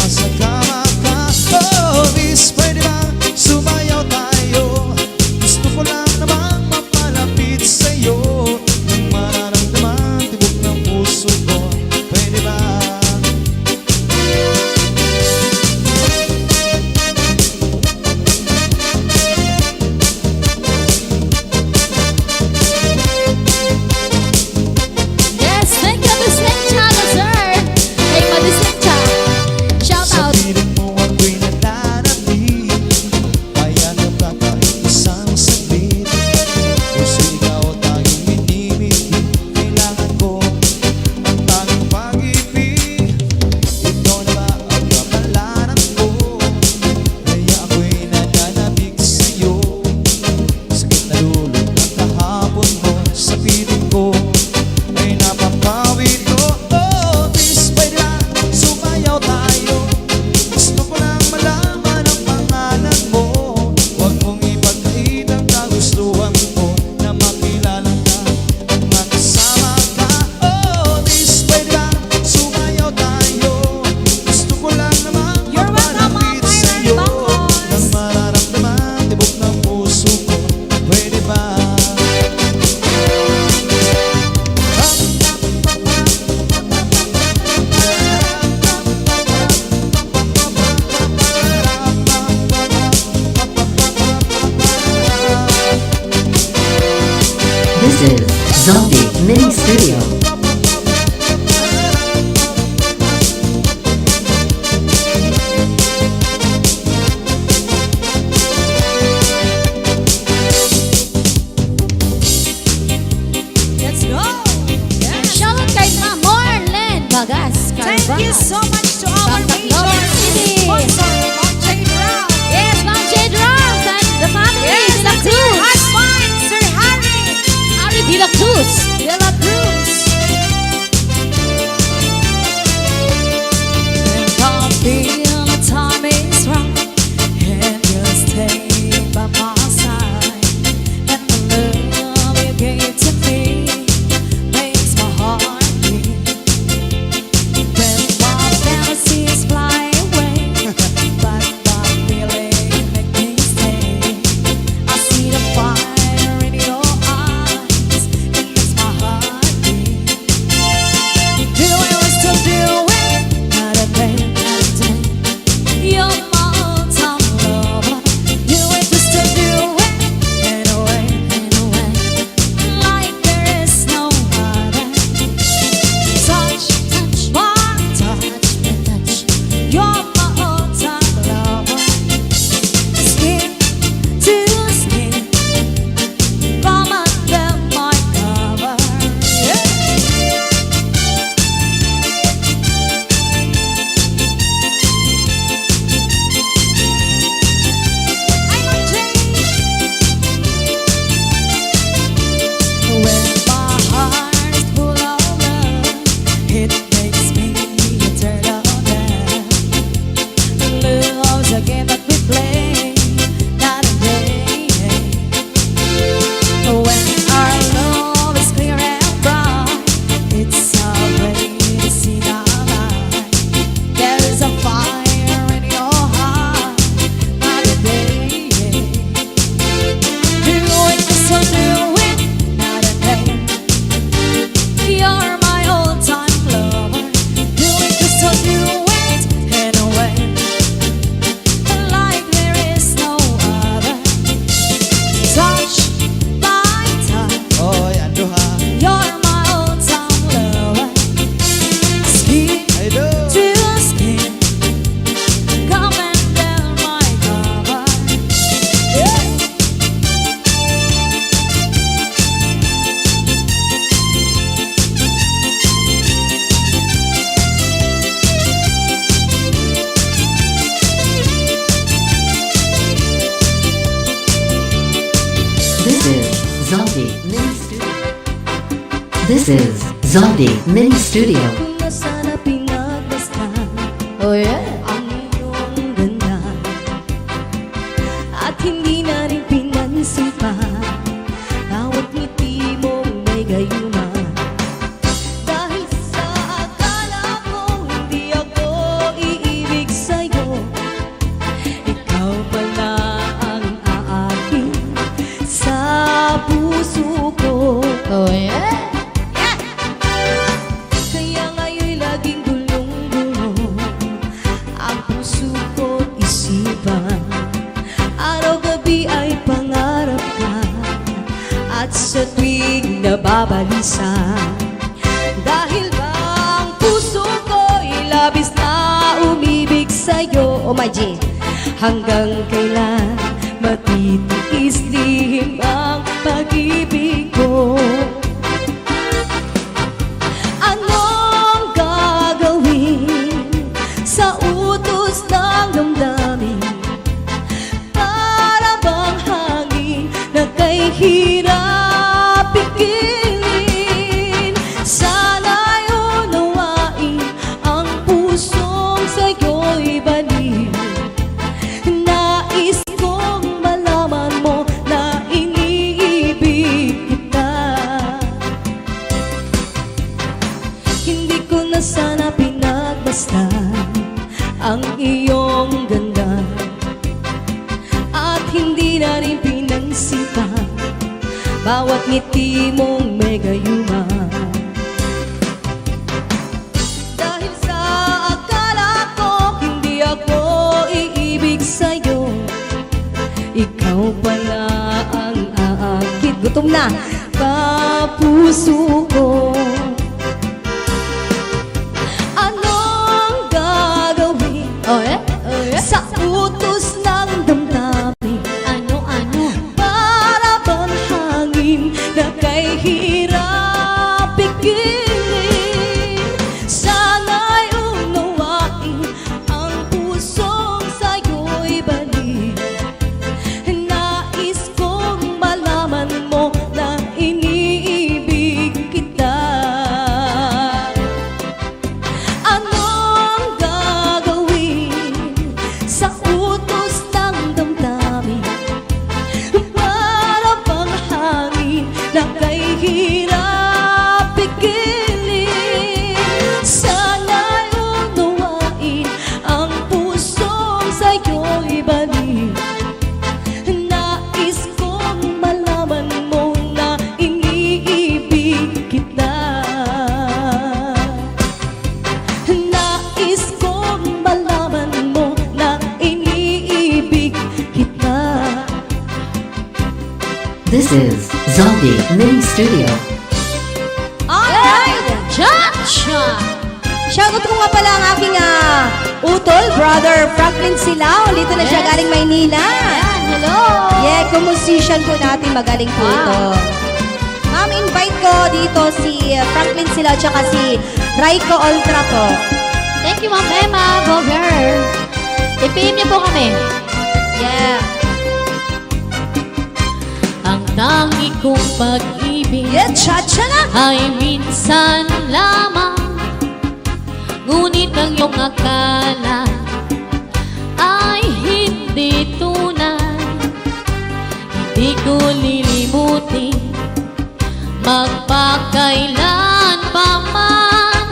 nasa kama ka. Oh, miss, pwede bang sumayaw tayo? Gusto ko lang namang mapalapit sa'yo, nang mararamdaman tibok ng puso ko. Pwede ba? Yes, thank you, Distincha, sir. Thank you, Distincha. Shout Sa out. piling mo ako'y nananabik, kaya napakahit isang saglit. Puso ikaw tanging minimiti, kailangan ko ang tanging pag-ibig. Ikaw na ba ang kapalaran ko, kaya ako'y nananabik sa'yo. Sakit na lulot ng kahapon mo, sa piling ko ay napapawi ko. Oh, please, pwede lang sumayaw tayo. Gusto ko lang malaman ang pangalan mo. Huwag mong ipagkait ang kagustuhan ko, na makilala ka at makasama ka. Oh, please, pwede lang sumayaw tayo. Gusto ko lang namang You're welcome, mapalapit Ma'am sa'yo, Myron nang mararamdaman tibok ng puso ko. Pwede ba? This is Zombie Mini Studio. Let's go! Yes! Shout out kay Ma'am Marlene Bagas. Thank you so much to our From major Tacloban City. sponsor, Ma'am Jane Brown. Yes, Ma'am Jade Ross and the family. Yes, De La that's your Cruz. husband, Sir Harry. Ari De La Cruz. De La Cruz. And I feel the time is right, and you'll stay by my side. And the love you gave to me makes my heart beat. When my fantasies fly away, but my feeling make me stay. I see the fire in your eyes, it makes my heart beat. Do it, we still do it, not a day, not a day. You're my all-time lover. Do it, we still do it, anyway, anyway. Like there is no other. Touch, touch, my touch. You're my all-time lover. Skin to skin, come under my cover. Yeah. I'm a when my heart is full of love, it makes me turn on down. Love's a game that we play, not a day. When our love is clear and bright, it's a place in our life. There's a fire in your heart, not a day. Do it, so do it, not a day. You're my all-time lover. Do it, so do it, anyway. Like there is no other. Touch by touch, Oy, ando ha? you're my all-time lover. Skin I do. to skin, come under my cover. Yeah. This is Zombie Mini Studio. This is Zombie Mini Studio. Kung nasana pinagmasdan Oh yeah. ang iyong ganda, at hindi na rin pinansin pa bawat ngiti mong may gayuma. Dahil sa akala ko hindi ako iibig nagbabalisa. Dahil ba ang puso ko'y labis na umibig sa'yo, oh my G. Hanggang kailan matitiis lihim ang pag-ibig ko? Anong gagawin sa utos ng damdamin? Para bang hangin na kay hirap pigilin? Sana'y unawain ang pusong sa'yo'y baliw. Nais kong malaman mo na iniibig kita. Hindi ko na sana pinagmasdan ang iyong ganda, at hindi na rin pinansipan bawat ngiti mong megayuma. Dahil sa akala ko hindi ako iibig sa'yo, ikaw pala ang aakit, gutom na, papuso ko. Anong gagawin sa utos ng damdamin? Ano? Para bang hangin na kay hirap pigilin? Sana'y unawain ang pusong sa'yo'y balik. Nais kong malaman mo na iniibig kita. Anong gagawin sa utos ng damdamin? Para bang hangin na kay hirap pigilin? Sana'y unawain ang pusong sa'yo'y balik. Nais kong malaman mo na iniibig kita. Nais kong malaman mo na iniibig kita. This is Zombie Mini Studio. Alright! Cha-cha! Shoutout ko nga pala ang aking utol, brother Franklin Silao. Dito na siya Yes. galing Maynila. Ayan, hello! Yeah, kumusisyan po natin magaling po Wow. ito. Ma'am, invite ko dito si Franklin Silao tsaka si Raiko Ultra po. Thank you, Ma'am Emma. Go girl! I-PM niyo po kami. Yeah. Ang tangi kong pag-ibig Yeah, cha-cha na! ay minsan lamang, ngunit ang iyong akala ay hindi tunay. Hindi ko lilimutin magpakailan pa man,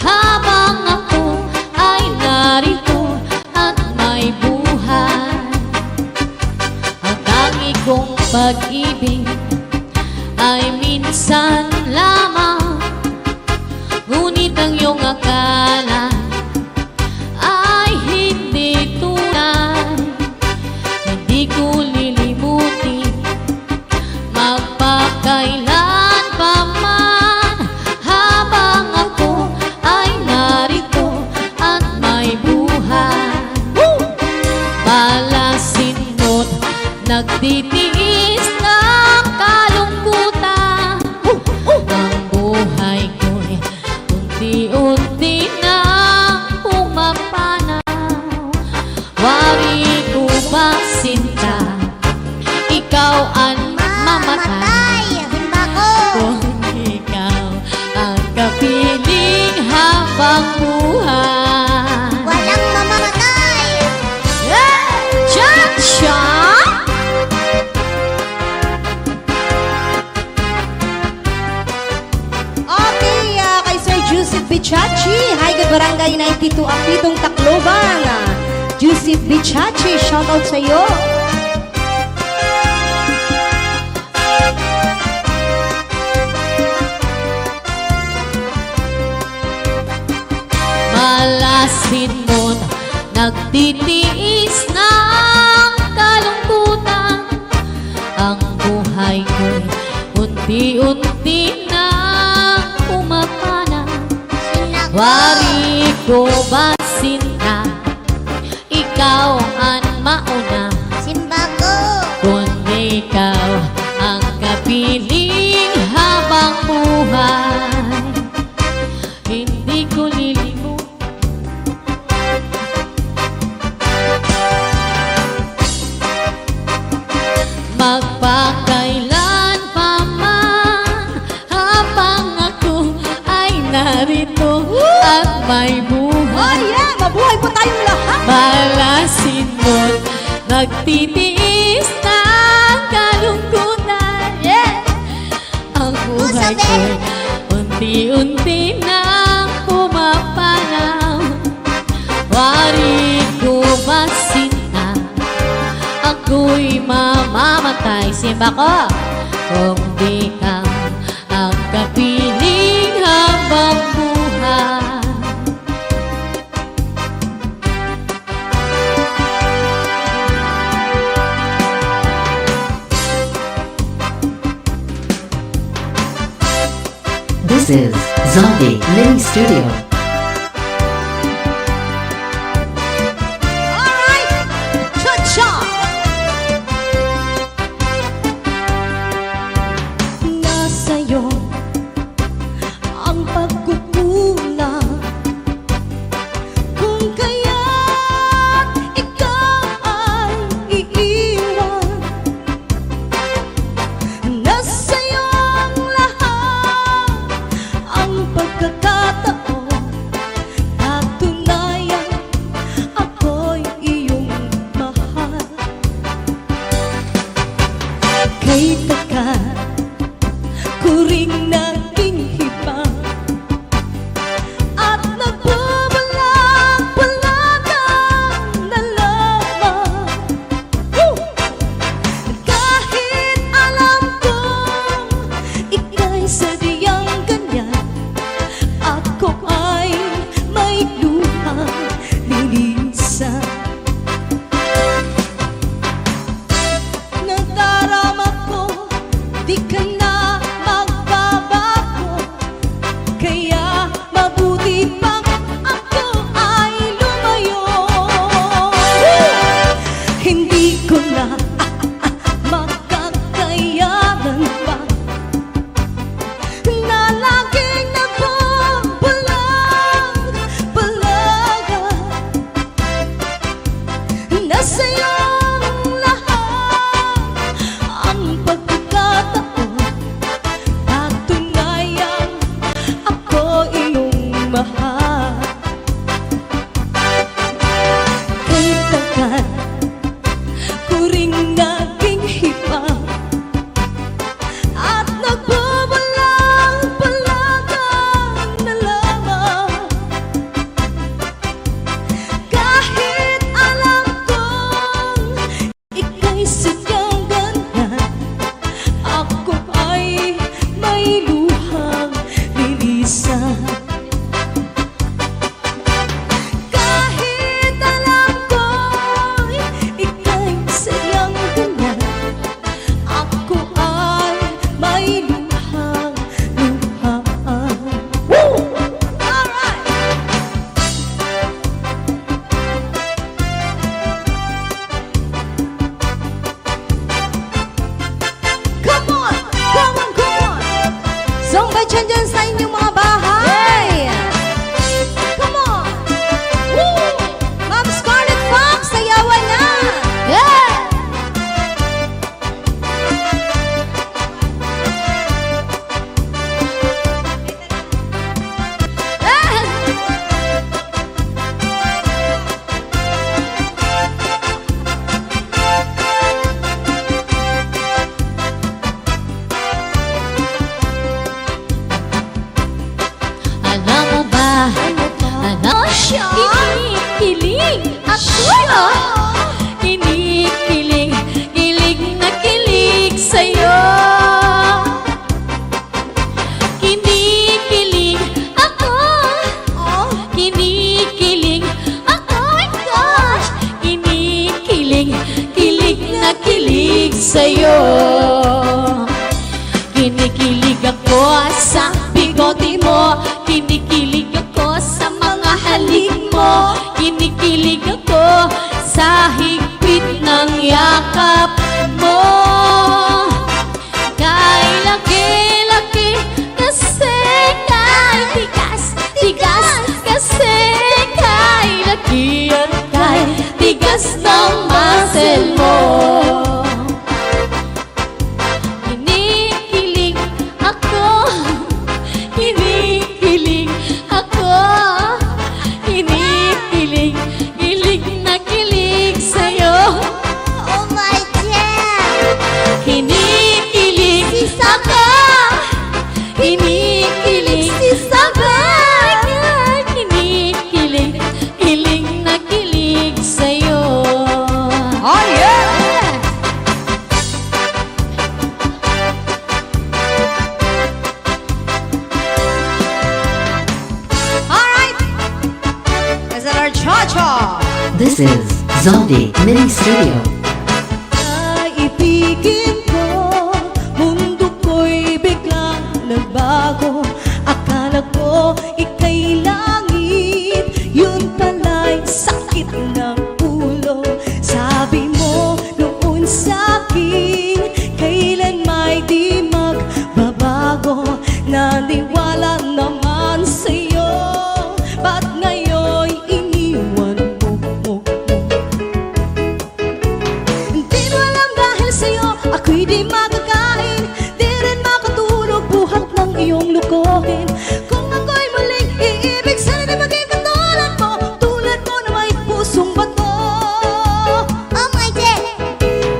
habang ako ay narito at may buhay. Ang tangi kong pag-ibig ay minsan lamang, ngunit ang iyong akala ay hindi tunay. Hindi ko lilimutin magpakailan pa man, habang ako ay narito at may buhay. Palasin mo't nagtitiis ng kalungkutan. Ang buhay ko'y unti-unti na pumapanaw. Wari ko ba sinta, ikaw ang mamatay. Himba ko! Kung ikaw ang kapiling habang buhay. Walang mamamatay! Cha-cha! Okay, kay Sir Joseph Bichachi. Hi, good barangay 92 ang pitong Tacloban. Joseph Bichachi, shoutout sa iyo. Malasin mo't nagtitiis ng kalungkutan. Ang buhay ko'y unti-unti na Wari ko ba sinta, ikaw ang mauna, Simba ko. kundi ikaw ang kapiling habang buhay. Hindi ko lilimot magpakailan pa man habang ako ay narito at may buhay. yeah! Mabuhay po tayong lahat! Malasin mo't nagtitiis ng kalungkutan. Yeah! Ang buhay ko'y unti-unti nang pumapanaw. Wari ko ba sinta, ako'y mamamatay. Simba ko, kung di ka ang kapiling habang buhay. This is Zombie Mini Studio. Alright! Cha-cha! Nasa'yo ang pagkukulang, kung kaya't ikaw ay iiwan. Nasa'yo ang lahat, ang pagkakataon, patunayan ako'y iyong mahal. Kay takat ko ring naging hibang at nagbabalag-balagang na lamang. Kahit alam kong ika'y sadyang ganyan, ako ay may luhang lilisan. Nadarama ko, di ka na magbabago, kaya mabuti pang ako ay lumayo. Hindi ko na makakayanan pa na laging nagbabalag-balaga. Nasa'yo ang lahat, ang pagkakataon, patunayan ako iyong mahal. Kay takat ko ring naging hibang at nagbabalag-balagang na lamang. Kahit alam kong ika'y sadyang ganyan, ako ay may luhang lilisan. Kahit alam ko'y ika'y sadyang ganyan, ako ay may luhang. Alright! Come on! Come on! Come on! Zumba dyan sa inyong mga bahay! Come on! Woo! Ma'am Scarlett Fox, sayawan na! Yeah! Alam mo ba? Ano siya? Kinikilig ako. Kinikilig, kilig na kilig sa'yo. Kinikilig ako. Kinikilig ako. My gosh! Kinikilig, kilig na kilig sa'yo. Kinikilig ako sa bigote mo. Kinikilig ako sa kinikilig ako sa higpit ng yakap mo. Kay laki-laki kasi kay tigas kasi kay laki at kay tigas ng muscle mo. Kinikilig ako, kinikilig ako, kinikilig, kilig na kilig sa'yo. Oh my God! Kinikilig ako, kinikilig ako, kinikilig, kilig na kilig sa'yo. Oh yeah! Alright! Is that our cha-cha? This is Zombie Mini Studio. Ibigin ko, mundo ko'y biglang nagbago. Akala ko ika'y langit, yun pala'y sakit ng ulo. Sabi mo noon sa'kin, kailan may di magbabago. Naniwala naman sa'yo, ba't ngayon'y iniwan mo? Di mo alam dahil sa'yo ako'y di makakain, di rin makatulog buhat ng iyong lukohin. Kung ako'y muling iibig, sana di maging katulad mo, tulad mo na may pusong bato. Oh my God!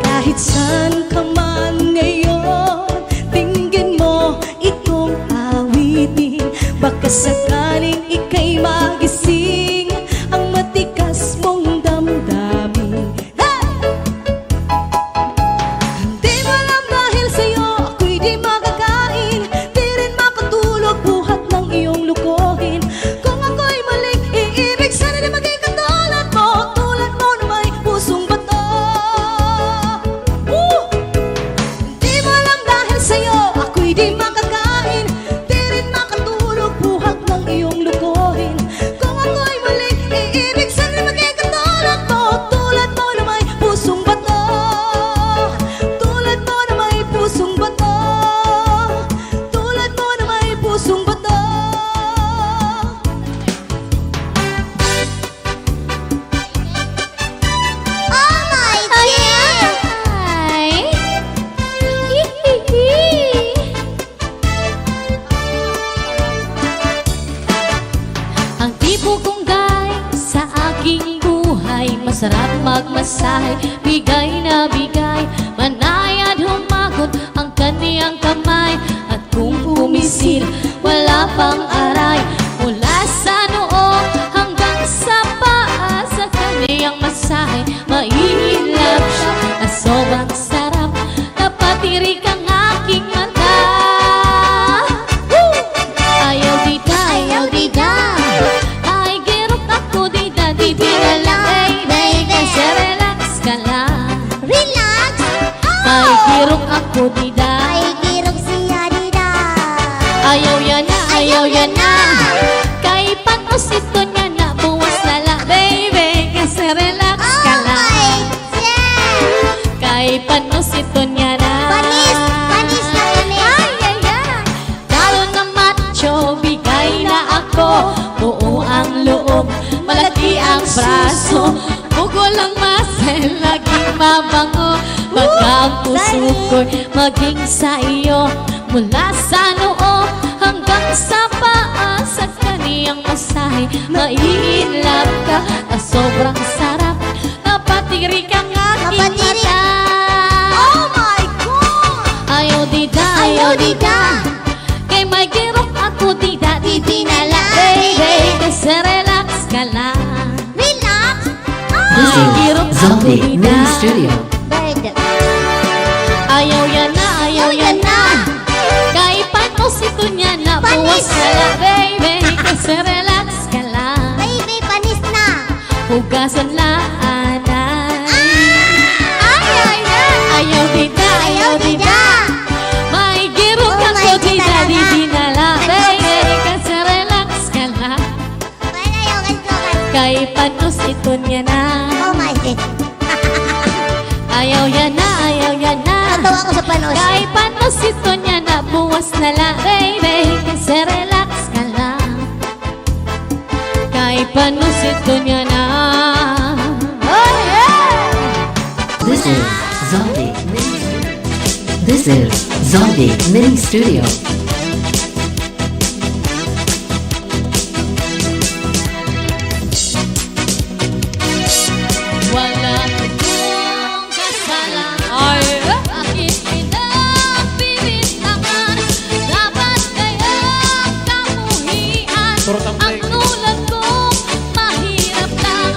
Kahit saan ka man ngayon, tingin mo itong awitin. Baka sakaling ika'y magising ang matikas mong damdamin. Hey! Di mo alam dahil sa'yo ako'y di makakain, di rin makatulog buhat ng iyong lukohin. Kung ako'y muling iibig, sana di maging katulad mo, tulad mo na may pusong bato. Di mo alam dahil sa'yo ako'y di makakain, di rin makatulog buhat ng iyong lukohin. Kung ako'y muling iibig, sana di maging katulad mo, tulad mo na may pusong bato. Tulad mo na may pusong bato, tulad mo na may pusong bato. Oh my God! Ay! Ang tipo kong guy sa aking buhay, masarap magmasahe, bigay na bigay, manayad humagot ang kaniyang kamay. At kung pumisil, wala pang aray, mula sa noo hanggang sa paa, sa kaniyang masahe, maihilap siya na sobrang sarap, napatirik ang aking mata. Ayaw dida, ay girok ako dida, na lang, baby, kasi relax ka lang. Relax! Ay girok ako dida, Ay, girok siya dida. ayaw yan na, kay panos ito niya na, buwas na lang, baby, kasi relax ka Oh lang. my God! Kay panos ito niya na, Panis na panis. ay, lalo na macho, bigay na ako, buo ang loob, malaki ang braso, bugol ang muscle, laging mabango, baka ang puso ko'y maging sa iyo, mula sa noo hanggang sa paa, sa kaniyang masahe, maiinlove ka, na sobrang sarap, napatirik ang aking Napatirik. mata. Oh my God! Ayaw dida, kay may girok ako dida, di na lang, baby, kasi relax ka lang. Relax! This Girok is ako Zombie dida. Mini Studio. Bird. Ayaw yan na, kay panos ito niya na, Panis. buwas ka lang, baby, kasi relax ka lang. Baby, panis na. Hugasan lang, anay. Ayaw dida, Ayaw dida. may girok Oh ako my God, dida, talaga. di na lang, baby, kasi relax ka lang. Kaya yung Kay panos ito niya na. Oh my God. Ayaw yan na, ayaw yan na. Natawa ko sa panos. Kahit panos ito niya na, buwas na lang, baby. Kasi relax ka lang. Kahit panos ito niya na. Oh yeah! This is Zombie Mini Studio. This is Zombie Mini Studio. Wala akong kasalanan. Bakit pinagbibitangan? Dapat kaya kamuhian. Ang ulan kong mahirap lang.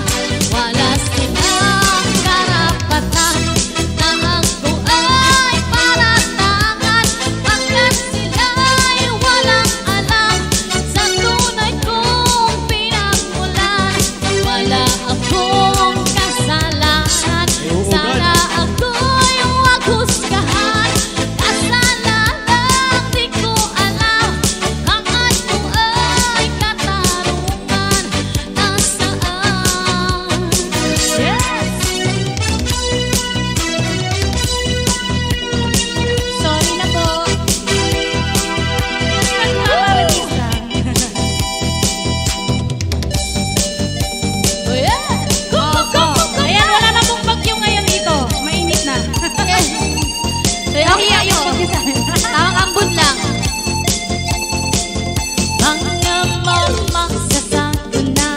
Wala silang karapatan na ako ay paratangan. Pagkat sila'y walang alam sa tunay kong pinagmulan. Wala akong kasalanan. Sana ako'y huwag husgahan. Kasalanan di ko alam. Ang ako ay katarungan. Nasaan? Yes! Sorry na po. Nagmamaragisa. Oh yeah! Ayan, wala na pong bagyo ngayon dito. Mainit na. Nahiya yung tawang ambon lang. Mga mamasasago na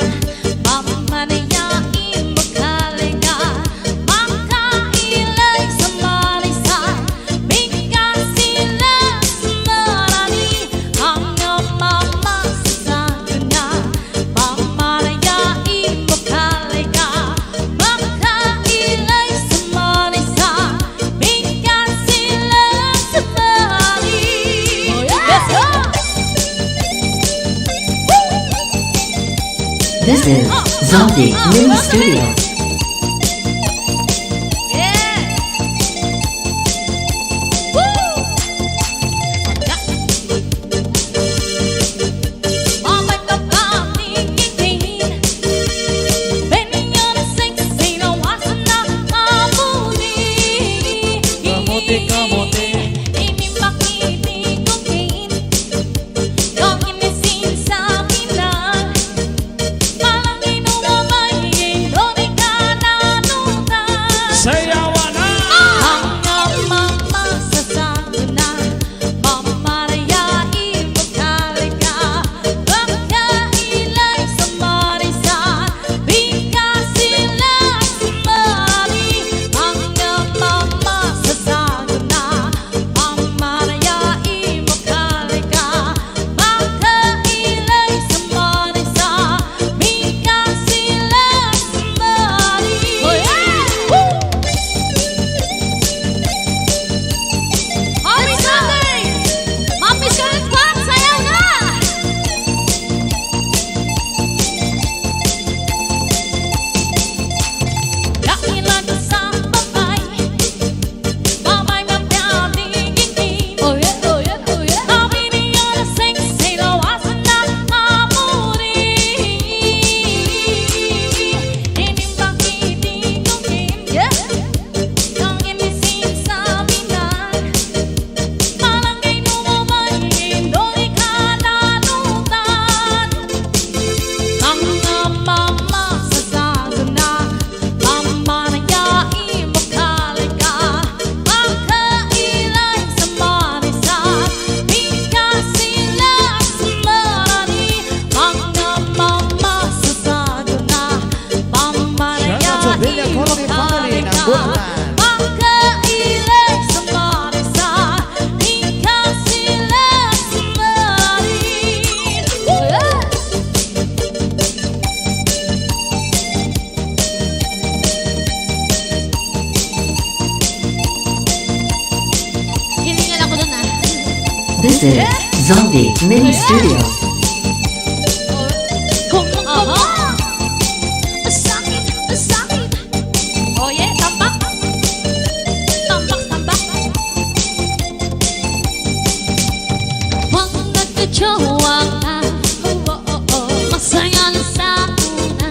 mamanayain magkalaga. Makailay sa marisa, bigyan sila sa marami. Mga mamasasago na mamanayain magkalaga. Makailay sa marisa, bigyan sila sa marami. This is Zombie Mini Studio. Yeah! Woo! Mamay ka ba tingin? Benigno na sexy na wasan na kamuti. Kamuti, kamuti. Ini makitigungin. Kung inisin sa bilang, parang inumamay, doon ka nanutan. Sayawa na! Ang mamasasago na mamarayain magkalaga. Pagkailay sa marisa, bigyan sila sa mari. Ang mamasasago na mamarayain magkalaga. Pagkailay sa marisa, bigyan sila sa mari. Oh yeah! Woo! Happy Sunday! Mami Scarlet Quack, sayaw na! Dakilan ka sa babay, babay na pinatigingin. Oh yeah, oh yeah, oh yeah. Sabi niya na sexy, lawasan na amuri. Inimbang itigungin, yeah. Kang inisin sa binan, parang inumamayin, doon ka nanutan. Ang mamasasago na mamanayain magkalaga. Pagkailay sa marisa, bigyan sila sa marami. Ang mamasasago na mamanayain magkalaga. Pagkailay sa marisa, bigyan sila sa marami. Oh yeah! Hilingan ako dun ah. This is Zombie Mini Studio. Kung sakit, sakit. Oh yeah, tambak. Tambak, tambak. Huwag nagkajowa ka. Masaya na sa una.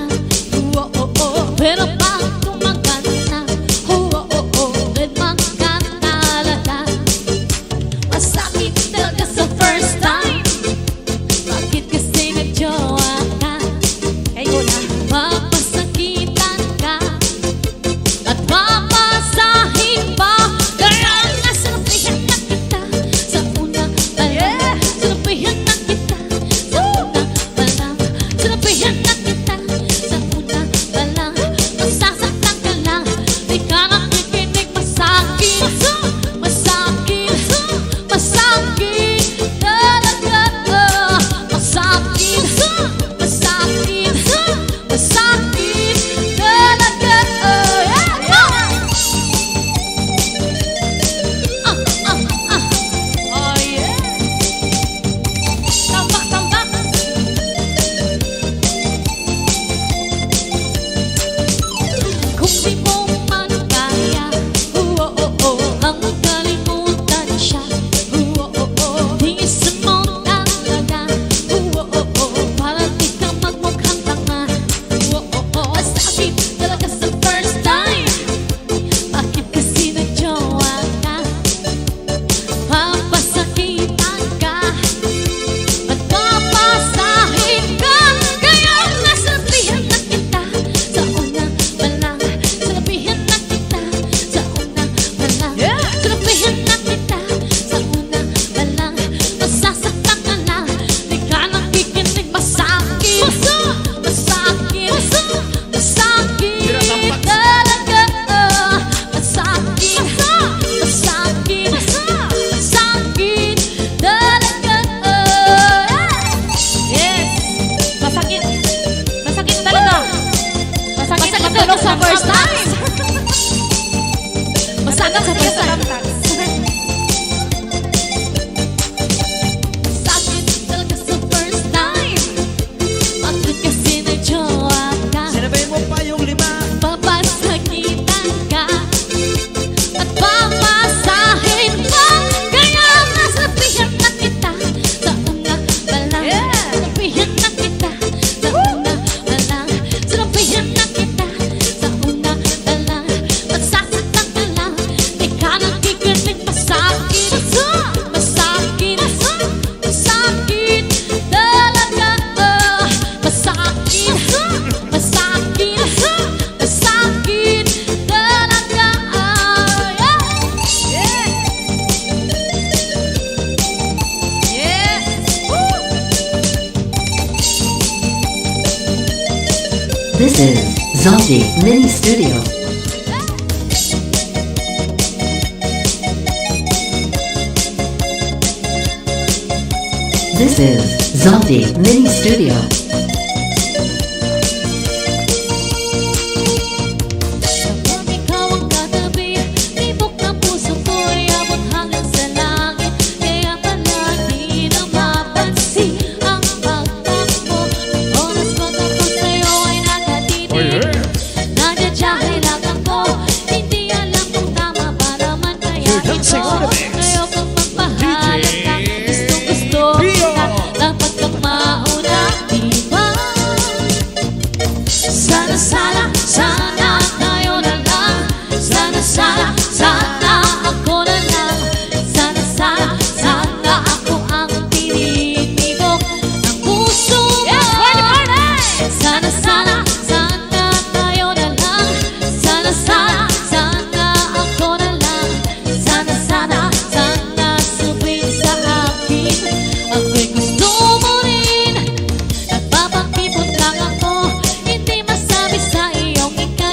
sa first time. Masakit sa first time. Sakit talaga sa first time. Bakit kasi nag-jowa ka? Sinabihin mo pa yung 5. Papasakitan ka at papasahin ka. Kaya nasabihan na kita sa una pa lang. Sinabihan na kita sa una pa lang. Sinabihan na kita sa una pa lang. Magsasaktan ka lang, di ka nakikinig. Masakit, masakit, masakit talaga. Masakit, masakit, masakit talaga. This is Zombie Mini Studio. This is Zombie Mini Studio. Kapag ikaw ang katabi, tibok ng puso ko'y abot hanggang sa langit. Kaya palagi na mapansin ang pagtakbo. Ang oras ko tapos sa'yo ay nakatitig. Nagdadyahe lang ako, hindi alam kung tama ba naman kaya ito. Ayokong magpahalata, gustong-gusto kita, dapat kang mauna, diba? Sana, sana, sana tayo na lang. Sana, sana, sana ako na lang. Sana, sana, sana ako ang tinitibok ng puso mo. Sana, sana, sana tayo na lang. Sana, sana, sana ako na lang. Sana, sana, sana sabihin sa akin, ako'y gusto mo rin. Nagpapakipot lang ako, hindi masabi sa iyong ikaw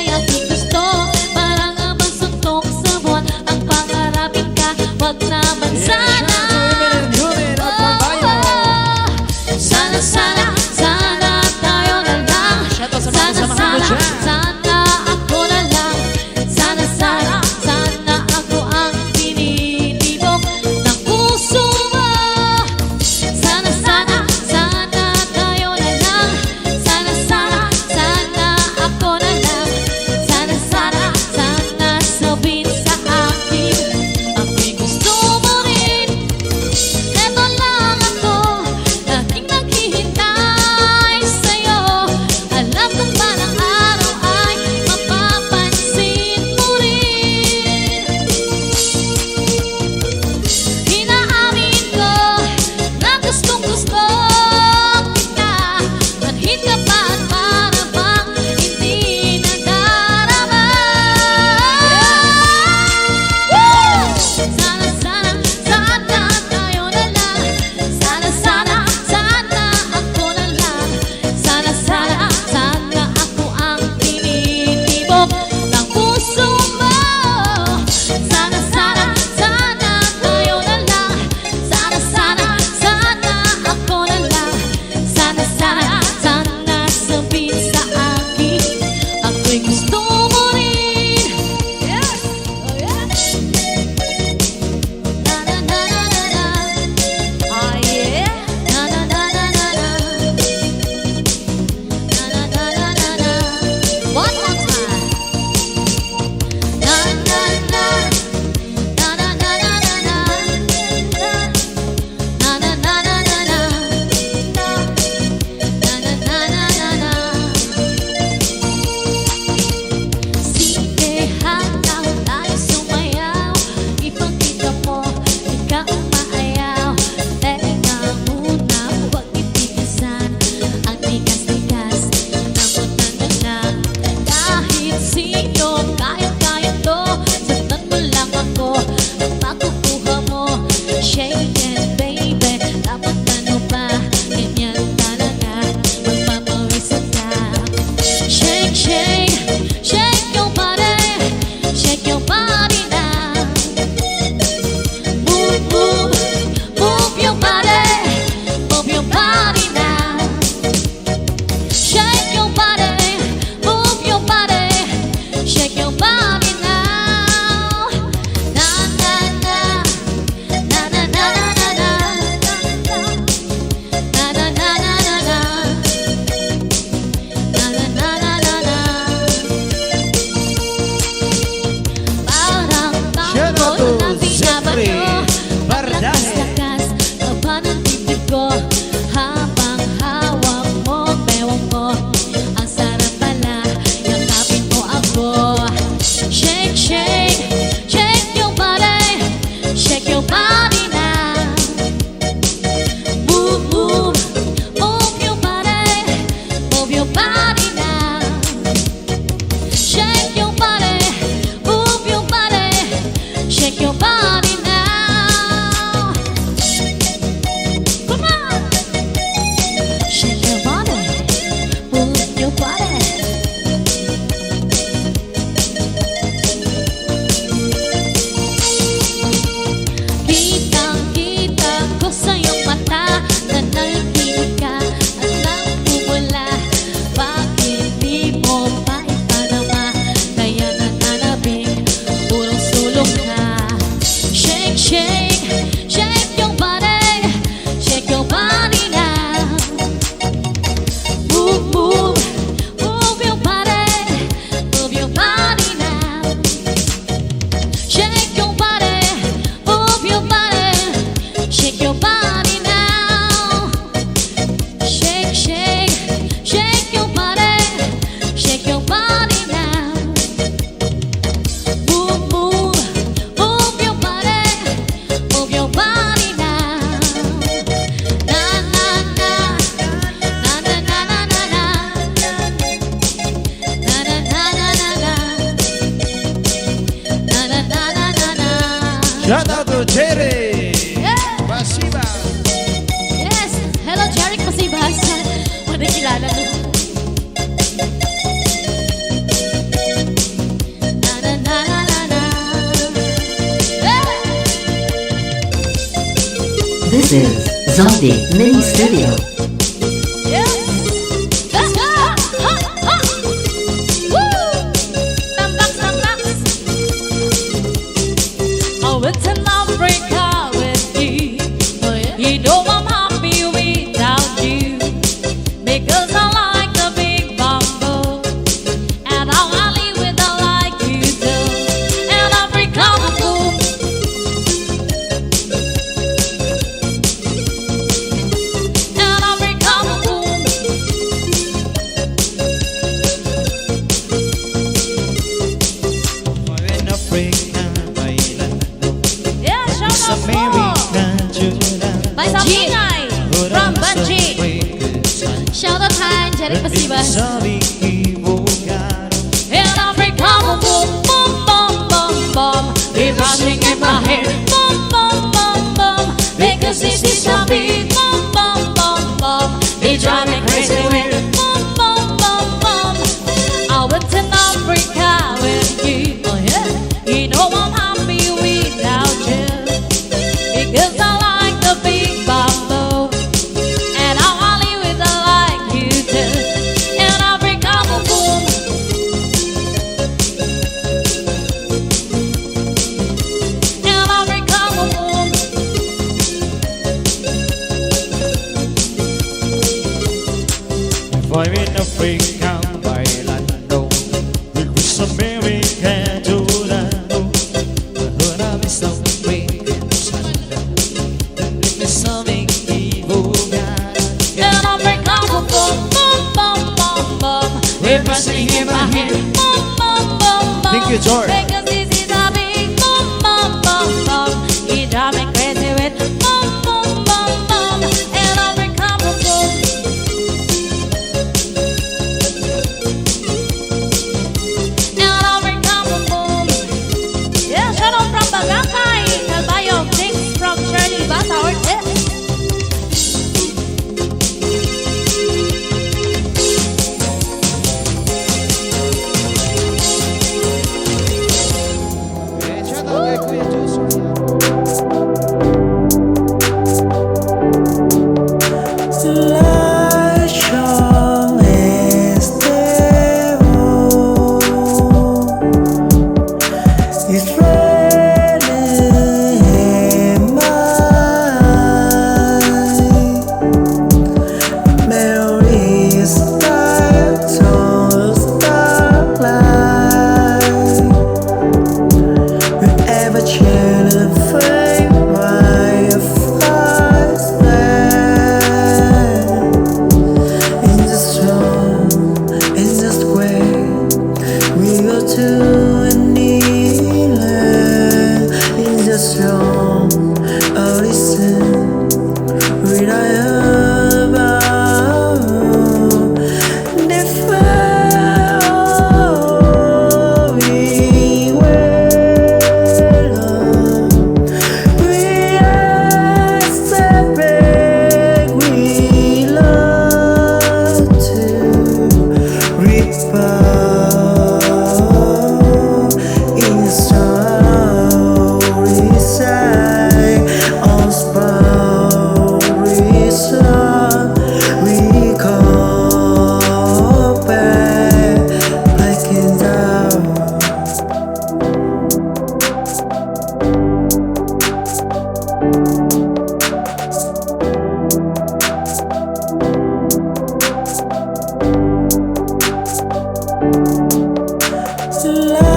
Shout out to Jerry. Yeah. Pasiba. Yes. Hello, Jerry Pasibas. Ano kilala mo? Na na na na na na. Yeah. This is Zombie Mini Studio. Yeah. Let's go. Ha, ha. Woo. Tambak, tambak. I went to Africa with you. Oh, yeah. You know I'm happy without you. Because I like the big bamboo. And how I live with I like you too. And Africa boom. And Africa boom. In Africa, bailando. Yeah, shout Sa out po. America, Julan. By Samingay from Banji. Shout out kay Jerry Pasibas. Sabi ibugado. In Africa, boom, boom, boom, boom, boom, boom. If I sing in my head, boom, boom, boom, boom. Because this is a beat, boom, boom, boom, boom. They drive me crazy with it, boom, boom, boom, boom. I went to Africa with you, oh yeah. You know I'm happy without you. Because I like the big bamboo. And how I live with I like you too. In Africa, boom, boom. In Africa, boom, boom. If I'm in Africa, bailando. With Miss America, Julano. Ahora me estão pensando. Me sabem equivocar. In Africa, boom, boom, boom, boom, boom, boom. If I sing in my head, boom, boom, boom, boom. Thank you, George. Because this is a big boom, boom, boom, boom. You drive me crazy with boom, boom, boom, boom. In Africa, boom, boom. In Africa, boom, boom. Yeah, shout out from Bagakay. Kalbayo, thanks from Shirley Basahor. Shout out kay Kuya Joseph. love.